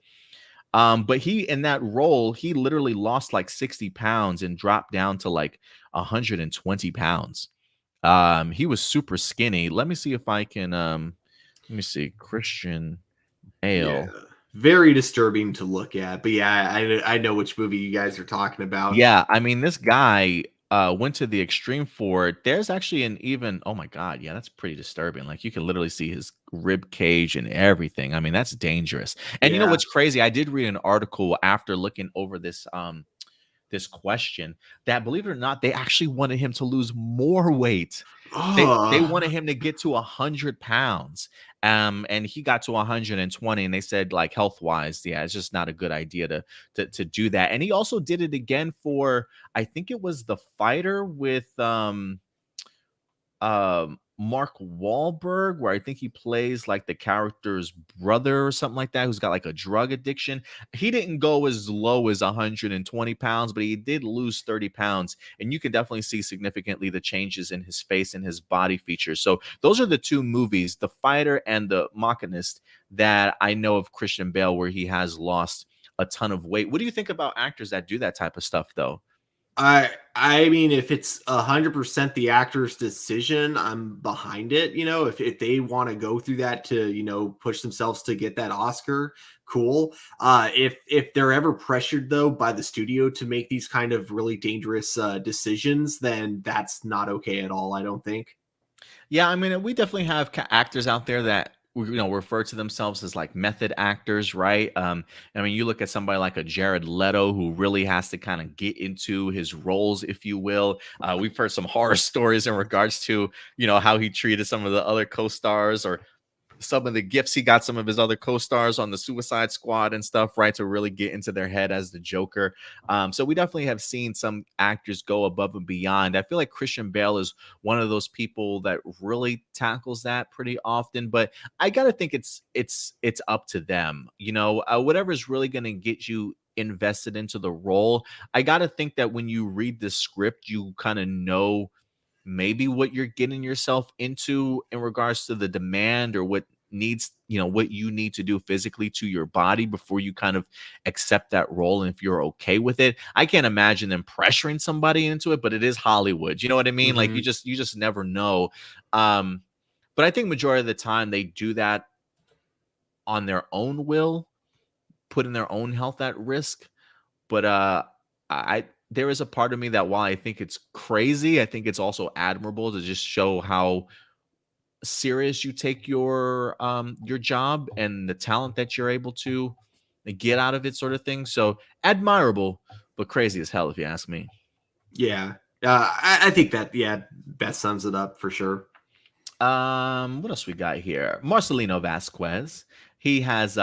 But he in that role, he literally lost like 60 pounds and dropped down to like 120 pounds. He was super skinny. Let me see if I can let me see. Christian Yeah, Bale. very disturbing to look at. But yeah, I know which movie you guys are talking about. Yeah, I mean this guy went to the extreme for it. There's actually an even oh my god, yeah, that's pretty disturbing. Like you can literally see his rib cage and everything. I mean, that's dangerous. And you know Yeah. what's crazy? I did read an article after looking over this question that believe it or not, they actually wanted him to lose more weight. They Oh, wanted him to get to 100 pounds. And he got to 120, and they said, like, health wise, yeah, it's just not a good idea to do that. And he also did it again for I think it was the fighter with Mark Wahlberg, where I think he plays like the character's brother or something like that, who's got like a drug addiction. He didn't go as low as 120 pounds, but he did lose 30 pounds. And you can definitely see significantly the changes in his face and his body features. So those are the two movies, The Fighter and The Machinist, that I know of Christian Bale, where he has lost a ton of weight. What do you think about actors that do that type of stuff, though? I mean, if it's 100% the actor's decision, I'm behind it. If they want to go through that to push themselves to get that Oscar, cool. If they're ever pressured though by the studio to make these kind of really dangerous decisions, then that's not okay at all. I don't think. Yeah, I mean, we definitely have actors out there that refer to themselves as like method actors, right? I mean, you look at somebody like a Jared Leto who really has to kind of get into his roles, if you will. We've heard some horror stories in regards to how he treated some of the other co-stars, or some of the gifts he got some of his other co-stars on the Suicide Squad and stuff, right, to really get into their head as the Joker. So we definitely have seen some actors go above and beyond. I feel like Christian Bale is one of those people that really tackles that pretty often, but I gotta think it's up to them. Whatever's really gonna get you invested into the role. I gotta think that when you read the script, you kind of know maybe what you're getting yourself into in regards to the demand or what needs, what you need to do physically to your body before you kind of accept that role. And if you're okay with it, I can't imagine them pressuring somebody into it, but it is Hollywood. You know what I mean? Like Hmm. you just never know. Um, but I think majority of the time they do that on their own will, putting their own health at risk. But I there is a part of me that while I think it's crazy, I think it's also admirable to just show how serious you take your job and the talent that you're able to get out of it, sort of thing. So admirable, but crazy as hell, if you ask me. Yeah. I think that, yeah, that sums it up for sure. What else we got here? Marcelino Vasquez. He has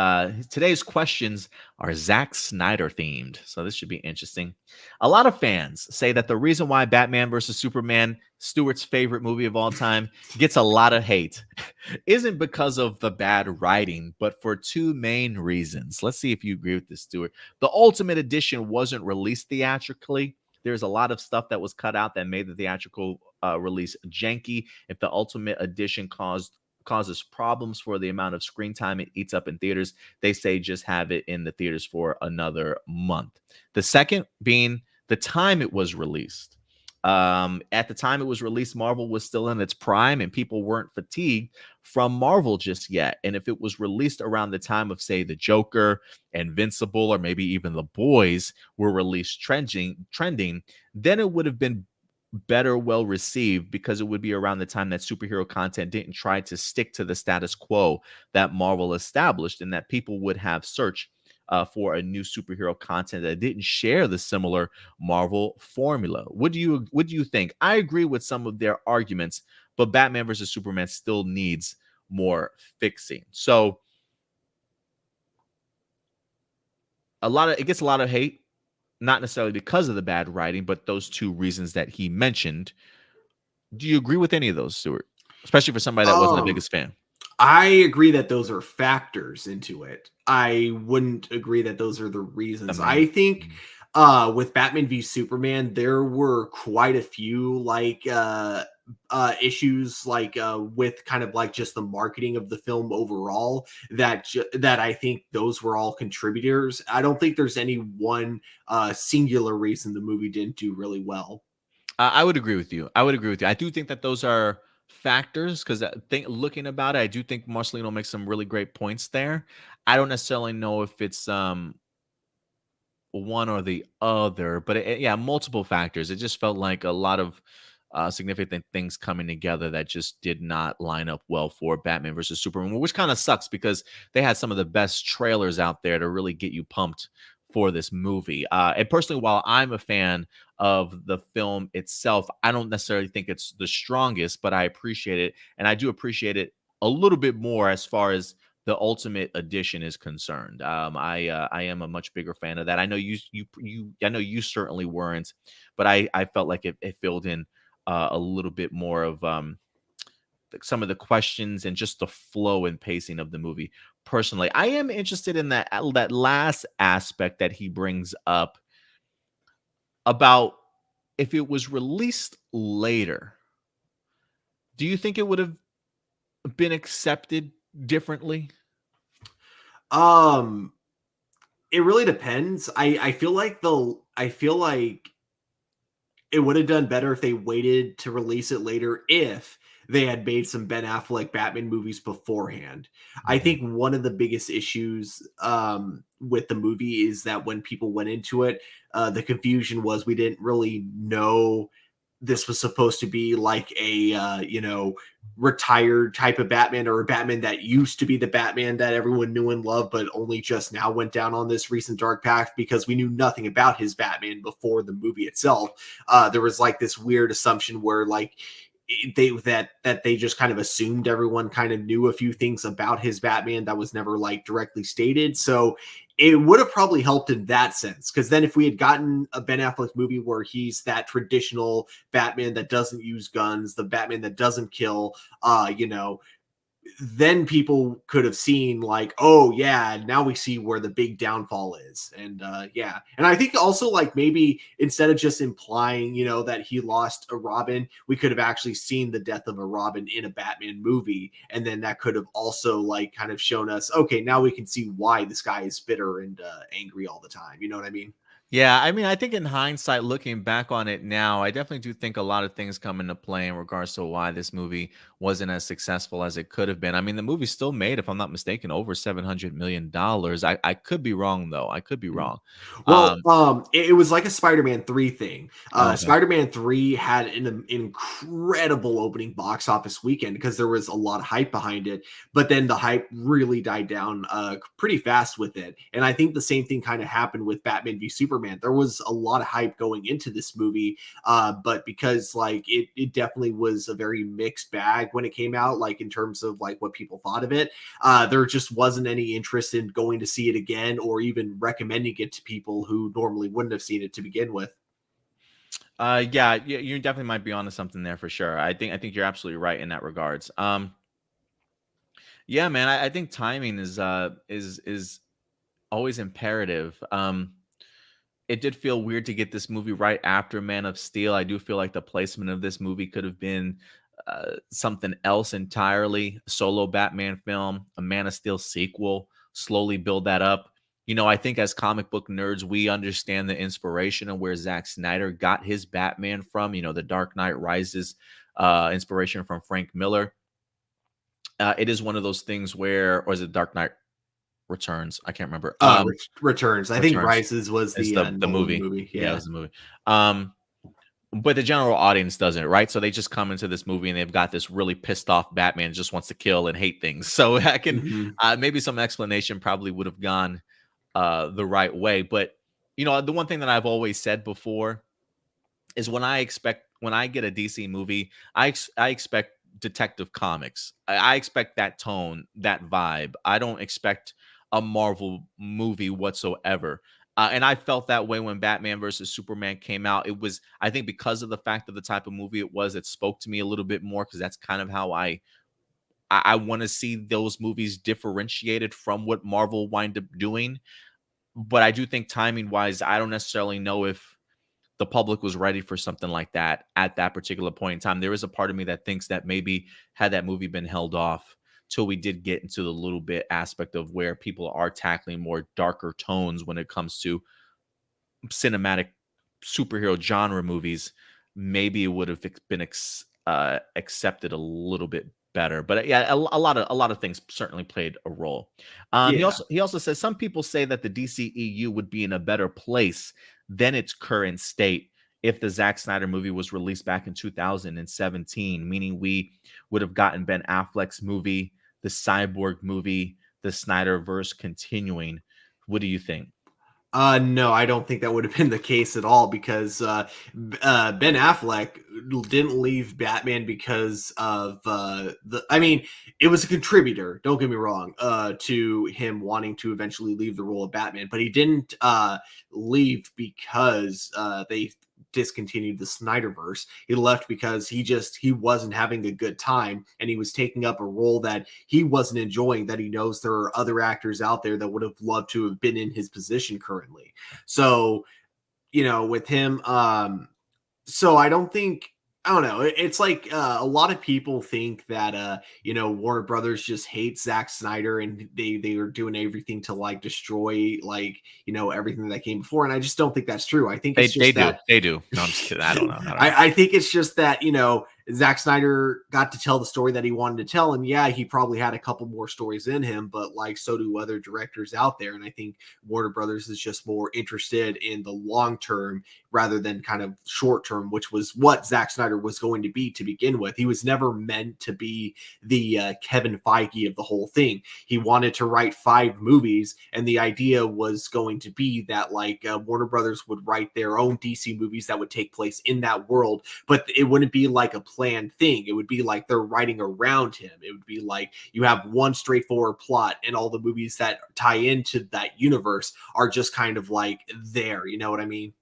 today's questions are Zack Snyder themed, so this should be interesting. A lot of fans say that the reason why Batman versus Superman, Stewart's favorite movie of all time, gets a lot of hate isn't because of the bad writing, but for two main reasons. Let's see if you agree with this, Stewart. The Ultimate Edition wasn't released theatrically. There's a lot of stuff that was cut out that made the theatrical release janky. If the Ultimate Edition causes problems for the amount of screen time it eats up in theaters, they say just have it in the theaters for another month. The second being the time it was released. At the time it was released, Marvel was still in its prime and people weren't fatigued from Marvel just yet. And if it was released around the time of, say, The Joker, Invincible, or maybe even The Boys were released trending, then it would have been better well received because it would be around the time that superhero content didn't try to stick to the status quo that Marvel established, and that people would have searched for a new superhero content that didn't share the similar Marvel formula. What do you think? I agree with some of their arguments, but Batman versus Superman still needs more fixing. So it gets a lot of hate, not necessarily because of the bad writing, but those two reasons that he mentioned. Do you agree with any of those, Stuart? Especially for somebody that wasn't the Um, biggest fan. I agree that those are factors into it. I wouldn't agree that those are the The reasons. main. I think with Batman v Superman, there were quite a few issues with kind of like just the marketing of the film overall that I think those were all contributors. I don't think there's any one singular reason the movie didn't do really well. I would agree with you. I do think that those are factors because looking about it, I do think Marcelino makes some really great points there. I don't necessarily know if it's one or the other, but yeah, multiple factors. It just felt like a lot of significant things coming together that just did not line up well for Batman versus Superman, which kind of sucks because they had some of the best trailers out there to really get you pumped for this movie. And personally, while I'm a fan of the film itself, I don't necessarily think it's the strongest, but I appreciate it, and I do appreciate it a little bit more as far as the Ultimate Edition is concerned. I am a much bigger fan of that. I know I know you certainly weren't, but I felt like it filled in a little bit more of some of the questions and just the flow and pacing of the movie. Personally, I am interested in that last aspect that he brings up about if it was released later. Do you think it would have been accepted differently? Um, it really depends. I feel like it would have done better if they waited to release it later if they had made some Ben Affleck Batman movies beforehand. I Mhm. think one of the biggest issues with the movie is that when people went into it, the confusion was we didn't really know this was supposed to be like a retired type of Batman or a Batman that used to be the Batman that everyone knew and loved, but only just now went down on this recent dark path because we knew nothing about his Batman before the movie itself. There was like this weird assumption where like they just kind of assumed everyone kind of knew a few things about his Batman that was never like directly stated. So it would have probably helped in that sense, because then if we had gotten a Ben Affleck movie where he's that traditional Batman that doesn't use guns, the Batman that doesn't kill, then people could have seen like, oh yeah, now we see where the big downfall is. And yeah, and I think also like maybe instead of just implying that he lost a Robin, we could have actually seen the death of a Robin in a Batman movie, and then that could have also like kind of shown us, okay, now we can see why this guy is bitter and angry all the time. You know what I mean? Yeah, I mean, I think in hindsight, looking back on it now, I definitely do think a lot of things come into play in regards to why this movie wasn't as successful as it could have been. I mean, the movie still made, if I'm not mistaken, over $700 million. I could be wrong though. I could be Mhm. wrong. Well, Um, it was like a Spider-Man 3 thing. okay. Spider-Man 3 had an incredible opening box office weekend because there was a lot of hype behind it, but then the hype really died down pretty fast with it. And I think the same thing kind of happened with Batman v Superman. There was a lot of hype going into this movie, but because like it definitely was a very mixed bag when it came out, like in terms of like what people thought of it, there just wasn't any interest in going to see it again or even recommending it to people who normally wouldn't have seen it to begin with. Yeah, you definitely might be onto something there for sure. I think you're absolutely right in that regards. Yeah, man, I think timing is always imperative. It did feel weird to get this movie right after Man of Steel. I do feel like the placement of this movie could have been something else entirely. A solo Batman film, a Man of Steel sequel, slowly build that up. I think as comic book nerds, we understand the inspiration and where Zack Snyder got his Batman from. The Dark Knight Rises inspiration from Frank Miller. It is one of those things where, or is it Dark Knight Returns? I can't remember. Returns. I think Returns. Rises was It's the the Nolan movie. movie. Yeah, it Yeah. was the movie. Um, but the general audience doesn't, right? So they just come into this movie and they've got this really pissed off Batman just wants to kill and hate things. So I can Hmm. maybe some explanation probably would have gone the right way. But the one thing that I've always said before is when I get a DC movie, I expect Detective Comics. I expect that tone, that vibe. I don't expect a Marvel movie whatsoever. And I felt that way when Batman versus Superman came out. It was, I think, because of the fact of the type of movie it was, it spoke to me a little bit more because that's kind of how I want to see those movies differentiated from what Marvel wind up doing. But I do think timing wise, I don't necessarily know if the public was ready for something like that at that particular point in time. There is a part of me that thinks that maybe had that movie been held off till we did get into the little bit aspect of where people are tackling more darker tones when it comes to cinematic superhero genre movies, maybe it would have been accepted a little bit better. But yeah, a lot of things certainly played a role. He Yeah. also says some people say that the DCEU would be in a better place than its current state if the Zack Snyder movie was released back in 2017, meaning we would have gotten Ben Affleck's movie, the Cyborg movie, the Snyderverse continuing. What do you think? No, I don't think that would have been the case at all because Ben Affleck didn't leave Batman because of the. I mean, it was a contributor. Don't get me wrong. To him wanting to eventually leave the role of Batman, but he didn't leave because they discontinued the Snyderverse. He left because he wasn't having a good time and he was taking up a role that he wasn't enjoying, that he knows there are other actors out there that would have loved to have been in his position currently. So, with him, so I don't think, I don't know. It's like a lot of people think that Warner Brothers just hates Zack Snyder and they are doing everything to like destroy like everything that came before, and I just don't think that's true. I think They it's they just do. that They do. No, I'm just kidding. I don't know. I don't know. I think it's just that, Zack Snyder got to tell the story that he wanted to tell. And yeah, he probably had a couple more stories in him, but like so do other directors out there. And I think Warner Brothers is just more interested in the long term rather than kind of short term, which was what Zack Snyder was going to be to begin with. He was never meant to be the Kevin Feige of the whole thing. He wanted to write 5 movies, and the idea was going to be that like Warner Brothers would write their own DC movies that would take place in that world, but it wouldn't be like a planned thing. It would be like they're writing around him. It would be like you have one straightforward plot, and all the movies that tie into that universe are just kind of like there. You know what I mean?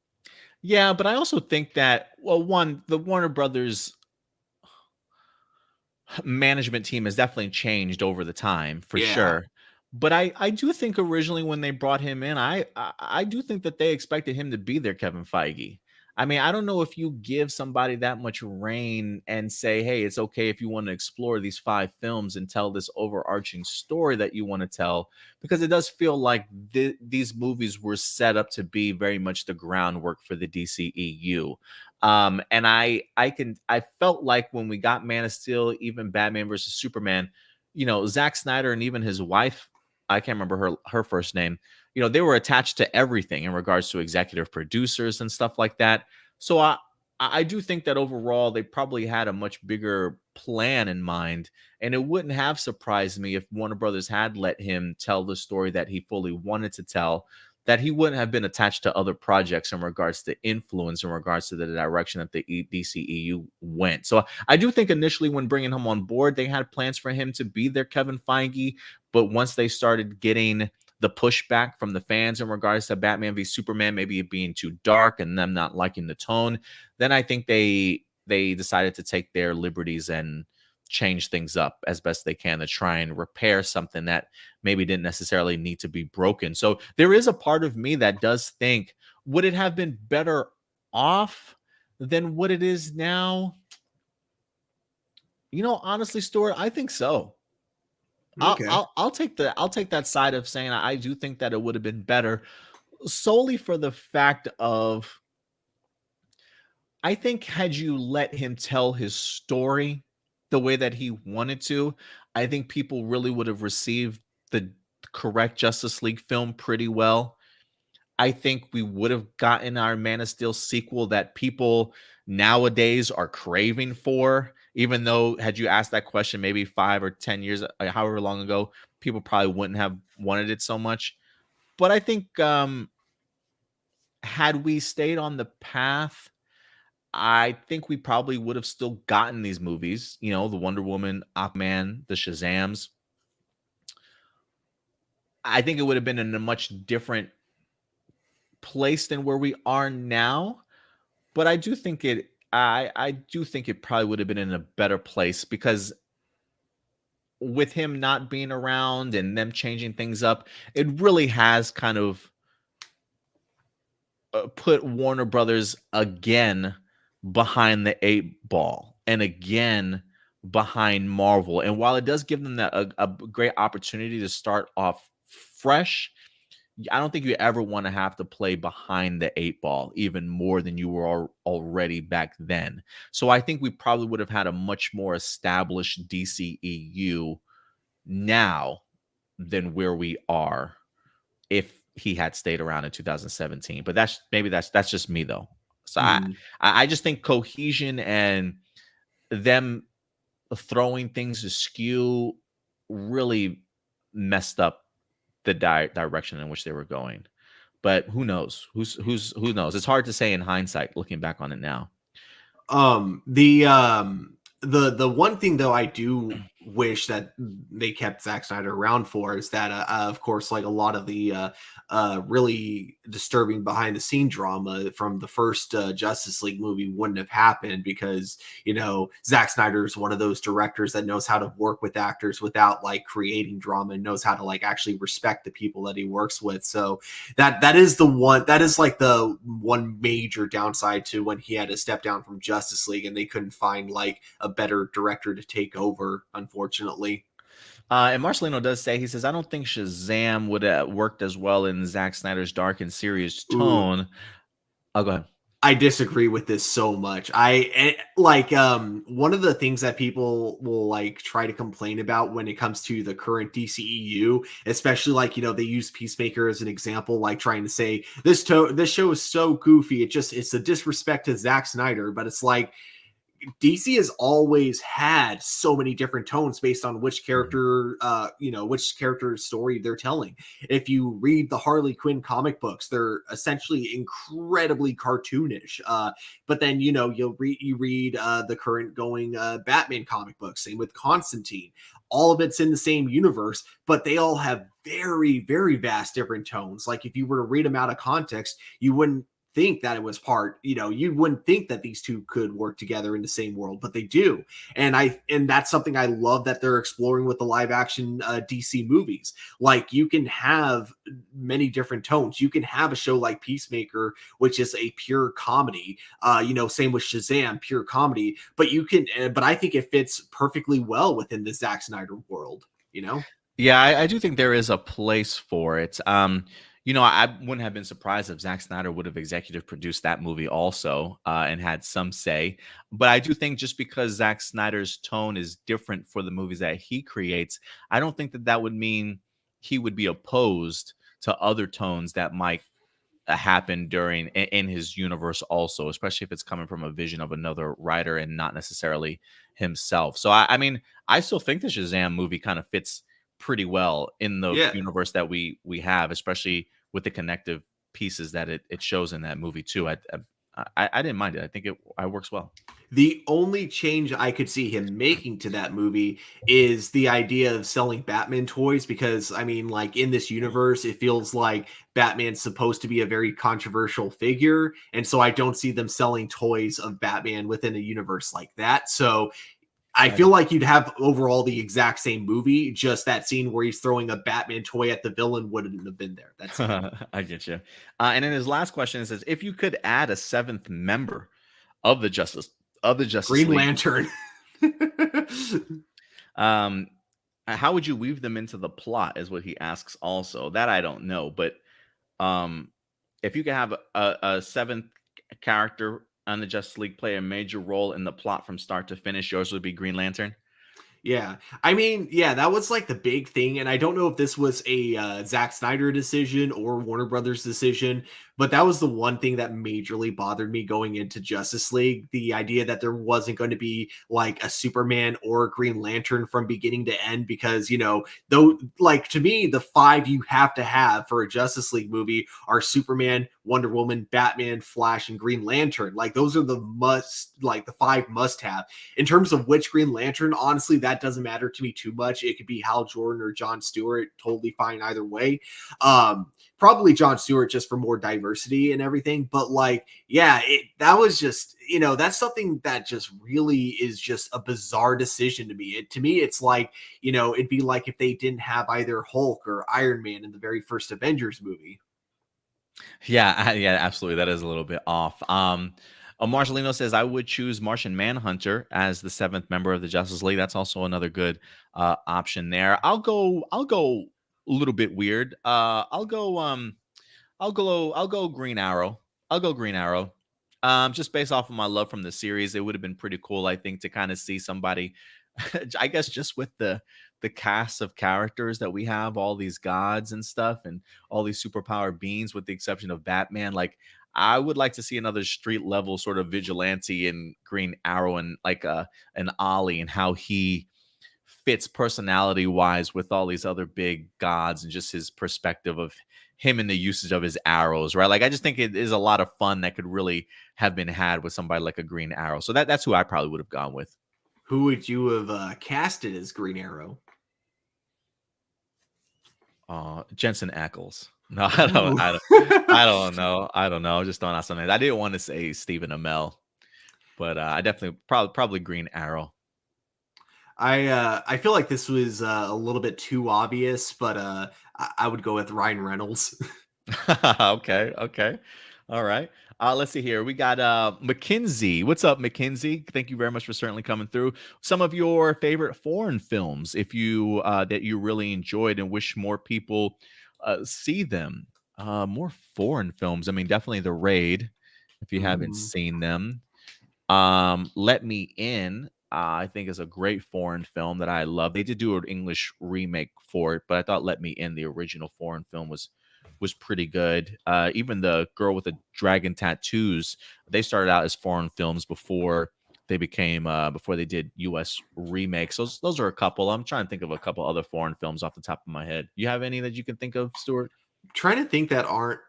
Yeah, but I also think that, well, one, the Warner Brothers management team has definitely changed over the time for Yeah. sure. But I do think originally when they brought him in, I do think that they expected him to be their Kevin Feige. I mean, I don't know if you give somebody that much reign and say, "Hey, it's okay if you want to explore these 5 films and tell this overarching story that you want to tell," because it does feel like these movies were set up to be very much the groundwork for the DCEU. And I felt like when we got Man of Steel, even Batman versus Superman, Zack Snyder and even his wife, I can't remember her first name, they were attached to everything in regards to executive producers and stuff like that. So I do think that overall they probably had a much bigger plan in mind, and it wouldn't have surprised me if Warner Brothers had let him tell the story that he fully wanted to tell, that he wouldn't have been attached to other projects in regards to influence, in regards to the direction that the DCEU went. So I do think initially when bringing him on board, they had plans for him to be their Kevin Feige. But once they started getting the pushback from the fans in regards to Batman v Superman, maybe it being too dark and them not liking the tone, then I think they decided to take their liberties and change things up as best they can to try and repair something that maybe didn't necessarily need to be broken. So there is a part of me that does think, would it have been better off than what it is now? Honestly, Stuart, I think so. I'll, Okay. I'll I'll take that side of saying I do think that it would have been better, solely for the fact of, I think had you let him tell his story the way that he wanted to, I think people really would have received the correct Justice League film pretty well. I think we would have gotten our Man of Steel sequel that people nowadays are craving for, even though had you asked that question maybe 5 or 10 years, however long ago, people probably wouldn't have wanted it so much. But I think had we stayed on the path, I think we probably would have still gotten these movies, the Wonder Woman, Aquaman, the Shazams. I think it would have been in a much different place than where we are now. But I do think it probably would have been in a better place, because with him not being around and them changing things up, it really has kind of put Warner Brothers again behind the 8 ball and again behind Marvel. And while it does give them a great opportunity to start off fresh, I don't think you ever want to have to play behind the 8 ball even more than you were already back then. So I think we probably would have had a much more established DCEU now than where we are if he had stayed around in 2017. But that's just me though. So Mhm. I just think cohesion and them throwing things askew really messed up the direction in which they were going. But who knows? Who knows? It's hard to say in hindsight, looking back on it now. The one thing though I do wish that they kept Zack Snyder around for is that of course like a lot of the really disturbing behind the scene drama from the first Justice League movie wouldn't have happened, because Zack Snyder is one of those directors that knows how to work with actors without like creating drama, and knows how to like actually respect the people that he works with. So that is like the one major downside to when he had to step down from Justice League and they couldn't find like a better director to take over, unfortunately. And Marcelino does say, he says, I don't think Shazam would have worked as well in Zack Snyder's dark and serious Ooh, tone. Oh, go ahead. I disagree with this so much. Like one of the things that people will like try to complain about when it comes to the current DCEU, especially like they use Peacemaker as an example, like trying to say this show is so goofy. It's a disrespect to Zack Snyder, but it's like DC has always had so many different tones based on which Mhm. character, which character story they're telling. If you read the Harley Quinn comic books, they're essentially incredibly cartoonish. But then you read the current going Batman comic books. Same with Constantine. All of it's in the same universe, but they all have very, very vast different tones. Like if you were to read them out of context, you wouldn't think that it was you wouldn't think that these two could work together in the same world, but they do. And that's something I love that they're exploring with the live action DC movies. Like you can have many different tones. You can have a show like Peacemaker, which is a pure comedy. Same with Shazam, pure comedy. But I think it fits perfectly well within the Zack Snyder world. Yeah, I do think there is a place for it. I wouldn't have been surprised if Zack Snyder would have executive produced that movie also, and had some say. But I do think just because Zack Snyder's tone is different for the movies that he creates, I don't think that that would mean he would be opposed to other tones that might happen in his universe also, especially if it's coming from a vision of another writer and not necessarily himself. So I mean, I still think the Shazam movie kind of fits pretty well in the Yeah. universe that we have, especially with the connective pieces that it shows in that movie too. I didn't mind it. I think it works well. The only change I could see him making to that movie is the idea of selling Batman toys, because I mean, like in this universe, it feels like Batman's supposed to be a very controversial figure. And so I don't see them selling toys of Batman within a universe like that. So I I feel like you'd have overall the exact same movie, just that scene where he's throwing a Batman toy at the villain wouldn't have been there. That's it. I get you. And then his last question says, if you could add a seventh member of the Justice Green League, Lantern. Um, how would you weave them into the plot is what he asks also. That I don't know, but um if you could have a seventh character on the Justice League play a major role in the plot from start to finish, yours would be Green Lantern. Yeah. I mean, yeah, that was like the big thing. And I don't know if this was a Zack Snyder decision or Warner Brothers decision, but that was the one thing that majorly bothered me going into Justice League. The idea that there wasn't going to be like a Superman or a Green Lantern from beginning to end, because, though, like to me, the five you have to have for a Justice League movie are Superman, Wonder Woman, Batman, Flash, and Green Lantern. Like those are the five must have. In terms of which Green Lantern, honestly, that doesn't matter to me too much. It could be Hal Jordan or John Stewart, totally fine either way. Probably John Stewart just for more diversity and everything. But like, yeah, that was just, that's something that just really is just a bizarre decision to me. To me, it's like, it'd be like if they didn't have either Hulk or Iron Man in the very first Avengers movie. Yeah, yeah, absolutely. That is a little bit off. Marcelino says I would choose Martian Manhunter as the seventh member of the Justice League. That's also another good option there. I'll go a little bit weird. I'll go Green Arrow. I'll go Green Arrow. Just based off of my love from the series, it would have been pretty cool, I think, to kind of see somebody, I guess, just with the cast of characters that we have, all these gods and stuff, and all these superpower beings, with the exception of Batman. Like, I would like to see another street level sort of vigilante in Green Arrow, and like an Ollie, and how he fits personality wise with all these other big gods, and just his perspective of him and the usage of his arrows, right? Like, I just think it is a lot of fun that could really have been had with somebody like a Green Arrow. So that's who I probably would have gone with. Who would you have casted as Green Arrow? Jensen Ackles. No, Ooh. I don't know. Just throwing out something. I didn't want to say Stephen Amell, but I definitely probably Green Arrow. I feel like this was a little bit too obvious, but I would go with Ryan Reynolds. Okay, okay. All right. Let's see here. We got Mackenzie. What's up, Mackenzie? Thank you very much for certainly coming through. Some of your favorite foreign films, if you that you really enjoyed and wish more people see them. More foreign films. I mean, definitely The Raid if you haven't Mm. seen them. Let Me In, I think is a great foreign film that I love. They did do an English remake for it, but I thought Let Me In, the original foreign film, was pretty good. Even the girl with the dragon tattoos, they started out as foreign films before they became before they did US remakes. Those are a couple. I'm trying to think of a couple other foreign films off the top of my head. You have any that you can think of, Stuart? Trying to think that aren't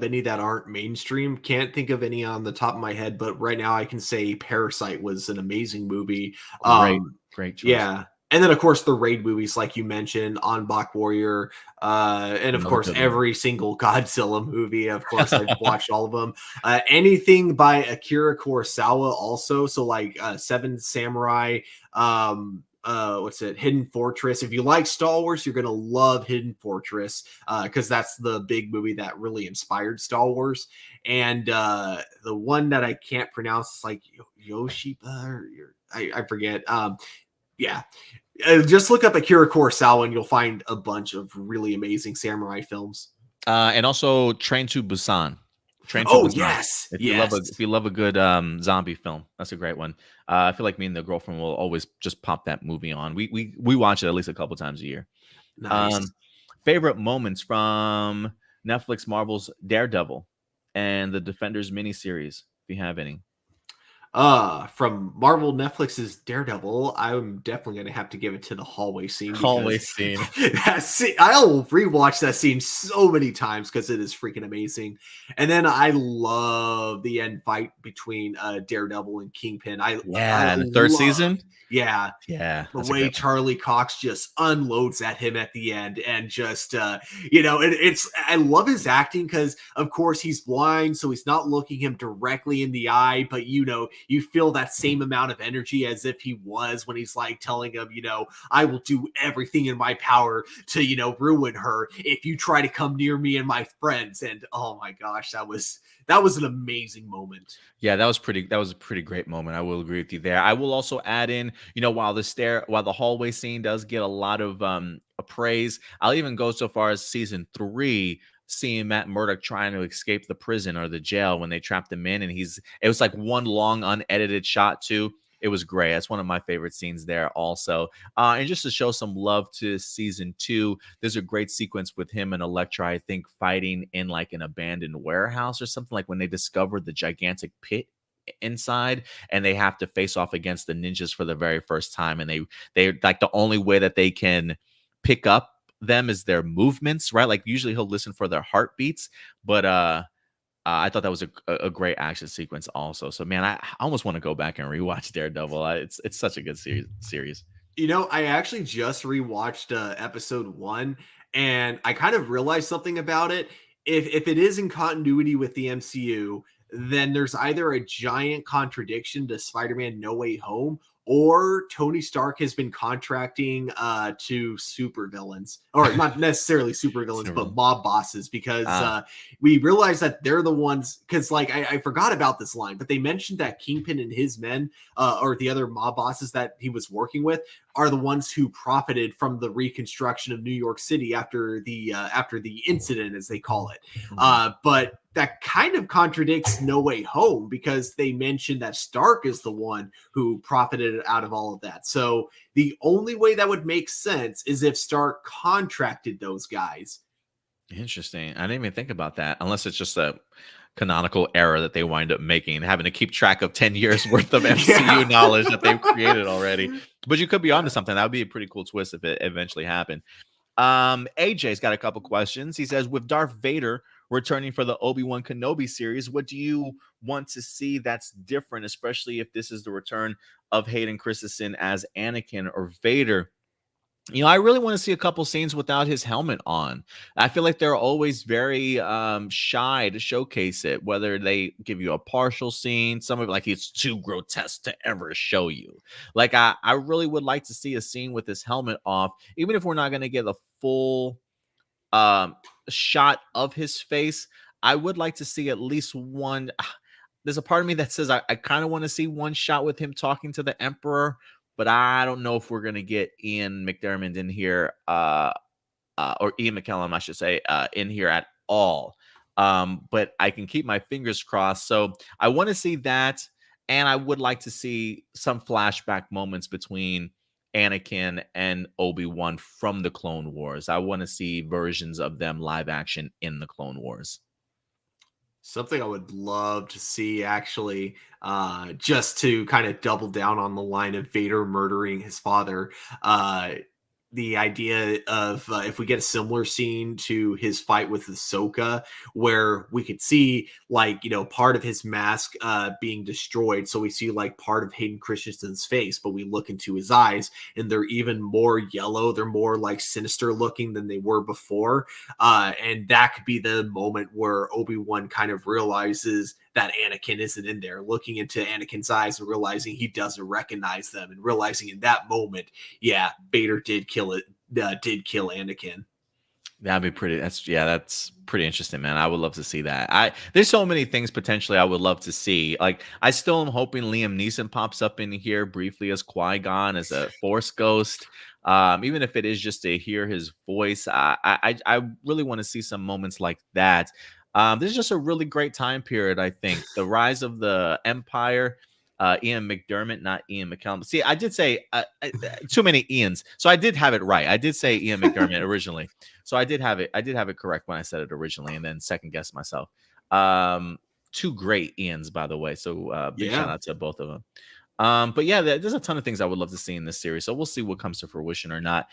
any that aren't mainstream. Can't think of any on the top of my head, but right now I can say Parasite was an amazing movie. Great, great choice. Yeah. And then of course the raid movies like you mentioned, On Black Warrior, and of Another course good one. every single Godzilla movie. Of course I've watched all of them. Anything by Akira Kurosawa also, so like Seven Samurai, what's it, Hidden Fortress. If you like Star Wars, you're gonna love Hidden Fortress, because that's the big movie that really inspired Star Wars. And the one that I can't pronounce is like Yoshiba, or I forget. Yeah, just look up Akira Kurosawa and you'll find a bunch of really amazing samurai films. And also Train to Busan. Train to Oh Busan. yes, If you love yes, a good zombie film, that's a great one. I feel like me and the girlfriend will always just pop that movie on. We watch it at least a couple times a year. nice. Um, Favorite moments from Netflix Marvel's Daredevil and the Defenders miniseries, if you have any. From Marvel Netflix's Daredevil, I'm definitely gonna have to give it to the hallway scene because Always seen. that scene, I'll rewatch that scene so many times because it is freaking amazing. And then I love the end fight between Daredevil and Kingpin. I Yeah, in the third love, season. yeah, Yeah, the that's a way great one. Charlie Cox just unloads at him at the end, and just it's I love his acting because of course he's blind, so he's not looking him directly in the eye, but you feel that same amount of energy as if he was when he's like telling him, I will do everything in my power to ruin her if you try to come near me and my friends. And oh my gosh, that was an amazing moment. Yeah, that was a pretty great moment. I will agree with you there. I will also add in, while the hallway scene does get a lot of praise, I'll even go so far as season 3, seeing Matt Murdock trying to escape the prison or the jail when they trapped him in, and it was like one long unedited shot too. It was great. That's one of my favorite scenes there also. And just to show some love to season 2, there's a great sequence with him and Elektra, I think, fighting in like an abandoned warehouse or something, like when they discover the gigantic pit inside and they have to face off against the ninjas for the very first time, and they like, the only way that they can pick up them is their movements, right? Like usually he'll listen for their heartbeats, but I thought that was a great action sequence also. So man, I almost want to go back and rewatch Daredevil. It's such a good series. I actually just rewatched episode 1, and I kind of realized something about it. If it is in continuity with the MCU, then there's either a giant contradiction to Spider-Man No Way Home, or Tony Stark has been contracting to supervillains, or not necessarily supervillains, but mob bosses, because Ah, we realize that they're the ones. Because like I forgot about this line, but they mentioned that Kingpin and his men, or the other mob bosses that he was working with, are the ones who profited from the reconstruction of New York City after the incident, as they call it. mhm. But that kind of contradicts No Way Home, because they mentioned that Stark is the one who profited out of all of that. So the only way that would make sense is if Stark contracted those guys. Interesting. I didn't even think about that, unless it's just a canonical error that they wind up making, having to keep track of 10 years worth of MCU Yeah. knowledge that they've created already. But you could be onto something. That would be a pretty cool twist if it eventually happened. AJ's got a couple questions. He says, with Darth Vader returning for the Obi-Wan Kenobi series, what do you want to see that's different, especially if this is the return of Hayden Christensen as Anakin or Vader? I really want to see a couple scenes without his helmet on. I feel like they're always very shy to showcase it, whether they give you a partial scene, some of it like it's too grotesque to ever show you. Like I really would like to see a scene with his helmet off, even if we're not going to get a full um shot of his face. I would like to see at least one. There's a part of me that says I kind of want to see one shot with him talking to the Emperor, but I don't know if we're gonna get Ian McDermott in here, or Ian McKellen, I should say, in here at all. But I can keep my fingers crossed. So I want to see that, and I would like to see some flashback moments between Anakin and Obi-Wan from the Clone Wars. I want to see versions of them live action in the Clone Wars. Something I would love to see, actually, just to kind of double down on the line of Vader murdering his father. The idea of if we get a similar scene to his fight with Ahsoka, where we could see, like, part of his mask being destroyed. So we see like part of Hayden Christensen's face, but we look into his eyes and they're even more yellow. They're more like sinister looking than they were before. And that could be the moment where Obi-Wan kind of realizes that Anakin isn't in there, looking into Anakin's eyes and realizing he doesn't recognize them, and realizing in that moment, yeah, Vader did kill Anakin. That'd be pretty. That's pretty interesting, man. I would love to see that. There's so many things potentially I would love to see. Like, I still am hoping Liam Neeson pops up in here briefly as Qui-Gon, as a Force ghost. Even if it is just to hear his voice, I really want to see some moments like that. This is just a really great time period. I think the rise of the Empire. Ian McDermott, not Ian McKellen. See, I did say too many Ians, so I did have it right. I did say Ian McDermott originally, so I did have it correct when I said it originally, and then second guessed myself. Two great Ians, by the way. So big shout out to both of them. But yeah, there's a ton of things I would love to see in this series. So we'll see what comes to fruition or not.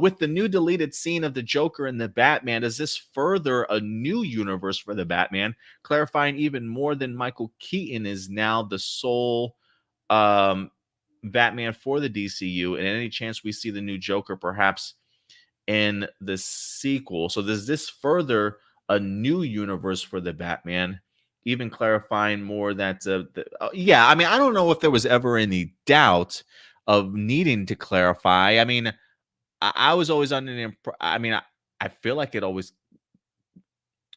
With the new deleted scene of the Joker and the Batman, does this further a new universe for the Batman, clarifying even more than Michael Keaton is now the sole Batman for the DCU, and any chance we see the new Joker perhaps in the sequel? So does this further a new universe for the Batman? Even clarifying more that yeah, I mean, I don't know if there was ever any doubt of needing to clarify. I mean, I was always under the I mean, I feel like it always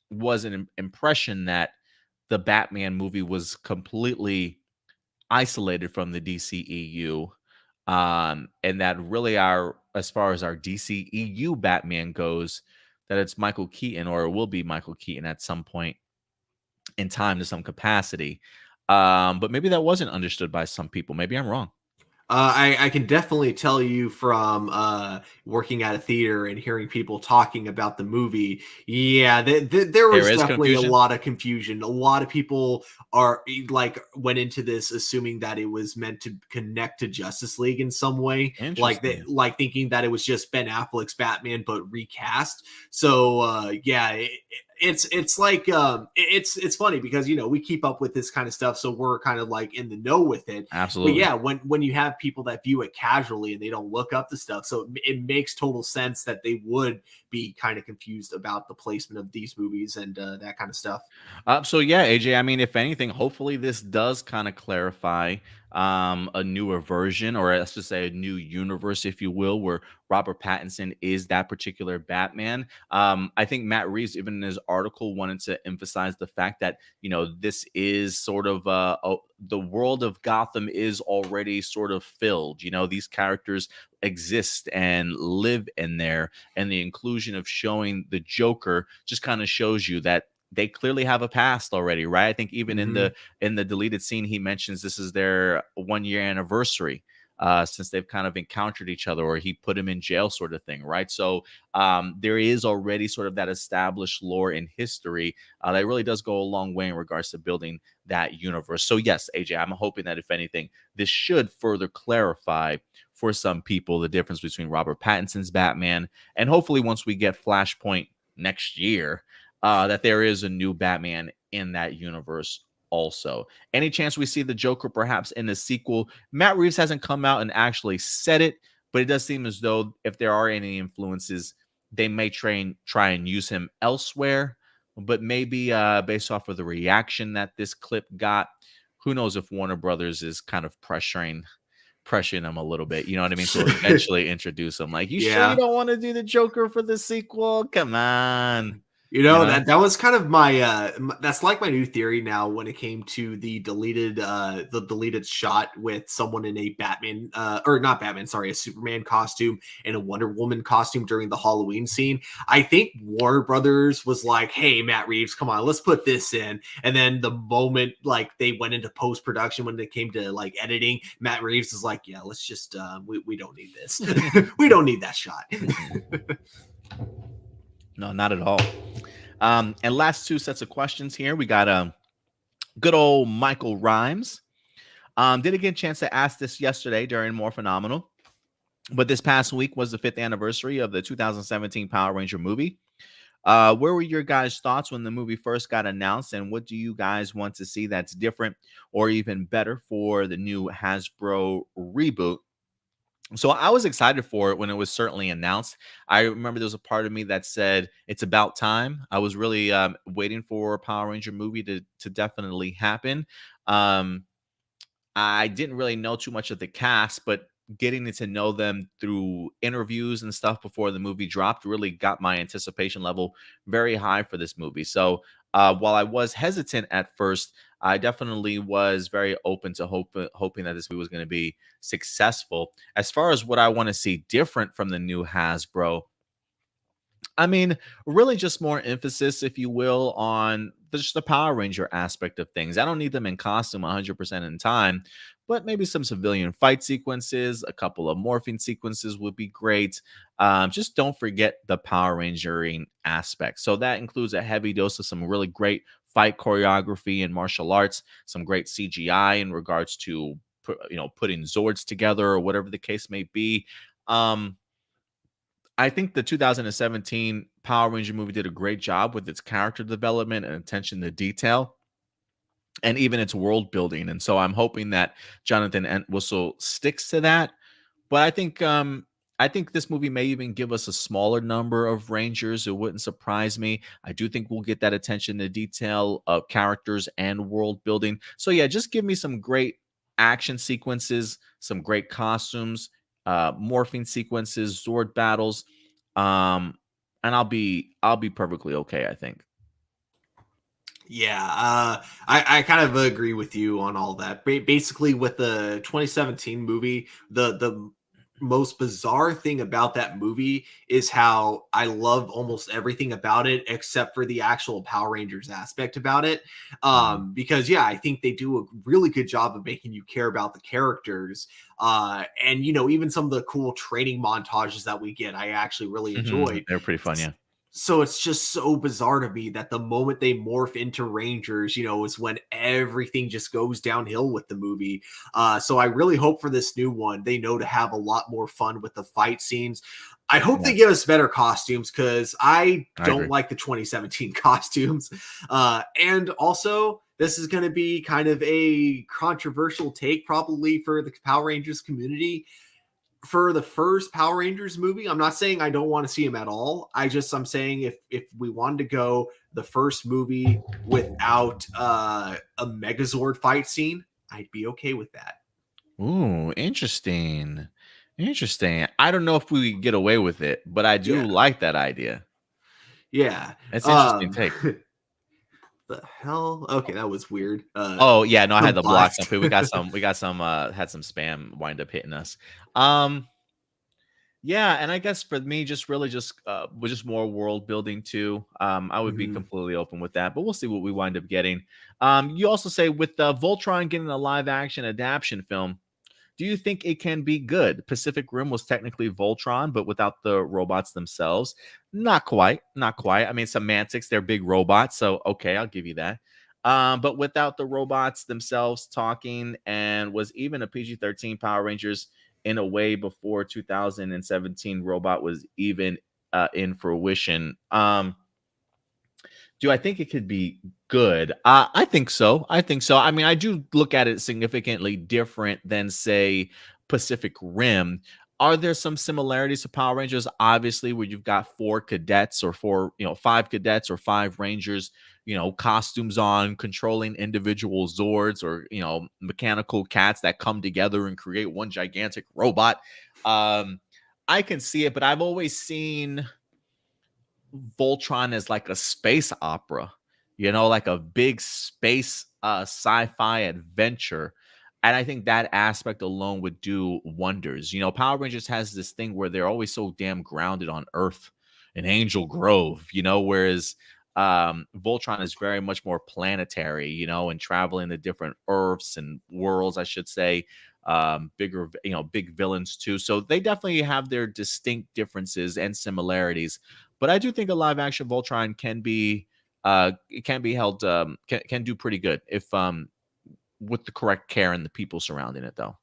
was an impression that the Batman movie was completely isolated from the DCEU, and that really as far as our DCEU Batman goes, that it's Michael Keaton, or it will be Michael Keaton at some point in time to some capacity. But maybe that wasn't understood by some people. Maybe I'm wrong. I can definitely tell you from working at a theater and hearing people talking about the movie. Yeah, there There was is definitely a confusion. lot of confusion. A lot of people went into this assuming that it was meant to connect to Justice League in some way, Interesting. like thinking that it was just Ben Affleck's Batman but recast. So yeah, it's like it's funny because we keep up with this kind of stuff, so we're kind of like in the know with it. But Absolutely. yeah, when you have people that view it casually and they don't look up the stuff, so it makes total sense that they would be kind of confused about the placement of these movies and that kind of stuff. So yeah, AJ, I mean, if anything, hopefully this does kind of clarify a newer version, or let's just say a new universe, if you will, where Robert Pattinson is that particular Batman. I think Matt Reeves, even in his article, wanted to emphasize the fact that this is sort of the world of Gotham is already sort of filled. These characters exist and live in there, and the inclusion of showing the Joker just kind of shows you that they clearly have a past already, right? I think even in Mm-hmm. the deleted scene, he mentions this is their 1 year anniversary since they've kind of encountered each other, or he put him in jail, sort of thing, right? So there is already sort of that established lore in history that really does go a long way in regards to building that universe. So yes, AJ, I'm hoping that if anything, this should further clarify for some people the difference between Robert Pattinson's Batman, and hopefully once we get Flashpoint next year, that there is a new Batman in that universe also. Any chance we see the Joker perhaps in the sequel? Matt Reeves hasn't come out and actually said it, but it does seem as though if there are any influences, they may try and use him elsewhere. But maybe based off of the reaction that this clip got, who knows if Warner Brothers is kind of pressuring him a little bit, you know what I mean, to eventually introduce him. Like, you sure you Yeah. don't want to do the Joker for the sequel? Come on. You You know, know? that was kind of my that's like my new theory now when it came to the deleted shot with someone in a Batman or not Batman, sorry, a Superman costume and a Wonder Woman costume during the Halloween scene. I think Warner Brothers was like, "Hey, Matt Reeves, come on, let's put this in." And then the moment like they went into post-production when it came to like editing, Matt Reeves is like, "Yeah, let's just we don't need this. We don't need that shot." No, not at all. And last two sets of questions here. We got good old Michael Rhymes. Didn't get a chance to ask this yesterday during More Phenomenal, but this past week was the 5th anniversary of the 2017 Power Ranger movie. Where were your guys' thoughts when the movie first got announced, and what do you guys want to see that's different or even better for the new Hasbro reboot? So I was excited for it when it was certainly announced. I remember there was a part of me that said it's about time. I was really waiting for a Power Ranger movie to definitely happen. Um, I didn't really know too much of the cast, but getting to know them through interviews and stuff before the movie dropped really got my anticipation level very high for this movie. So while I was hesitant at first, I definitely was very open to hoping that this movie was going to be successful. As far as what I want to see different from the new Hasbro, I mean, really just more emphasis, if you will, on just the Power Ranger aspect of things. I don't need them in costume 100% in time, but maybe some civilian fight sequences, a couple of morphing sequences would be great. Just don't forget the Power Rangering aspect. So that includes a heavy dose of some really great fight choreography and martial arts, some great CGI in regards to putting Zords together or whatever the case may be. Um, I think the 2017 Power Ranger movie did a great job with its character development and attention to detail and even its world building. And so I'm hoping that Jonathan Entwistle sticks to that. But I think this movie may even give us a smaller number of Rangers. It wouldn't surprise me. I do think we'll get that attention to detail of characters and world building. So yeah, just give me some great action sequences, some great costumes, morphing sequences, Zord battles, um, and I'll be perfectly okay, I think. Yeah, I kind of agree with you on all that. Basically, with the 2017 movie, the most bizarre thing about that movie is how I love almost everything about it except for the actual Power Rangers aspect about it. Mhm. Because yeah, I think they do a really good job of making you care about the characters. And even some of the cool training montages that we get, I actually really enjoyed. They're pretty fun, yeah. So it's just so bizarre to me that the moment they morph into Rangers, is when everything just goes downhill with the movie. So I really hope for this new one, they know to have a lot more fun with the fight scenes. I hope Yeah, they give us better costumes because I I don't agree. like the 2017 costumes. And also, this is going to be kind of a controversial take, probably for the Power Rangers community for the first Power Rangers movie. I'm not saying I don't want to see him at all. I'm saying if we wanted to go the first movie without a Megazord fight scene, I'd be okay with that. Ooh, interesting. Interesting. I don't know if we get away with it, but I do Yeah. like that idea. Yeah. It's an interesting Um take. the hell? Okay, that was weird. Oh, yeah, no, I had Some to block some left. people. We got some had some spam wind up hitting us. Yeah, and I guess for me, just really just with just more world building too. I would be Mhm. completely open with that, but we'll see what we wind up getting. You also say with Voltron getting a live action adaptation film, do you think it can be good? Pacific Rim was technically Voltron, but without the robots themselves. Not quite. Not quite. I mean, semantics, they're big robots. So, okay, I'll give you that. But without the robots themselves talking, and was even a PG-13 Power Rangers in a way before 2017 robot was even in fruition. Do I think it could be good? I think so. I think so. I mean, I do look at it significantly different than, say, Pacific Rim. Are there some similarities to Power Rangers? Obviously, where you've got four cadets or five cadets or five Rangers, costumes on, controlling individual Zords or, mechanical cats that come together and create one gigantic robot. Um, I can see it, but I've always seen Voltron as like a space opera, like a big space sci-fi adventure. And I think that aspect alone would do wonders. Power Rangers has this thing where they're always so damn grounded on Earth and Angel Grove, whereas Voltron is very much more planetary, and traveling to different Earths and worlds, I should say. Bigger, big villains too. So they definitely have their distinct differences and similarities. But I do think a live action Voltron it can be held can do pretty good if with the correct care and the people surrounding it though.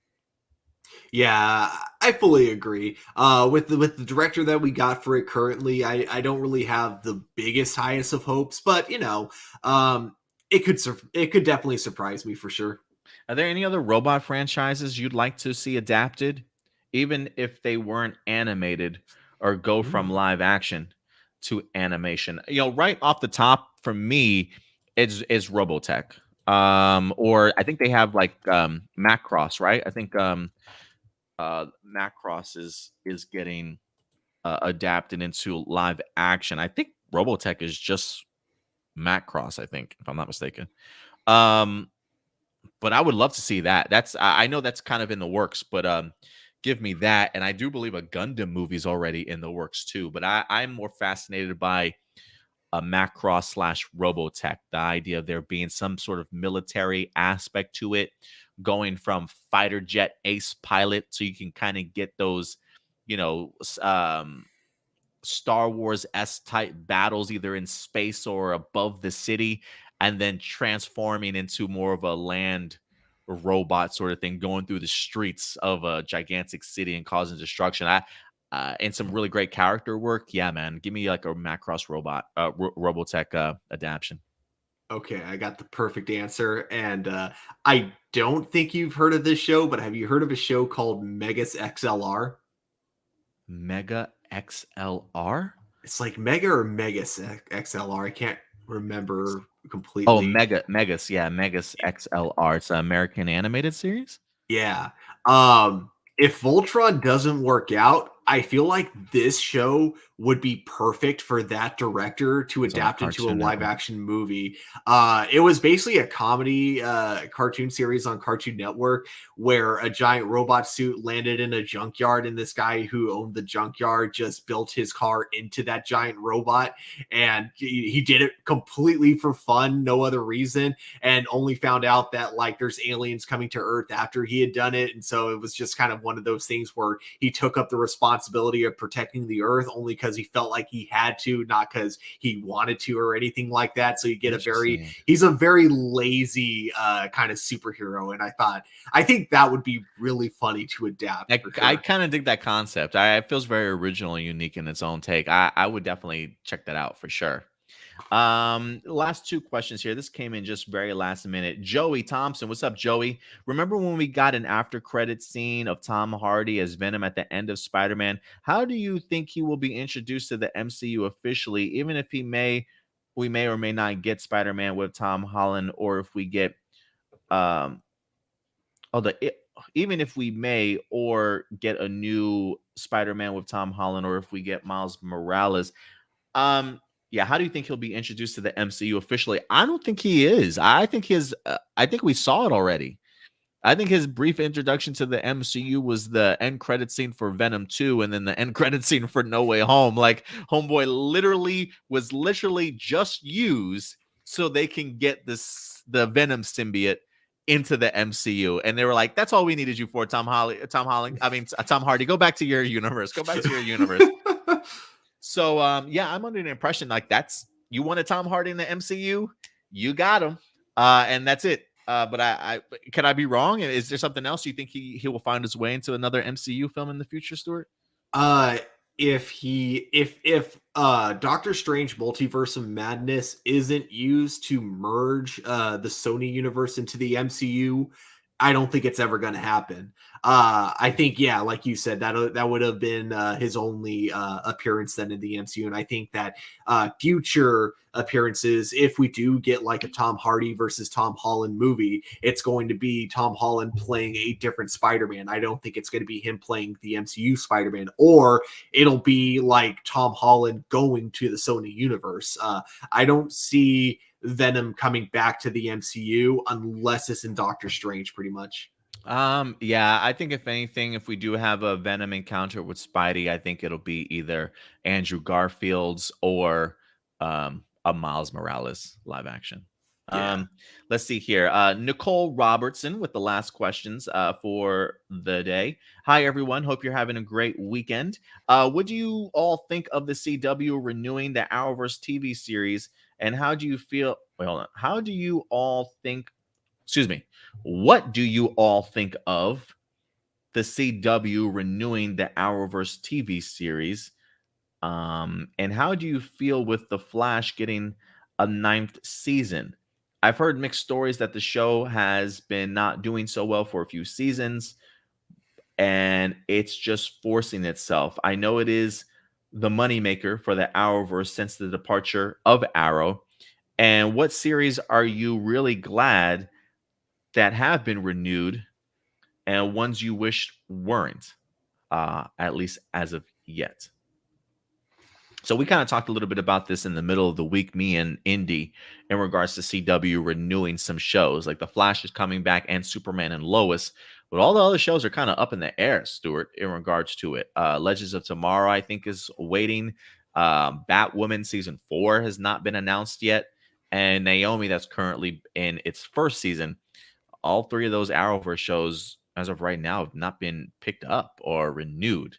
Yeah, I fully agree. With the director that we got for it currently, I don't really have the biggest highest of hopes, but it could definitely surprise me for sure. Are there any other robot franchises you'd like to see adapted, even if they weren't animated or go from Mm. live action to animation? Right off the top for me, is Robotech. Or I think they have like Macross, right? I think Macross is getting adapted into live action. I think Robotech is just Macross, I think, if I'm not mistaken. Um, but I would love to see that. I know that's kind of in the works, but give me that. And I do believe a Gundam movie's already in the works too. But I'm more fascinated by a Macross slash Robotech. The idea of there being some sort of military aspect to it, going from fighter jet ace pilot, so you can kind of get those, you know, Star Wars S type battles either in space or above the city, and then transforming into more of a land robot sort of thing, going through the streets of a gigantic city and causing destruction. And some really great character work. Yeah, man, give me like a Macross Robotech adaptation. Okay, I got the perfect answer, and I don't think you've heard of this show, but have you heard of a show called Megas XLR? Mega XLR. It's like Mega or Megas XLR. I can't remember Oh, completely. Megas, yeah, Megas XLR. It's an American animated series. Yeah. Um, if Voltron doesn't work out, I feel like this show would be perfect for that director to It's on adapt into a Cartoon live Network. action movie. It was basically a comedy cartoon series on Cartoon Network where a giant robot suit landed in a junkyard, and this guy who owned the junkyard just built his car into that giant robot, and he did it completely for fun, no other reason, and only found out that like there's aliens coming to Earth after he had done it. And so it was just kind of one of those things where he took up the responsibility of protecting the Earth only because he felt like he had to, not because he wanted to or anything like that. So you get Interesting. he's a very lazy kind of superhero. And I think that would be really funny to adapt I, for I sure. kind of dig that concept. It feels very original and unique in its own take. I would definitely check that out for sure. Last two questions here. This came in just very last minute. Joey Thompson, what's up, Joey? Remember when we got an after credit scene of Tom Hardy as Venom at the end of Spider-Man? How do you think he will be introduced to the MCU officially, even if we may or may not get Spider-Man with Tom Holland, or if we get um oh the it, even if we may or get a new Spider-Man with Tom Holland, or if we get Miles Morales? Um, yeah, how do you think he'll be introduced to the MCU officially? I don't think he is. I think we saw it already. I think his brief introduction to the MCU was the end credit scene for Venom 2 and then the end credit scene for No Way Home. Like Homeboy literally just used so they can get the Venom symbiote into the MCU. And they were like, that's all we needed you for, Tom Hardy. Go back to your universe. Go back to your universe. So yeah, I'm under the impression like that's you wanted Tom Hardy in the MCU, you got him, and that's it. But I can I be wrong? Is there something else you think he will find his way into another MCU film in the future, Stuart? Uh if Doctor Strange Multiverse of Madness isn't used to merge the Sony universe into the MCU, I don't think it's ever going to happen. I think, yeah, like you said, that would have been his only appearance then in the MCU, and I think that future appearances, if we do get like a Tom Hardy versus Tom Holland movie, it's going to be Tom Holland playing a different Spider-Man. I don't think it's going to be him playing the MCU Spider-Man, or it'll be like Tom Holland going to the Sony universe. I don't see Venom coming back to the MCU unless it's in Doctor Strange, pretty much. Yeah, I think if anything, if we do have a Venom encounter with Spidey, I think it'll be either Andrew Garfield's or a Miles Morales live action. Yeah. Um, let's see here. Nicole Robertson with the last questions for the day. Hi, everyone. Hope you're having a great weekend. What do you all think of the CW renewing the Arrowverse TV series? And how do you feel? Wait, hold on. How do you all think? Excuse me. What do you all think of the CW renewing the Arrowverse TV series? And how do you feel with The Flash getting a ninth season? I've heard mixed stories that the show has been not doing so well for a few seasons, and it's just forcing itself. I know it is the moneymaker for the Arrowverse since the departure of Arrow. And what series are you really glad that have been renewed and ones you wish weren't, at least as of yet? So we kind of talked a little bit about this in the middle of the week, me and Indy, in regards to CW renewing some shows. Like The Flash is coming back and Superman and Lois, but all the other shows are kind of up in the air, Stuart, in regards to it. Legends of Tomorrow, I think, is waiting. Batwoman season 4 has not been announced yet. And Naomi, that's currently in its first season. All three of those Arrowverse shows, as of right now, have not been picked up or renewed.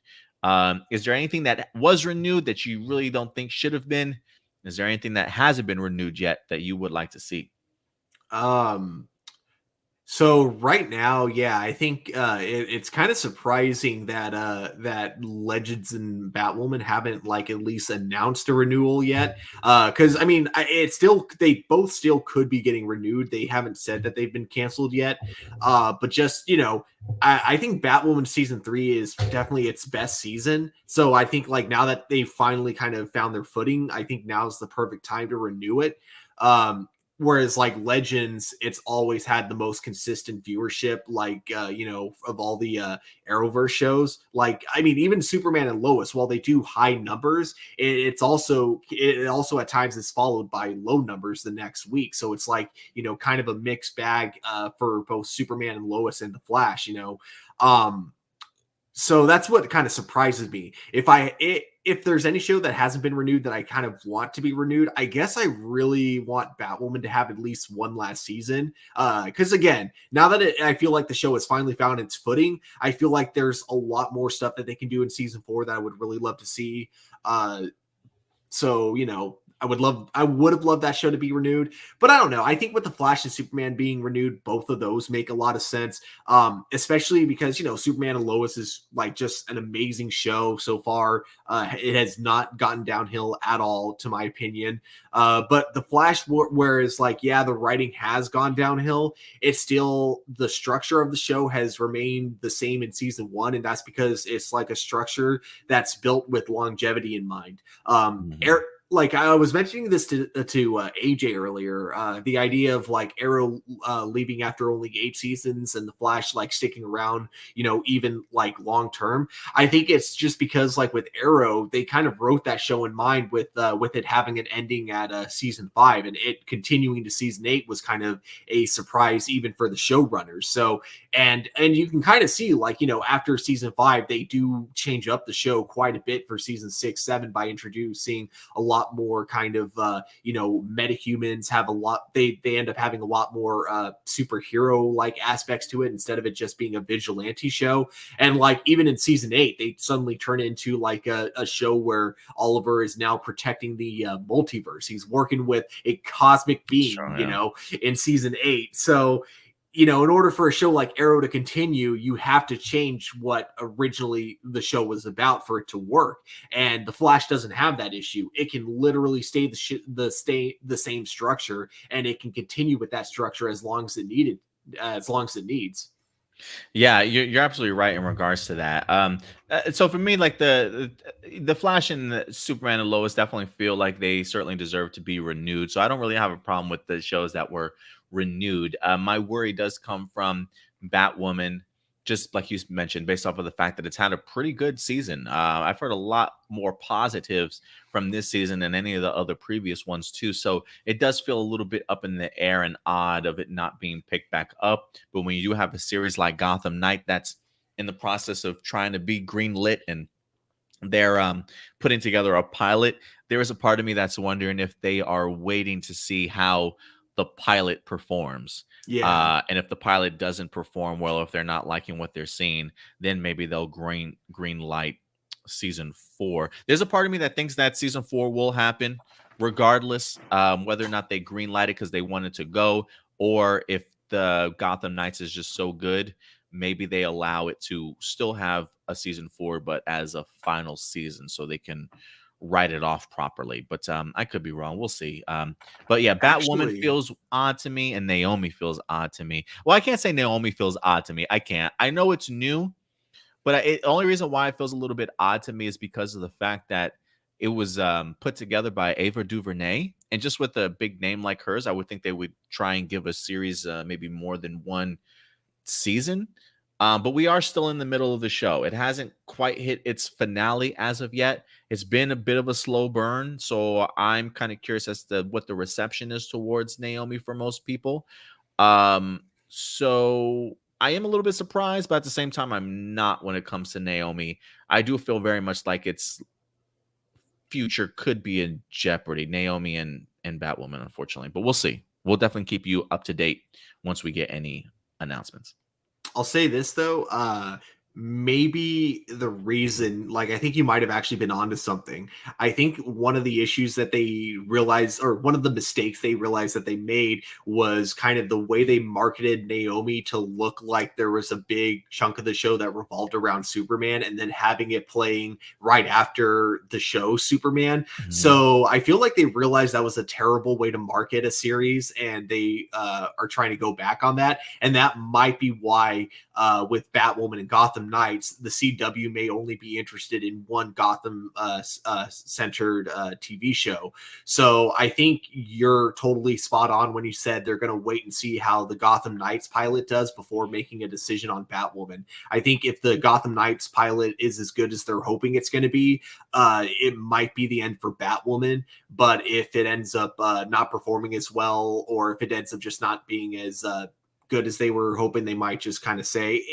Is there anything that was renewed that you really don't think should have been? Is there anything that hasn't been renewed yet that you would like to see? Um, So right now, yeah, I think it's kind of surprising that that Legends and Batwoman haven't like at least announced a renewal yet. Because I mean, it's still, they both still could be getting renewed. They haven't said that they've been canceled yet. But just, I think Batwoman season 3 is definitely its best season. So I think like now that they finally kind of found their footing, I think now is the perfect time to renew it. Whereas like Legends, it's always had the most consistent viewership, like of all the Arrowverse shows. Like, I mean, even Superman and Lois, while they do high numbers, it also at times is followed by low numbers the next week. So it's like, kind of a mixed bag for both Superman and Lois and the Flash. So that's what kind of surprises me. If there's any show that hasn't been renewed that I kind of want to be renewed, I guess I really want Batwoman to have at least one last season. Because again, now that I feel like the show has finally found its footing, I feel like there's a lot more stuff that they can do in season 4 that I would really love to see. So I would have loved that show to be renewed, but I don't know. I think with the Flash and Superman being renewed, both of those make a lot of sense. Especially because Superman and Lois is like just an amazing show so far. It has not gotten downhill at all, to my opinion. But the Flash, whereas like the writing has gone downhill, it's still, the structure of the show has remained the same in season 1, and that's because it's like a structure that's built with longevity in mind. Like I was mentioning this to AJ earlier, the idea of like Arrow leaving after only 8 seasons and the Flash like sticking around, even like long term. I think it's just because like with Arrow, they kind of wrote that show in mind with it having an ending at season 5, and it continuing to season 8 was kind of a surprise even for the showrunners. So and you can kind of see like after season 5, they do change up the show quite a bit for season 6, 7 by introducing a lot more kind of metahumans, have a lot, they end up having a lot more superhero like aspects to it instead of it just being a vigilante show. And like even in season 8, they suddenly turn into like a show where Oliver is now protecting the multiverse. He's working with a cosmic being, in season 8. So in order for a show like Arrow to continue, you have to change what originally the show was about for it to work. And the Flash doesn't have that issue. It can literally stay the same structure, and it can continue with that structure as long as it as long as it needs. Yeah, you're absolutely right in regards to that. So for me, like the Flash and the Superman and Lois definitely feel like they certainly deserve to be renewed. So I don't really have a problem with the shows that were renewed. My worry does come from Batwoman, just like you mentioned, based off of the fact that it's had a pretty good season. I've heard a lot more positives from this season than any of the other previous ones too. So it does feel a little bit up in the air and odd of it not being picked back up. But when you do have a series like Gotham Knight that's in the process of trying to be green lit and they're putting together a pilot, there is a part of me that's wondering if they are waiting to see how the pilot performs. Yeah, And if the pilot doesn't perform well, if they're not liking what they're seeing, then maybe they'll green light season 4. There's a part of me that thinks that season 4 will happen regardless, whether or not they green light it because they wanted to go, or if the Gotham Knights is just so good, maybe they allow it to still have a season 4, but as a final season, so they can write it off properly. But I could be wrong. We'll see. But yeah, Batwoman actually, feels odd to me, and Naomi feels odd to me. Well, I can't say Naomi feels odd to me. I can't. I know it's new, but the only reason why it feels a little bit odd to me is because of the fact that it was put together by Ava DuVernay, and just with a big name like hers, I would think they would try and give a series maybe more than one season. But we are still in the middle of the show. It hasn't quite hit its finale as of yet. It's been a bit of a slow burn. So I'm kind of curious as to what the reception is towards Naomi for most people. So I am a little bit surprised, but at the same time, I'm not when it comes to Naomi. I do feel very much like its future could be in jeopardy, Naomi and Batwoman, unfortunately. But we'll see. We'll definitely keep you up to date once we get any announcements. I'll say this though, maybe the reason, like I think you might have actually been onto something. I think one of the issues that they realized, or one of the mistakes they realized that they made, was kind of the way they marketed Naomi to look like there was a big chunk of the show that revolved around Superman, and then having it playing right after the show Superman. Mhm. So I feel like they realized that was a terrible way to market a series, and they are trying to go back on that. And that might be why with Batwoman and Gotham Knights, the CW may only be interested in one Gotham centered TV show. So I think you're totally spot on when you said they're going to wait and see how the Gotham Knights pilot does before making a decision on Batwoman. I think if the Gotham Knights pilot is as good as they're hoping it's going to be, it might be the end for Batwoman. But if it ends up not performing as well, or if it ends up just not being as good as they were hoping, they might just kind of say,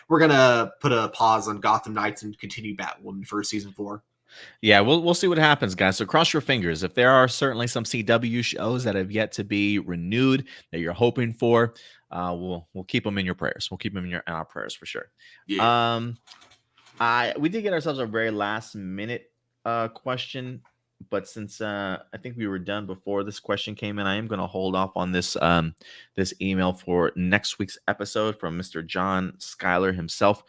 we're going to put a pause on Gotham Knights and continue Batwoman for season 4. Yeah, we'll see what happens, guys. So cross your fingers. If there are certainly some CW shows that have yet to be renewed that you're hoping for, we'll keep them in your prayers. We'll keep them in our prayers for sure. Yeah. Um, we did get ourselves a very last minute question, but since I think we were done before this question came in, I am going to hold off on this email for next week's episode from Mr. John Schuyler himself.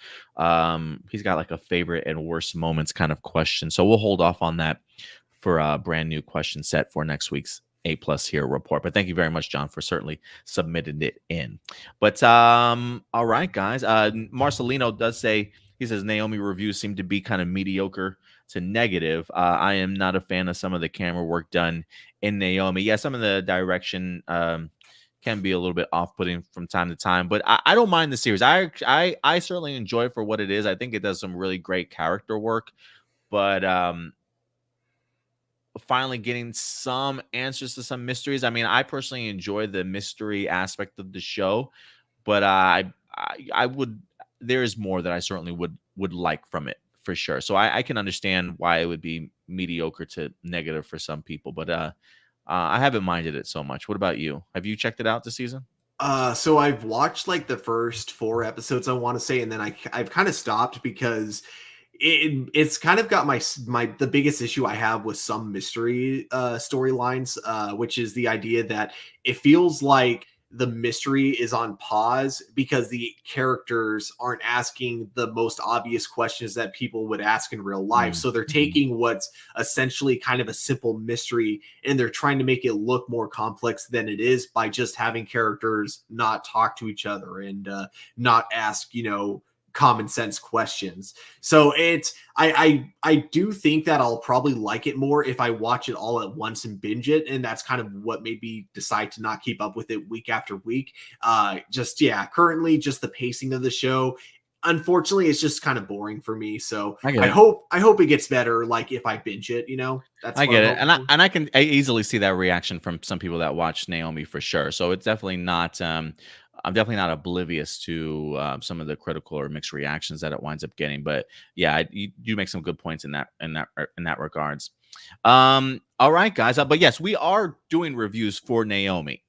He's got like a favorite and worst moments kind of question, so we'll hold off on that for a brand new question set for next week's APlus Hero Report. But thank you very much, John, for certainly submitting it in. But all right, guys. Marcelino does say, he says Naomi reviews seem to be kind of mediocre to negative. I am not a fan of some of the camera work done in Naomi. Yeah, some of the direction can be a little bit off-putting from time to time, but I don't mind the series. I certainly enjoy it for what it is. I think it does some really great character work, but finally getting some answers to some mysteries. I mean, I personally enjoy the mystery aspect of the show, but I would, there is more that I certainly would like from it for sure. So I can understand why it would be mediocre to negative for some people, but I haven't minded it so much. What about you? Have you checked it out this season? So I've watched like the first 4 episodes, I want to say, and then I've kind of stopped because it's kind of got the biggest issue I have with some mystery storylines, which is the idea that it feels like the mystery is on pause because the characters aren't asking the most obvious questions that people would ask in real life. So they're taking what's essentially kind of a simple mystery and they're trying to make it look more complex than it is by just having characters not talk to each other and not ask, common sense questions. So I do think that I'll probably like it more if I watch it all at once and binge it, and that's kind of what made me decide to not keep up with it week after week. Currently just the pacing of the show, unfortunately, it's just kind of boring for me. So I get I it. hope it gets better, like if I binge it. That's I what get I'm it, hoping for. and I can easily see that reaction from some people that watch Naomi for sure. So it's definitely not. I'm definitely not oblivious to some of the critical or mixed reactions that it winds up getting. But yeah, you do make some good points in that regards. All right, guys. But yes, we are doing reviews for Naomi.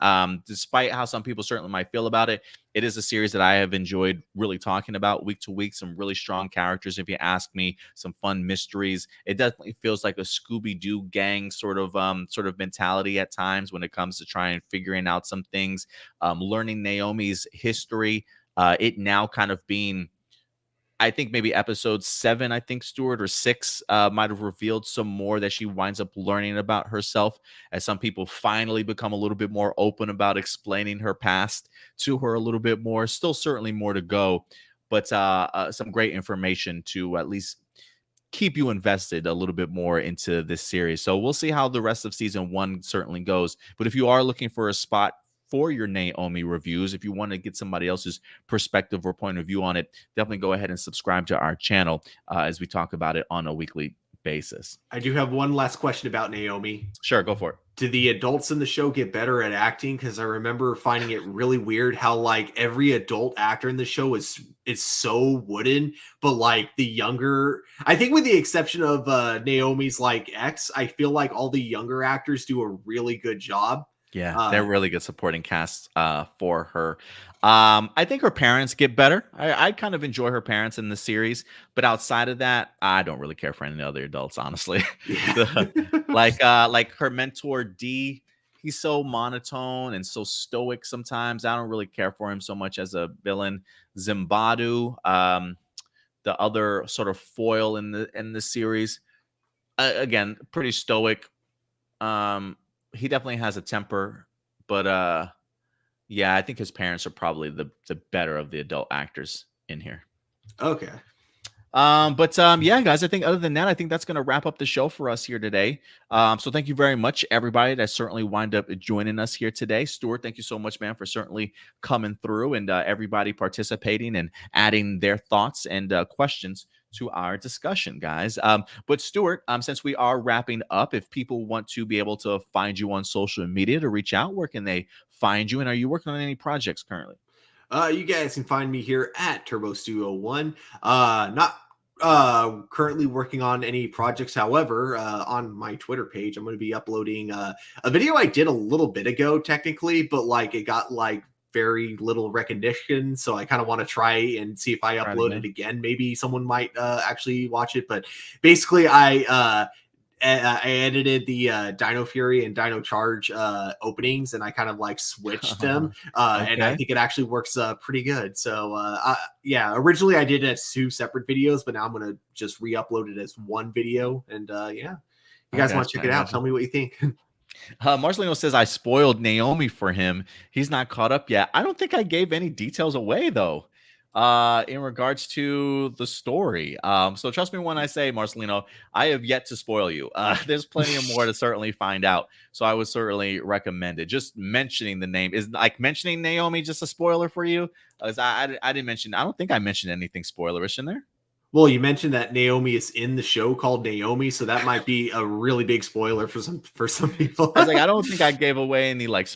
Despite how some people certainly might feel about it, it is a series that I have enjoyed really talking about week to week. Some really strong characters, if you ask me. Some fun mysteries. It definitely feels like a Scooby Doo gang sort of mentality at times when it comes to trying figuring out some things. Learning Naomi's history. It now kind of being, I think maybe episode 7, I think Stuart, or 6 might have revealed some more that she winds up learning about herself as some people finally become a little bit more open about explaining her past to her a little bit more. Still certainly more to go, but some great information to at least keep you invested a little bit more into this series. So we'll see how the rest of season 1 certainly goes. But if you are looking for a spot for your Naomi reviews, if you want to get somebody else's perspective or point of view on it, definitely go ahead and subscribe to our channel as we talk about it on a weekly basis. I do have one last question about Naomi. Sure, go for it. Do the adults in the show get better at acting? Because I remember finding it really weird how like every adult actor in the show is so wooden, but like the younger, I think with the exception of Naomi's like ex, I feel like all the younger actors do a really good job. Yeah, they're really good supporting cast for her. I think her parents get better. I kind of enjoy her parents in the series, but outside of that, I don't really care for any other adults, honestly. Yeah. Like her mentor D, he's so monotone and so stoic sometimes. I don't really care for him so much as a villain. Zimbadu, the other sort of foil in the series, again, pretty stoic. He definitely has a temper, but yeah, I think his parents are probably the better of the adult actors in here. Okay. Yeah, guys, I think other than that, I think that's going to wrap up the show for us here today. So thank you very much, everybody that certainly wind up joining us here today. Stuart, thank you so much, man, for certainly coming through and everybody participating and adding their thoughts and questions to our discussion, guys. But Stuart, since we are wrapping up, if people want to be able to find you on social media to reach out, where can they find you? And are you working on any projects currently? You guys can find me here at Turbo Studio 1. Not currently working on any projects. However, on my Twitter page, I'm going to be uploading a video I did a little bit ago, technically, but like it got like very little recognition. So I kind of want to try and see if I upload it again. Maybe someone might actually watch it. But basically, I edited the Dino Fury and Dino Charge openings, and I kind of like switched them, and I think it actually works pretty good. So yeah, originally I did it as 2 separate videos, but now I'm gonna just re-upload it as 1 video. And yeah, you guys want to check it out? Tell me what you think. Marcelino says I spoiled Naomi for him. He's not caught up yet. I don't think I gave any details away though, in regards to the story. So trust me when I say, Marcelino, I have yet to spoil you. There's plenty of more to certainly find out. So I would certainly recommend it. Just mentioning the name is like mentioning Naomi just a spoiler for you. As I didn't mention. I don't think I mentioned anything spoilerish in there. Well, you mentioned that Naomi is in the show called Naomi, so that might be a really big spoiler for some people. I was like, I don't think I gave away any like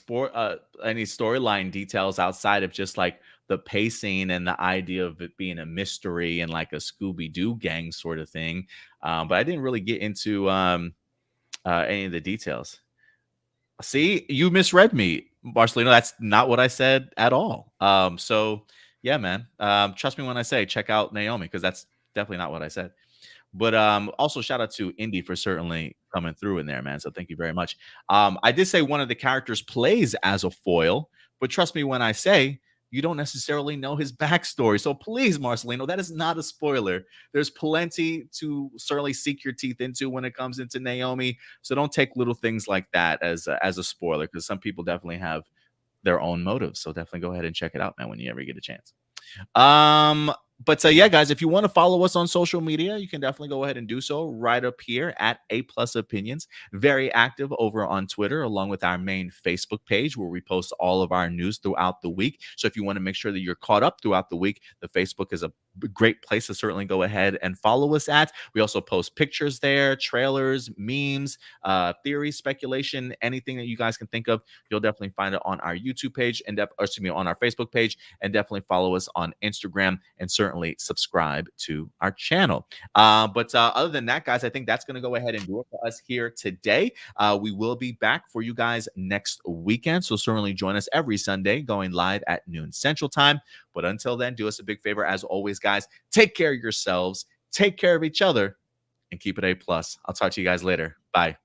any storyline details outside of just like the pacing and the idea of it being a mystery and like a Scooby-Doo gang sort of thing. But I didn't really get into any of the details. See, you misread me, Marcelino. That's not what I said at all. So yeah, man. Trust me when I say check out Naomi, because that's definitely not what I said. But also shout out to Indy for certainly coming through in there, man. So thank you very much. I did say one of the characters plays as a foil, but trust me when I say you don't necessarily know his backstory. So please, Marcelino, that is not a spoiler. There's plenty to certainly seek your teeth into when it comes into Naomi. So don't take little things like that as a spoiler, because some people definitely have their own motives. So definitely go ahead and check it out, man, when you ever get a chance. But yeah, guys, if you want to follow us on social media, you can definitely go ahead and do so right up here at A Plus Opinions. Very active over on Twitter, along with our main Facebook page where we post all of our news throughout the week. So if you want to make sure that you're caught up throughout the week, the Facebook is a great place to certainly go ahead and follow us at. We also post pictures there, trailers, memes, theories, speculation, anything that you guys can think of. You'll definitely find it on our YouTube page and on our Facebook page, and definitely follow us on Instagram and certainly subscribe to our channel. But other than that, guys, I think that's going to go ahead and do it for us here today. We will be back for you guys next weekend, so certainly join us every Sunday going live at noon Central Time. But until then, do us a big favor, as always, guys. Take care of yourselves, take care of each other, and keep it A+. I'll talk to you guys later. Bye.